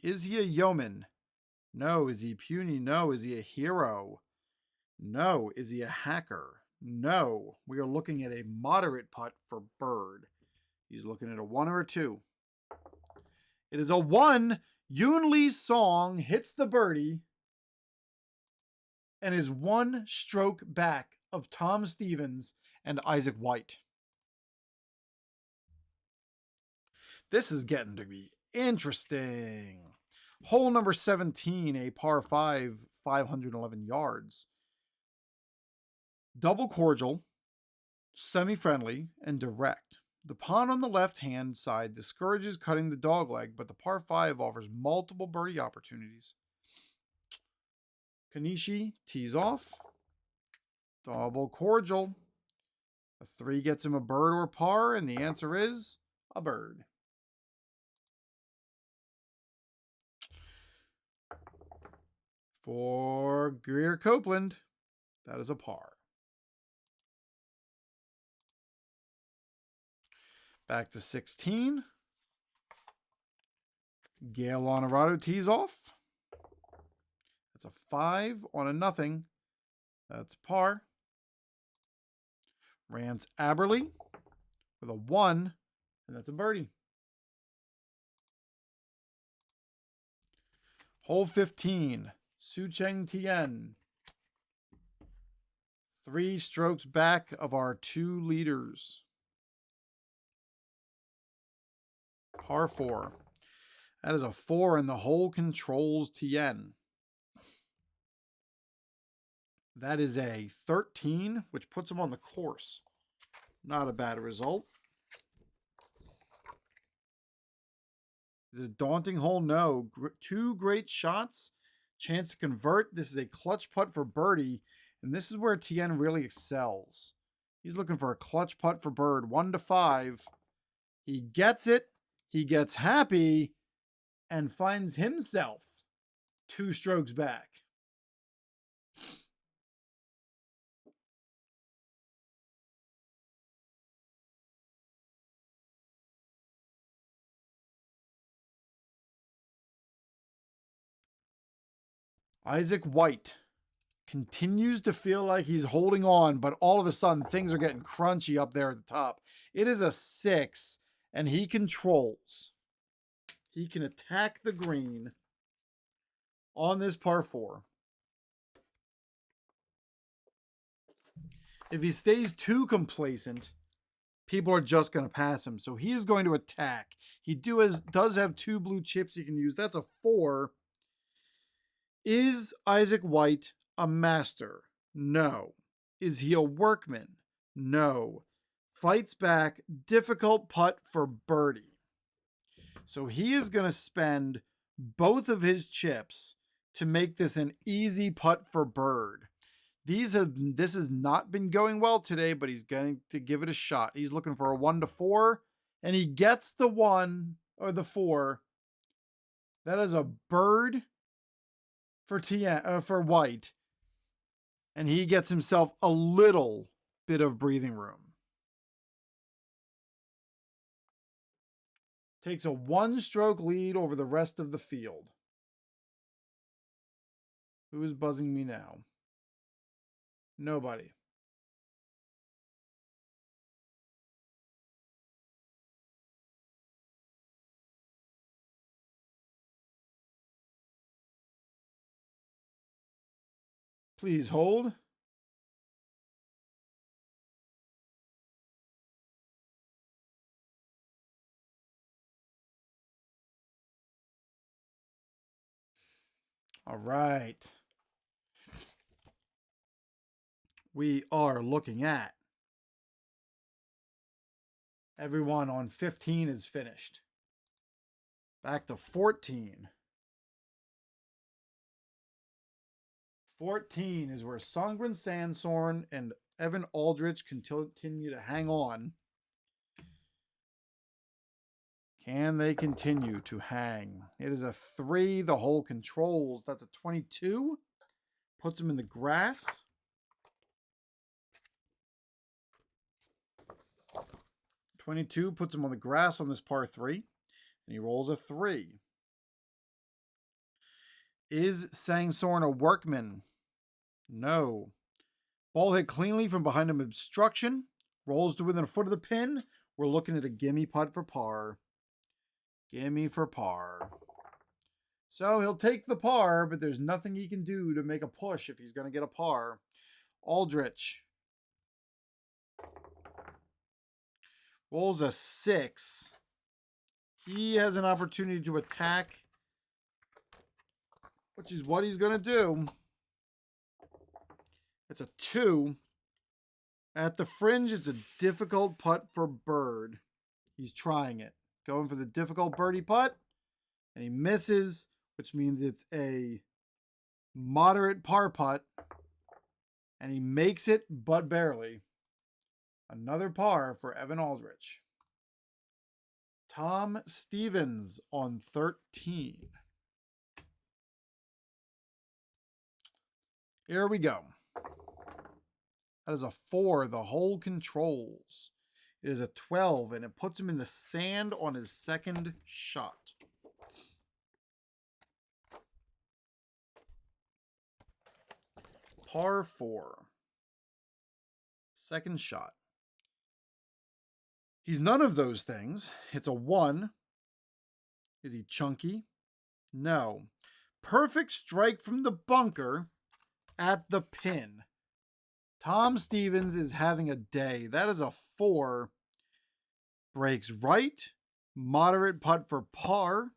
Is he a yeoman? No. Is he puny? No. Is he a hero? No. Is he a hacker? No. We are looking at a moderate putt for Bird. He's looking at a 1 or a 2. It is a 1. Yoon Lee's Song hits the birdie and is 1 stroke back of Tom Stevens and Isaac White. This is getting to be interesting. Hole number 17, a par 5, 511 yards. Double cordial, semi-friendly, and direct. The pond on the left-hand side discourages cutting the dogleg, but the par 5 offers multiple birdie opportunities. Kanishi tees off. Double cordial. A 3 gets him a bird or par, and the answer is a bird. For Greer Copeland, that is a par. Back to 16. Gail Honorado tees off. That's a 5 on a nothing. That's par. Rance Aberley with a 1, and that's a birdie. Hole 15. Sucheng Tien. 3 strokes back of our 2 leaders. Par 4. That is a 4, and the hole controls Tien. That is a 13, which puts him on the course. Not a bad result. Is it a daunting hole? No. 2 great shots. Chance to convert. This is a clutch putt for birdie, and this is where Tien really excels. He's looking for a clutch putt for bird. 1 to 5. He gets it. He gets happy and finds himself 2 strokes back. Isaac White continues to feel like he's holding on, but all of a sudden things are getting crunchy up there at the top. It is a 6, and he controls. He can attack the green on this par 4. If he stays too complacent, people are just going to pass him. So he is going to attack. He does have 2 blue chips he can use. That's a 4. Is Isaac White a master? No. Is he a workman? No. Fights back. Difficult putt for birdie. So he is going to spend both of his chips to make this an easy putt for bird. This has not been going well today, but he's going to give it a shot. He's looking for a 1 to 4, and he gets the 1 or the 4. That is a bird for White. And he gets himself a little bit of breathing room. Takes a 1-stroke lead over the rest of the field. Who is buzzing me now? Nobody. Please hold. All right. We are looking at everyone on 15 is finished. Back to 14. 14 is where Songren Sandstorm and Evan Aldrich continue to hang on. Can they continue to hang? It is a 3. The hole controls. That's a 22. Puts him in the grass. 22 puts him on the grass on this par 3. And he rolls a 3. Is Sangsorn a workman? No. Ball hit cleanly from behind him. Obstruction. Rolls to within a foot of the pin. We're looking at a gimme putt for par. Gimme for par. So he'll take the par, but there's nothing he can do to make a push if he's going to get a par. Aldrich rolls a 6. He has an opportunity to attack, which is what he's going to do. It's a 2. At the fringe, it's a difficult putt for Bird. He's trying it. Going for the difficult birdie putt. And he misses, which means it's a moderate par putt. And he makes it, but barely. Another par for Evan Aldrich. Tom Stevens on 13. Here we go. That is a 4. The hole controls. It is a 12, and it puts him in the sand on his second shot. Par 4. Second shot. He's none of those things. It's a 1. Is he chunky? No. Perfect strike from the bunker at the pin. Tom Stevens is having a day. That is a 4. Breaks right. Moderate putt for par.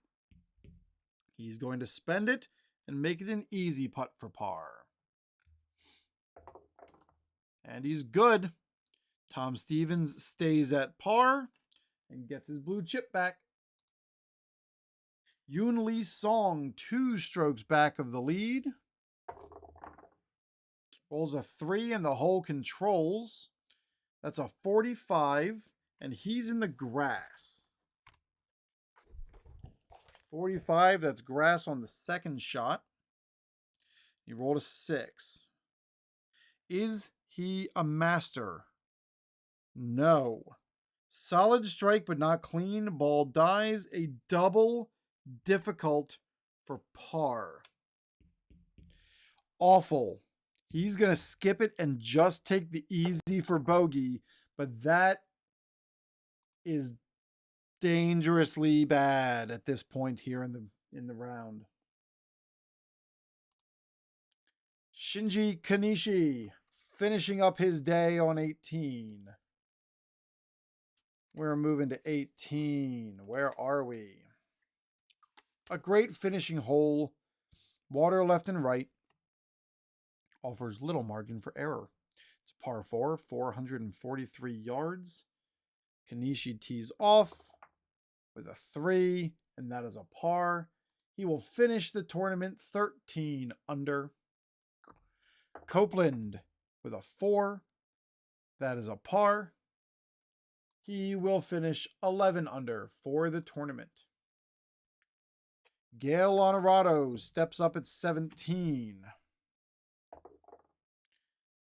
He's going to spend it and make it an easy putt for par. And he's good. Tom Stevens stays at par and gets his blue chip back. Yoon Lee Song, 2 strokes back of the lead. Rolls a 3 and the hole controls. That's a 45, and he's in the grass. 45, that's grass on the second shot. He rolled a 6. Is he a master? No. Solid strike, but not clean. Ball dies. A double difficult for par. Awful. He's going to skip it and just take the easy for bogey, but that is dangerously bad at this point here in the round. Shinji Kanishi finishing up his day on 18. We're moving to 18. Where are we? A great finishing hole. Water left and right. Offers little margin for error. It's a par 4, 443 yards. Kanishi tees off with a 3, and that is a par. He will finish the tournament 13 under. Copeland with a 4. That is a par. He will finish 11 under for the tournament. Gail Honorado steps up at 17.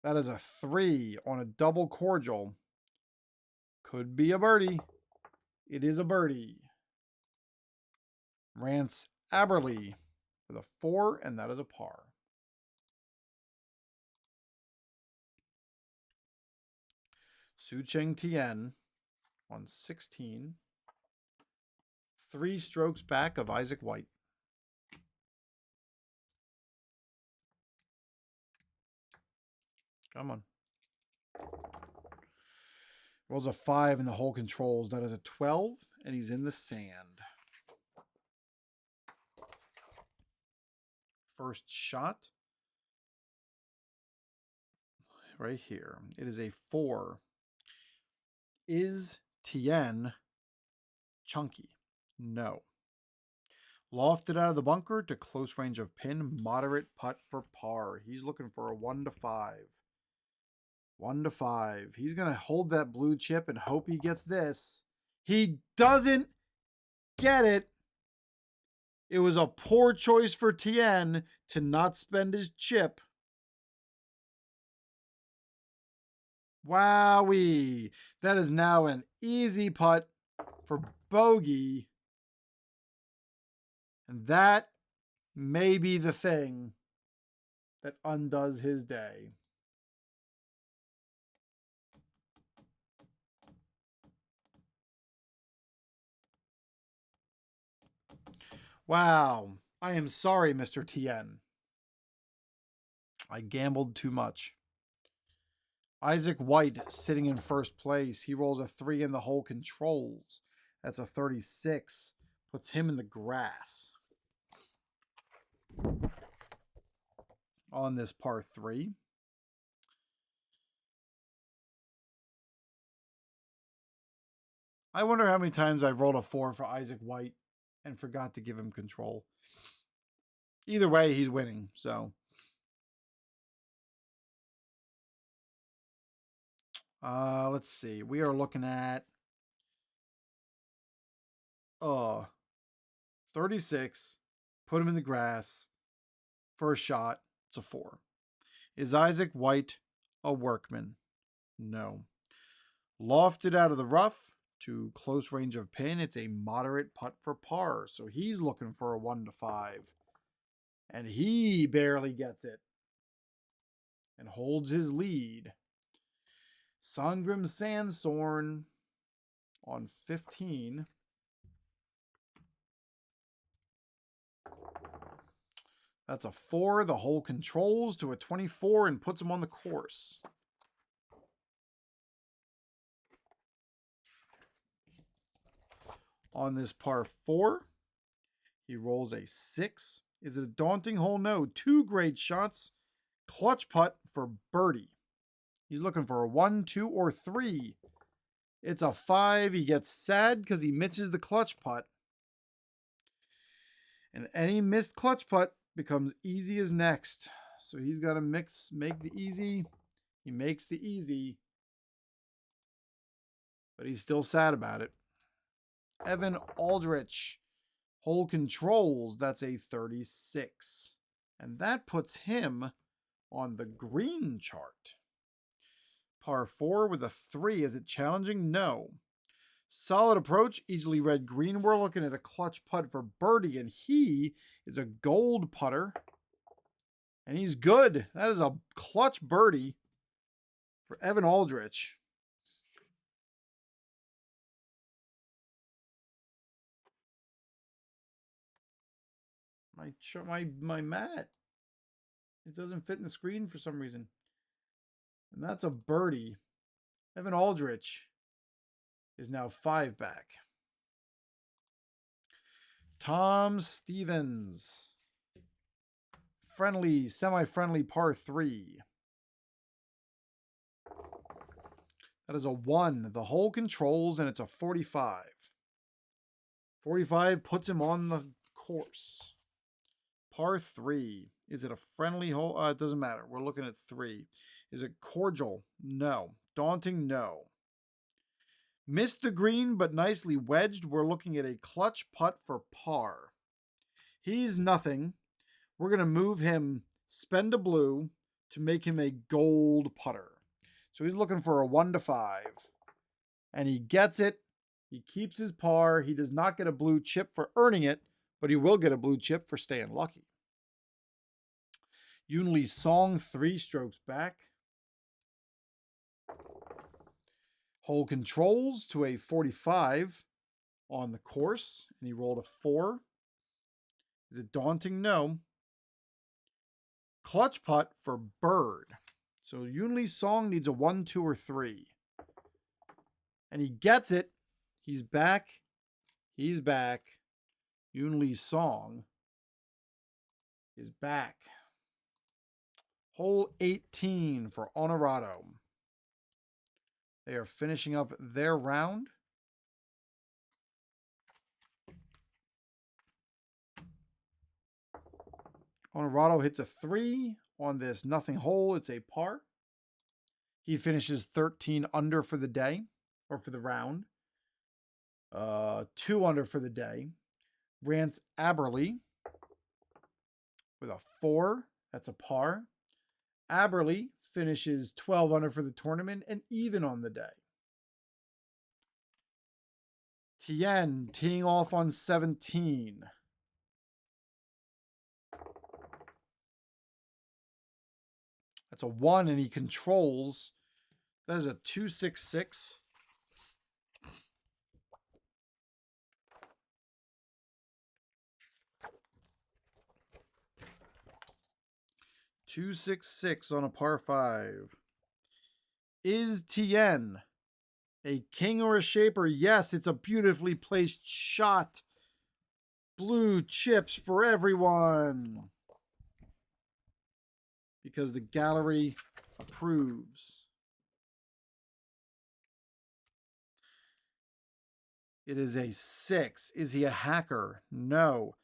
That is a 3 on a double cordial. Could be a birdie. It is a birdie. Rance Aberley with a 4, and that is a par. Su Cheng Tien on 16. 3 strokes back of Isaac White. Come on. Rolls a 5 in the hole controls. That is a 12, and he's in the sand. First shot. Right here. It is a 4. Is Tien chunky? No. Lofted out of the bunker to close range of pin. Moderate putt for par. He's looking for a 1 to 5. 1 to 5. He's going to hold that blue chip and hope he gets this. He doesn't get it. It was a poor choice for Tien to not spend his chip. Wowee. That is now an easy putt for bogey. And that may be the thing that undoes his day. Wow. I am sorry, Mr. Tien. I gambled too much. Isaac White sitting in first place. He rolls a 3 in the hole controls. That's a 36. Puts him in the grass. On this par 3. I wonder how many times I've rolled a 4 for Isaac White and forgot to give him control. Either way, he's winning, so. Let's see. We are looking at 36. Put him in the grass. First shot. It's a 4. Is Isaac White a workman? No. Lofted out of the rough to close range of pin. It's a moderate putt for par. So he's looking for a 1 to 5. And he barely gets it. And holds his lead. Sangrim Sansorn on 15. That's a 4. The hole controls to a 24 and puts him on the course. On this par 4, he rolls a 6. Is it a daunting hole? No. 2 great shots. Clutch putt for birdie. He's looking for a 1, 2, or 3. It's a 5. He gets sad because he misses the clutch putt. And any missed clutch putt becomes easy as next. So he's got to make the easy. He makes the easy. But he's still sad about it. Evan Aldrich. Hole controls. That's a 36. And that puts him on the green chart. Par 4 with a 3. Is it challenging? No. Solid approach. Easily read green. We're looking at a clutch putt for birdie, and he is a gold putter. And he's good. That is a clutch birdie for Evan Aldrich. My mat. It doesn't fit in the screen for some reason. And that's a birdie. Evan Aldrich is now 5 back. Tom Stevens. Friendly, semi-friendly par 3. That is a 1. The hole controls, and it's a 45. 45 puts him on the course. Par 3. Is it a friendly hole? It doesn't matter. We're looking at 3. Is it cordial? No. Daunting? No. Missed the green, but nicely wedged. We're looking at a clutch putt for par. He's nothing. We're going to move him spend a blue to make him a gold putter. So he's looking for a 1 to 5. And he gets it. He keeps his par. He does not get a blue chip for earning it, but he will get a blue chip for staying lucky. Yunli Song, 3 strokes back. Hole controls to a 45 on the course, and he rolled a 4. Is it daunting? No. Clutch putt for bird. So Yunli Song needs a 1, 2, or 3. And he gets it. He's back. He's back. Yunli Song is back. Hole 18 for Honorado. They are finishing up their round. Honorado hits a 3 on this nothing hole. It's a par. He finishes 13 under for the day, or for the round. 2 under for the day. Rance Aberley with a 4. That's a par. Aberley finishes 12 under for the tournament and even on the day. Tien teeing off on 17. That's a 1 and he controls. That is a 2-6-6. on a par 5. Is Tien a king or a shaper? Yes, it's a beautifully placed shot. Blue chips for everyone. Because the gallery approves. It is a 6. Is he a hacker? No.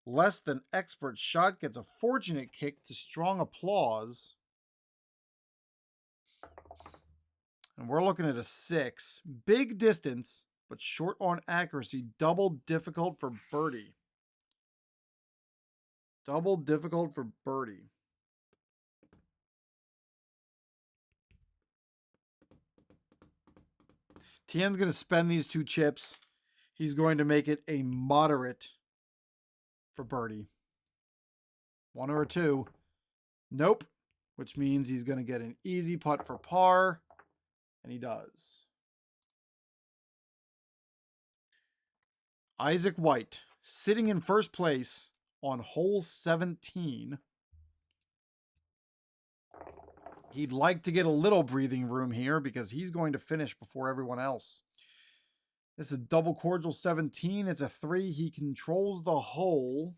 Less than expert shot gets a fortunate kick to strong applause. And we're looking at a 6. Big distance, but short on accuracy. Double difficult for birdie. Double difficult for birdie. Tien's going to spend these 2 chips. He's going to make it a moderate for birdie. 1 or a 2. Nope. Which means he's going to get an easy putt for par. And he does. Isaac White sitting in first place on hole 17. He'd like to get a little breathing room here because he's going to finish before everyone else. This is a double cordial 17. It's a 3. He controls the hole.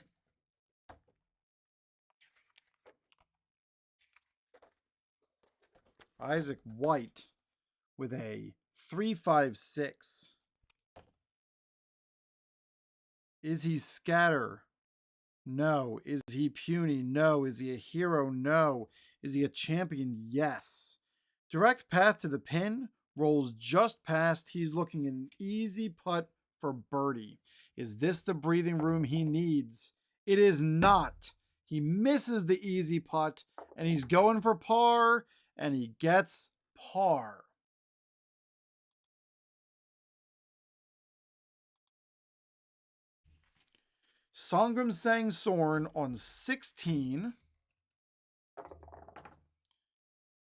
Isaac White with a 3-5-6. Is he scatter? No. Is he puny? No. Is he a hero? No. Is he a champion? Yes. Direct path to the pin. Rolls just past. He's looking at an easy putt for birdie. Is this the breathing room he needs? It is not. He misses the easy putt, and he's going for par, and he gets par. Sangram Sang Sorn on 16.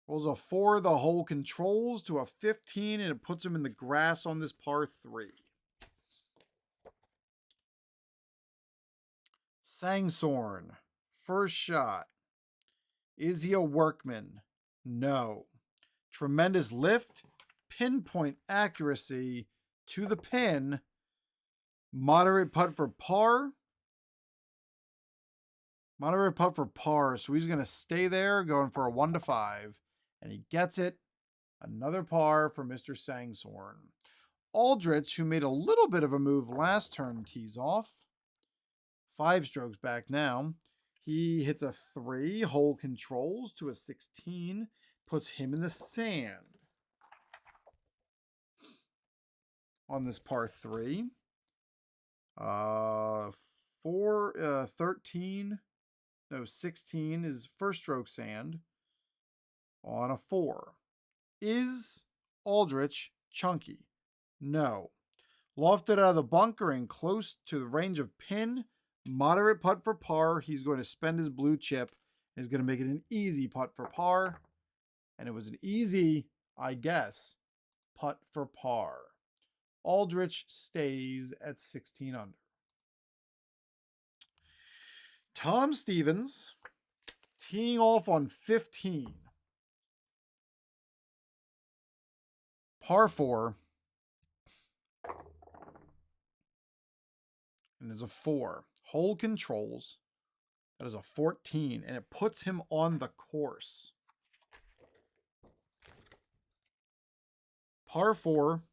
Rolls a 4. The hole controls to a 15, and it puts him in the grass on this par 3. Sangsorn, first shot. Is he a workman? No. Tremendous lift, pinpoint accuracy to the pin. Moderate putt for par. Moderate putt for par, so he's going to stay there, going for a 1 to 5. And he gets it. Another par for Mr. Sangsorn. Aldrich, who made a little bit of a move last turn, tees off. 5 strokes back now. He hits a 3. Hole controls to a 16. Puts him in the sand. On this par 3. 13. No, 16 is first stroke sand. on a 4. Is Aldrich chunky? No. Lofted out of the bunker and close to the range of pin. Moderate putt for par. He's going to spend his blue chip. He's going to make it an easy putt for par. And it was an easy, I guess, putt for par. Aldrich stays at 16 under. Tom Stevens teeing off on 15. Par 4. And there's a 4. Hole controls. That is a 14. And it puts him on the course. Par 4.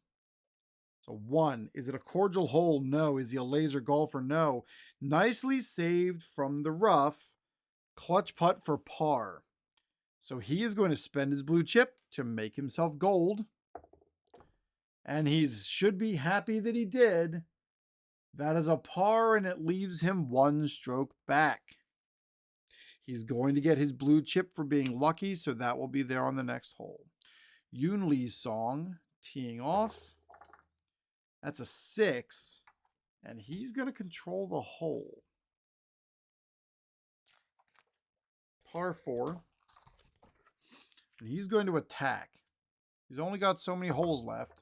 So 1. Is it a cordial hole? No. Is he a laser golfer? No. Nicely saved from the rough. Clutch putt for par. So he is going to spend his blue chip to make himself gold. And he should be happy that he did. That is a par, and it leaves him 1 stroke back. He's going to get his blue chip for being lucky, so that will be there on the next hole. Yoon Lee's song teeing off. That's a 6, and he's going to control the hole. Par 4. And he's going to attack. He's only got so many holes left.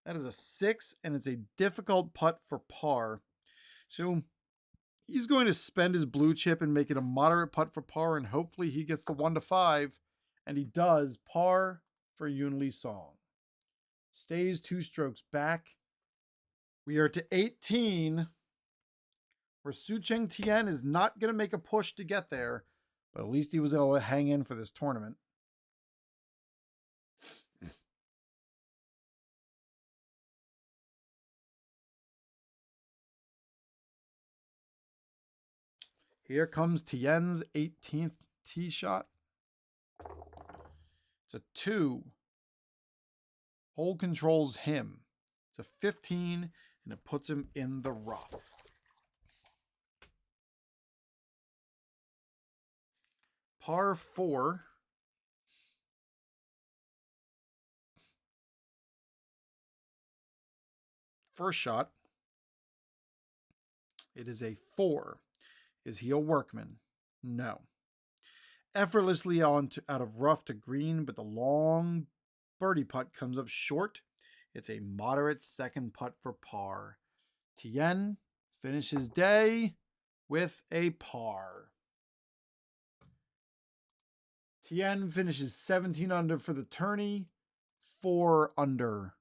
That is a 6, and it's a difficult putt for par. So he's going to spend his blue chip and make it a moderate putt for par, and hopefully he gets the 1 to 5, and he does. Par for Yoon Lee Song. Stays 2 strokes back. We are to 18, where Su Cheng Tien is not going to make a push to get there, but at least he was able to hang in for this tournament. Here comes Tien's 18th tee shot. It's a 2. Hole controls him. It's a 15, and it puts him in the rough. Par 4. First shot. It is a 4. Is he a workman? No. Effortlessly out of rough to green, but the long birdie putt comes up short. It's a moderate second putt for par. Tien finishes day with a par. Tien finishes 17 under for the tourney, 4 under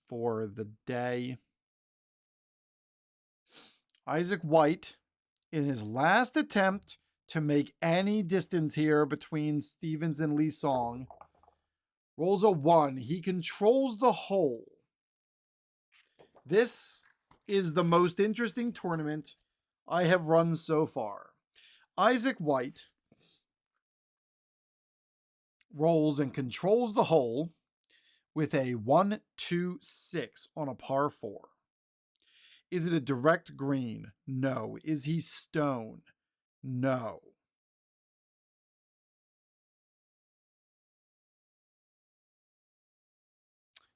for the day. Isaac White, in his last attempt to make any distance here between Stevens and Lee Song, rolls a 1. He controls the hole. This is the most interesting tournament I have run so far. Isaac White rolls and controls the hole with a 1-2-6 on a par 4. Is it a direct green? No. Is he stone? No.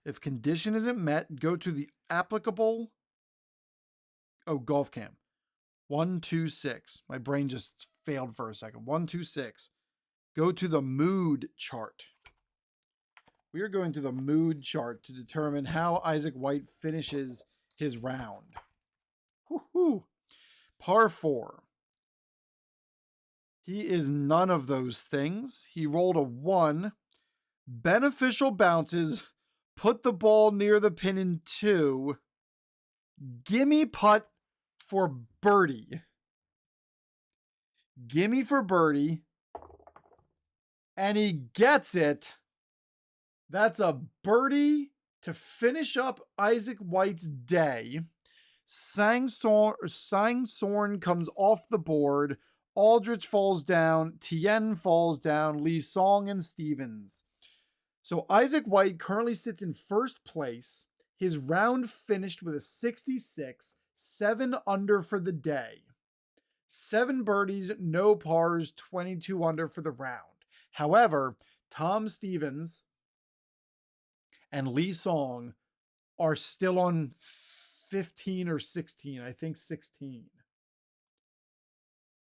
If condition isn't met, go to the applicable golf cam. 1-2-6. My brain just failed for a second. 1-2-6. Go to the mood chart. We are going to the mood chart to determine how Isaac White finishes his round. Woo-hoo. Par 4. He is none of those things. He rolled a 1. Beneficial bounces. Put the ball near the pin in 2. Gimme putt for birdie. Gimme for birdie. And he gets it. That's a birdie to finish up Isaac White's day. Sang Sorn comes off the board. Aldrich falls down. Tien falls down. Lee Song and Stevens. So Isaac White currently sits in first place. His round finished with a 66, 7 under for the day. 7 birdies, no pars, 22 under for the round. However, Tom Stevens and Lee Song are still on 15 or 16. I think 16.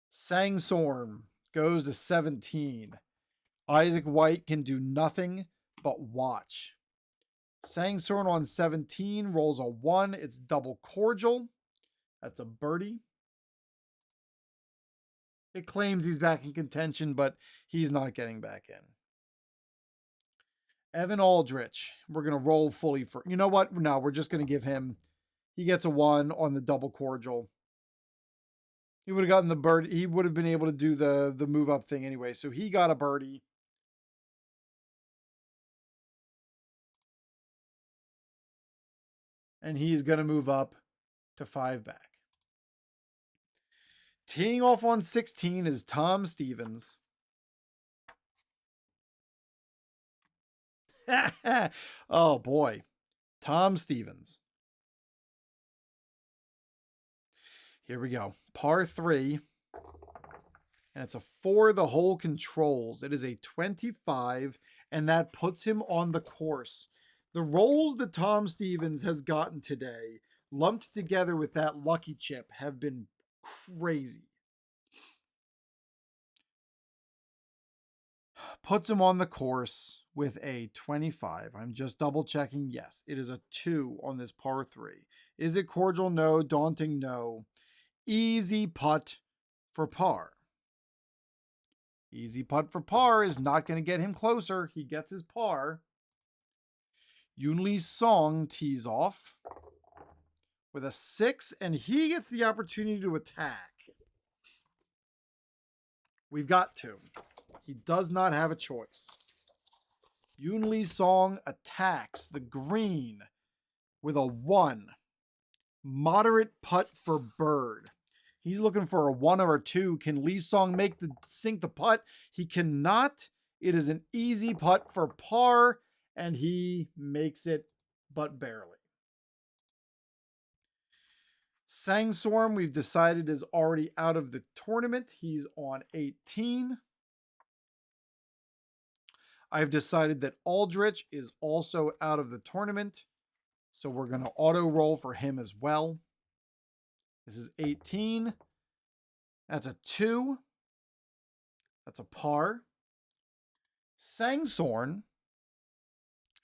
Sang Sorm goes to 17. Isaac White can do nothing but watch. Sang Sorn on 17 rolls a 1. It's double cordial. That's a birdie. It claims he's back in contention, but he's not getting back in. Evan Aldrich, we're going to roll fully for... You know what? No, we're just going to give him... He gets a 1 on the double cordial. He would have gotten the birdie. He would have been able to do the move up thing anyway. So he got a birdie. And he's going to move up to 5 back. Teeing off on 16 is Tom Stevens. Oh, boy. Tom Stevens. Here we go. Par 3. And it's a 4 the hole controls. It is a 25, and that puts him on the course. The rolls that Tom Stevens has gotten today, lumped together with that lucky chip, have been crazy. Puts him on the course with a 25. I'm just double checking. Yes, it is a 2 on this par 3. Is it cordial? No. Daunting? No. Easy putt for par. Easy putt for par is not going to get him closer. He gets his par. Yunli Song tees off with a 6, and he gets the opportunity to attack. We've got to. He does not have a choice. Yunli Song attacks the green with a 1. Moderate putt for bird. He's looking for a 1 or a 2. Can Lee Song sink the putt? He cannot. It is an easy putt for par, and he makes it, but barely. Sang Sorm, we've decided, is already out of the tournament. He's on 18. I've decided that Aldrich is also out of the tournament, so we're going to auto roll for him as well. This is 18. That's a 2. That's a par. Sang Sorn,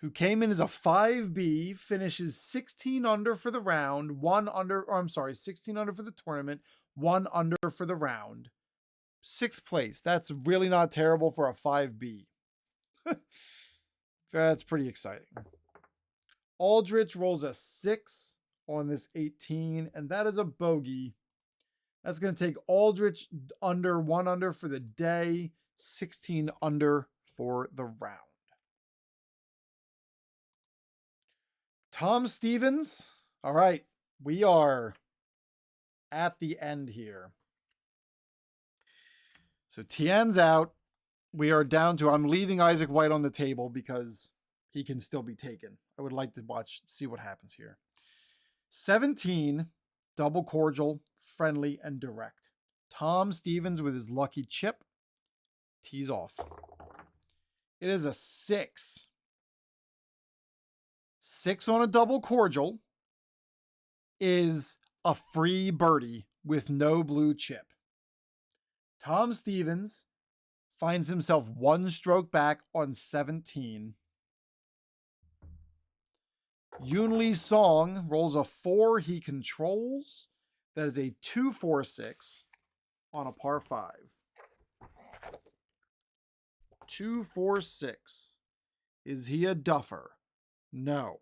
who came in as a 5B, finishes 16 under for the round, 16 under for the tournament, 1 under for the round. 6th place. That's really not terrible for a 5B. That's pretty exciting. Aldrich rolls a 6 on this 18, and that is a bogey. That's going to take Aldrich under 1 under for the day, 16 under for the round. Tom Stevens. All right, we are at the end here. So Tien's out. We are down to, I'm leaving Isaac White on the table because he can still be taken. I would like to see what happens here. 17, double cordial, friendly, and direct. Tom Stevens with his lucky chip tees off. It is a 6. 6 on a double cordial is a free birdie with no blue chip. Tom Stevens finds himself 1 stroke back on 17. Yunli Song rolls a 4 he controls. That is a 2-4-6 on a par 5. 2-4-6. Is he a duffer? No.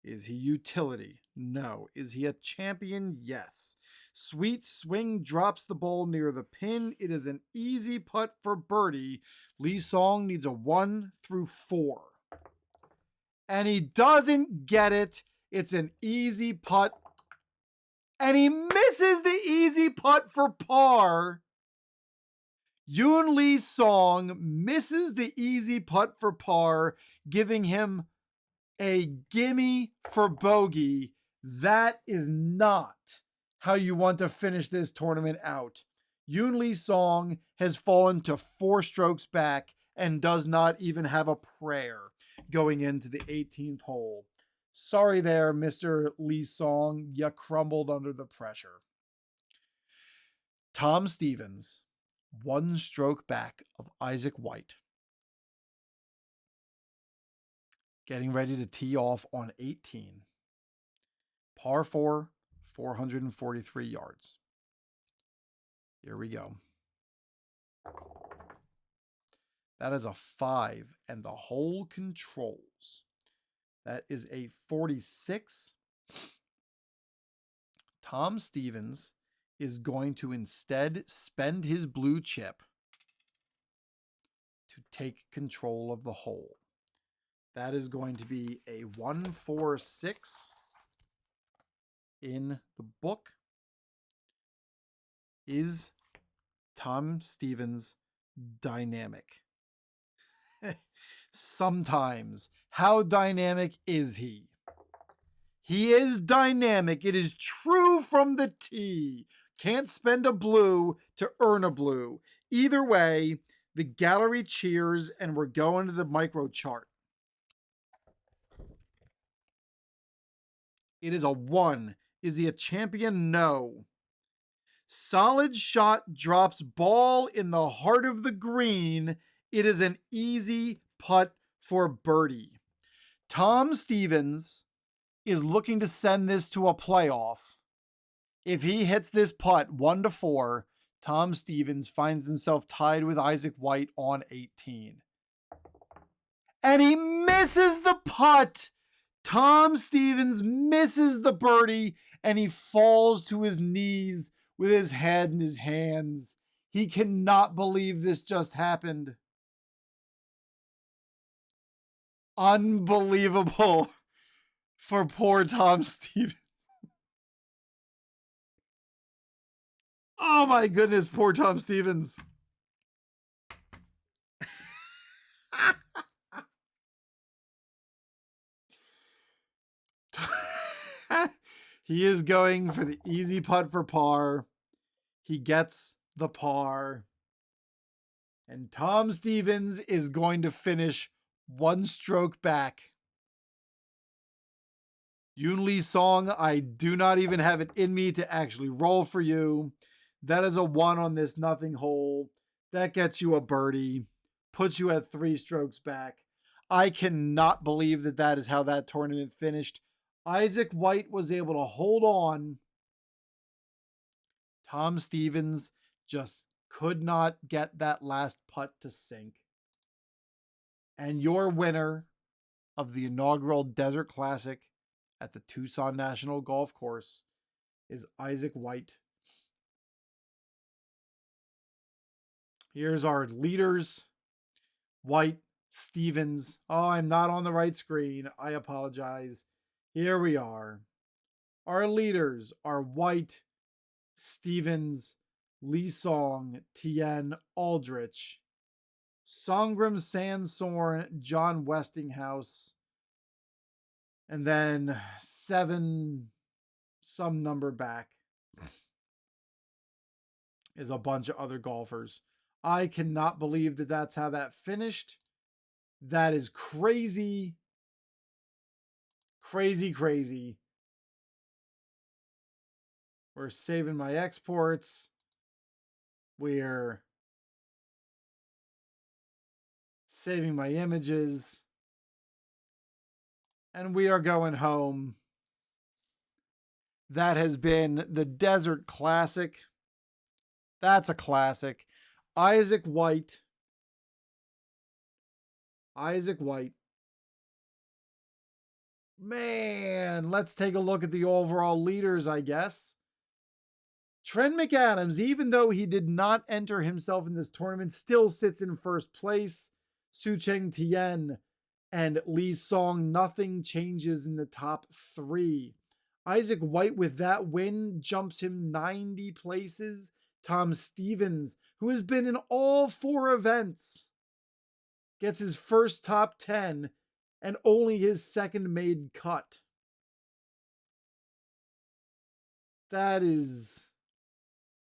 Is he utility? No. Is he a champion? Yes. Sweet Swing drops the ball near the pin. It is an easy putt for birdie. Lee Song needs a 1 through 4. And he doesn't get it. It's an easy putt. And he misses the easy putt for par. Yunli Song misses the easy putt for par, giving him a gimme for bogey. That is not how you want to finish this tournament out. Yunli Song has fallen to 4 strokes back and does not even have a prayer going into the 18th hole. Sorry there, Mr. Lee Song. You crumbled under the pressure. Tom Stevens, 1 stroke back of Isaac White. Getting ready to tee off on 18. Par 4, 443 yards. Here we go. That is a 5, and the hole controls. That is a 46. Tom Stevens is going to instead spend his blue chip to take control of the hole. That is going to be a 146 in the book. Is Tom Stevens dynamic? Sometimes. How dynamic is he? He is dynamic. It is true from the tee. Can't spend a blue to earn a blue. Either way, the gallery cheers, and we're going to the micro chart. It is a 1. Is he a champion? No. Solid shot, drops ball in the heart of the green. It is an easy putt for birdie. Tom Stevens is looking to send this to a playoff. If he hits this putt 1-4, Tom Stevens finds himself tied with Isaac White on 18. And he misses the putt. Tom Stevens misses the birdie, and he falls to his knees with his head in his hands. He cannot believe this just happened. Unbelievable for poor Tom Stevens. Oh my goodness, poor Tom Stevens. He is going for the easy putt for par. He gets the par. And Tom Stevens is going to finish 1 stroke back. Yoon Lee Song, I do not even have it in me to actually roll for you. That is a 1 on this nothing hole. That gets you a birdie. Puts you at 3 strokes back. I cannot believe that that is how that tournament finished. Isaac White was able to hold on. Tom Stevens just could not get that last putt to sink. And your winner of the inaugural Desert Classic at the Tucson National Golf Course is Isaac White. Here's our leaders. White, Stevens. Oh, I'm not on the right screen. I apologize. Here we are. Our leaders are White, Stevens, Lee Song, Tien, Aldrich, Songram Sansorn, John Westinghouse, and then 7, some number back, is a bunch of other golfers. I cannot believe that that's how that finished. That is crazy. Crazy, crazy. We're saving my exports. We're saving my images. And we are going home. That has been the Desert Classic. That's a classic. Isaac White. Isaac White. Man, let's take a look at the overall leaders, I guess. Trent McAdams, even though he did not enter himself in this tournament, still sits in first place. Su Cheng Tien and Lee Song, nothing changes in the top 3. Isaac White, with that win, jumps him 90 places. Tom Stevens, who has been in all 4 events, gets his first top 10 and only his second made cut. That is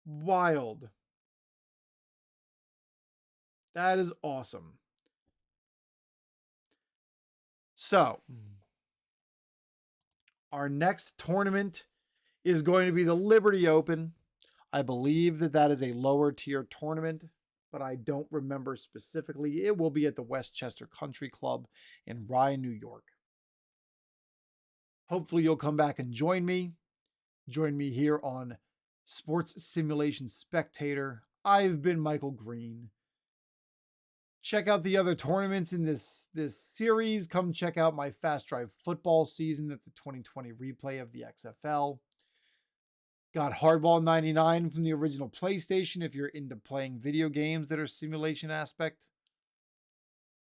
wild. That is awesome. So, our next tournament is going to be the Liberty Open. I believe that that is a lower tier tournament, but I don't remember specifically. It will be at the Westchester Country Club in Rye, New York. Hopefully, you'll come back and join me. Join me here on Sports Simulation Spectator. I've been Michael Green. Check out the other tournaments in this series. Come check out my Fast Drive football season. That's a 2020 replay of the XFL. Got Hardball 99 from the original PlayStation if you're into playing video games that are simulation aspect.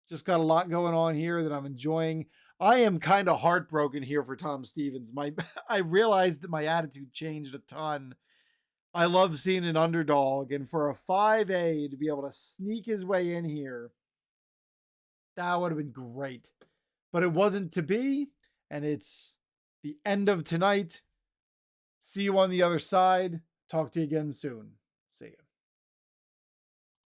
Just got a lot going on here that I'm enjoying. I am kind of heartbroken here for Tom Stevens. I realized that my attitude changed a ton. I love seeing an underdog, and for a 5A to be able to sneak his way in here, that would have been great. But it wasn't to be, and it's the end of tonight. See you on the other side. Talk to you again soon. See you.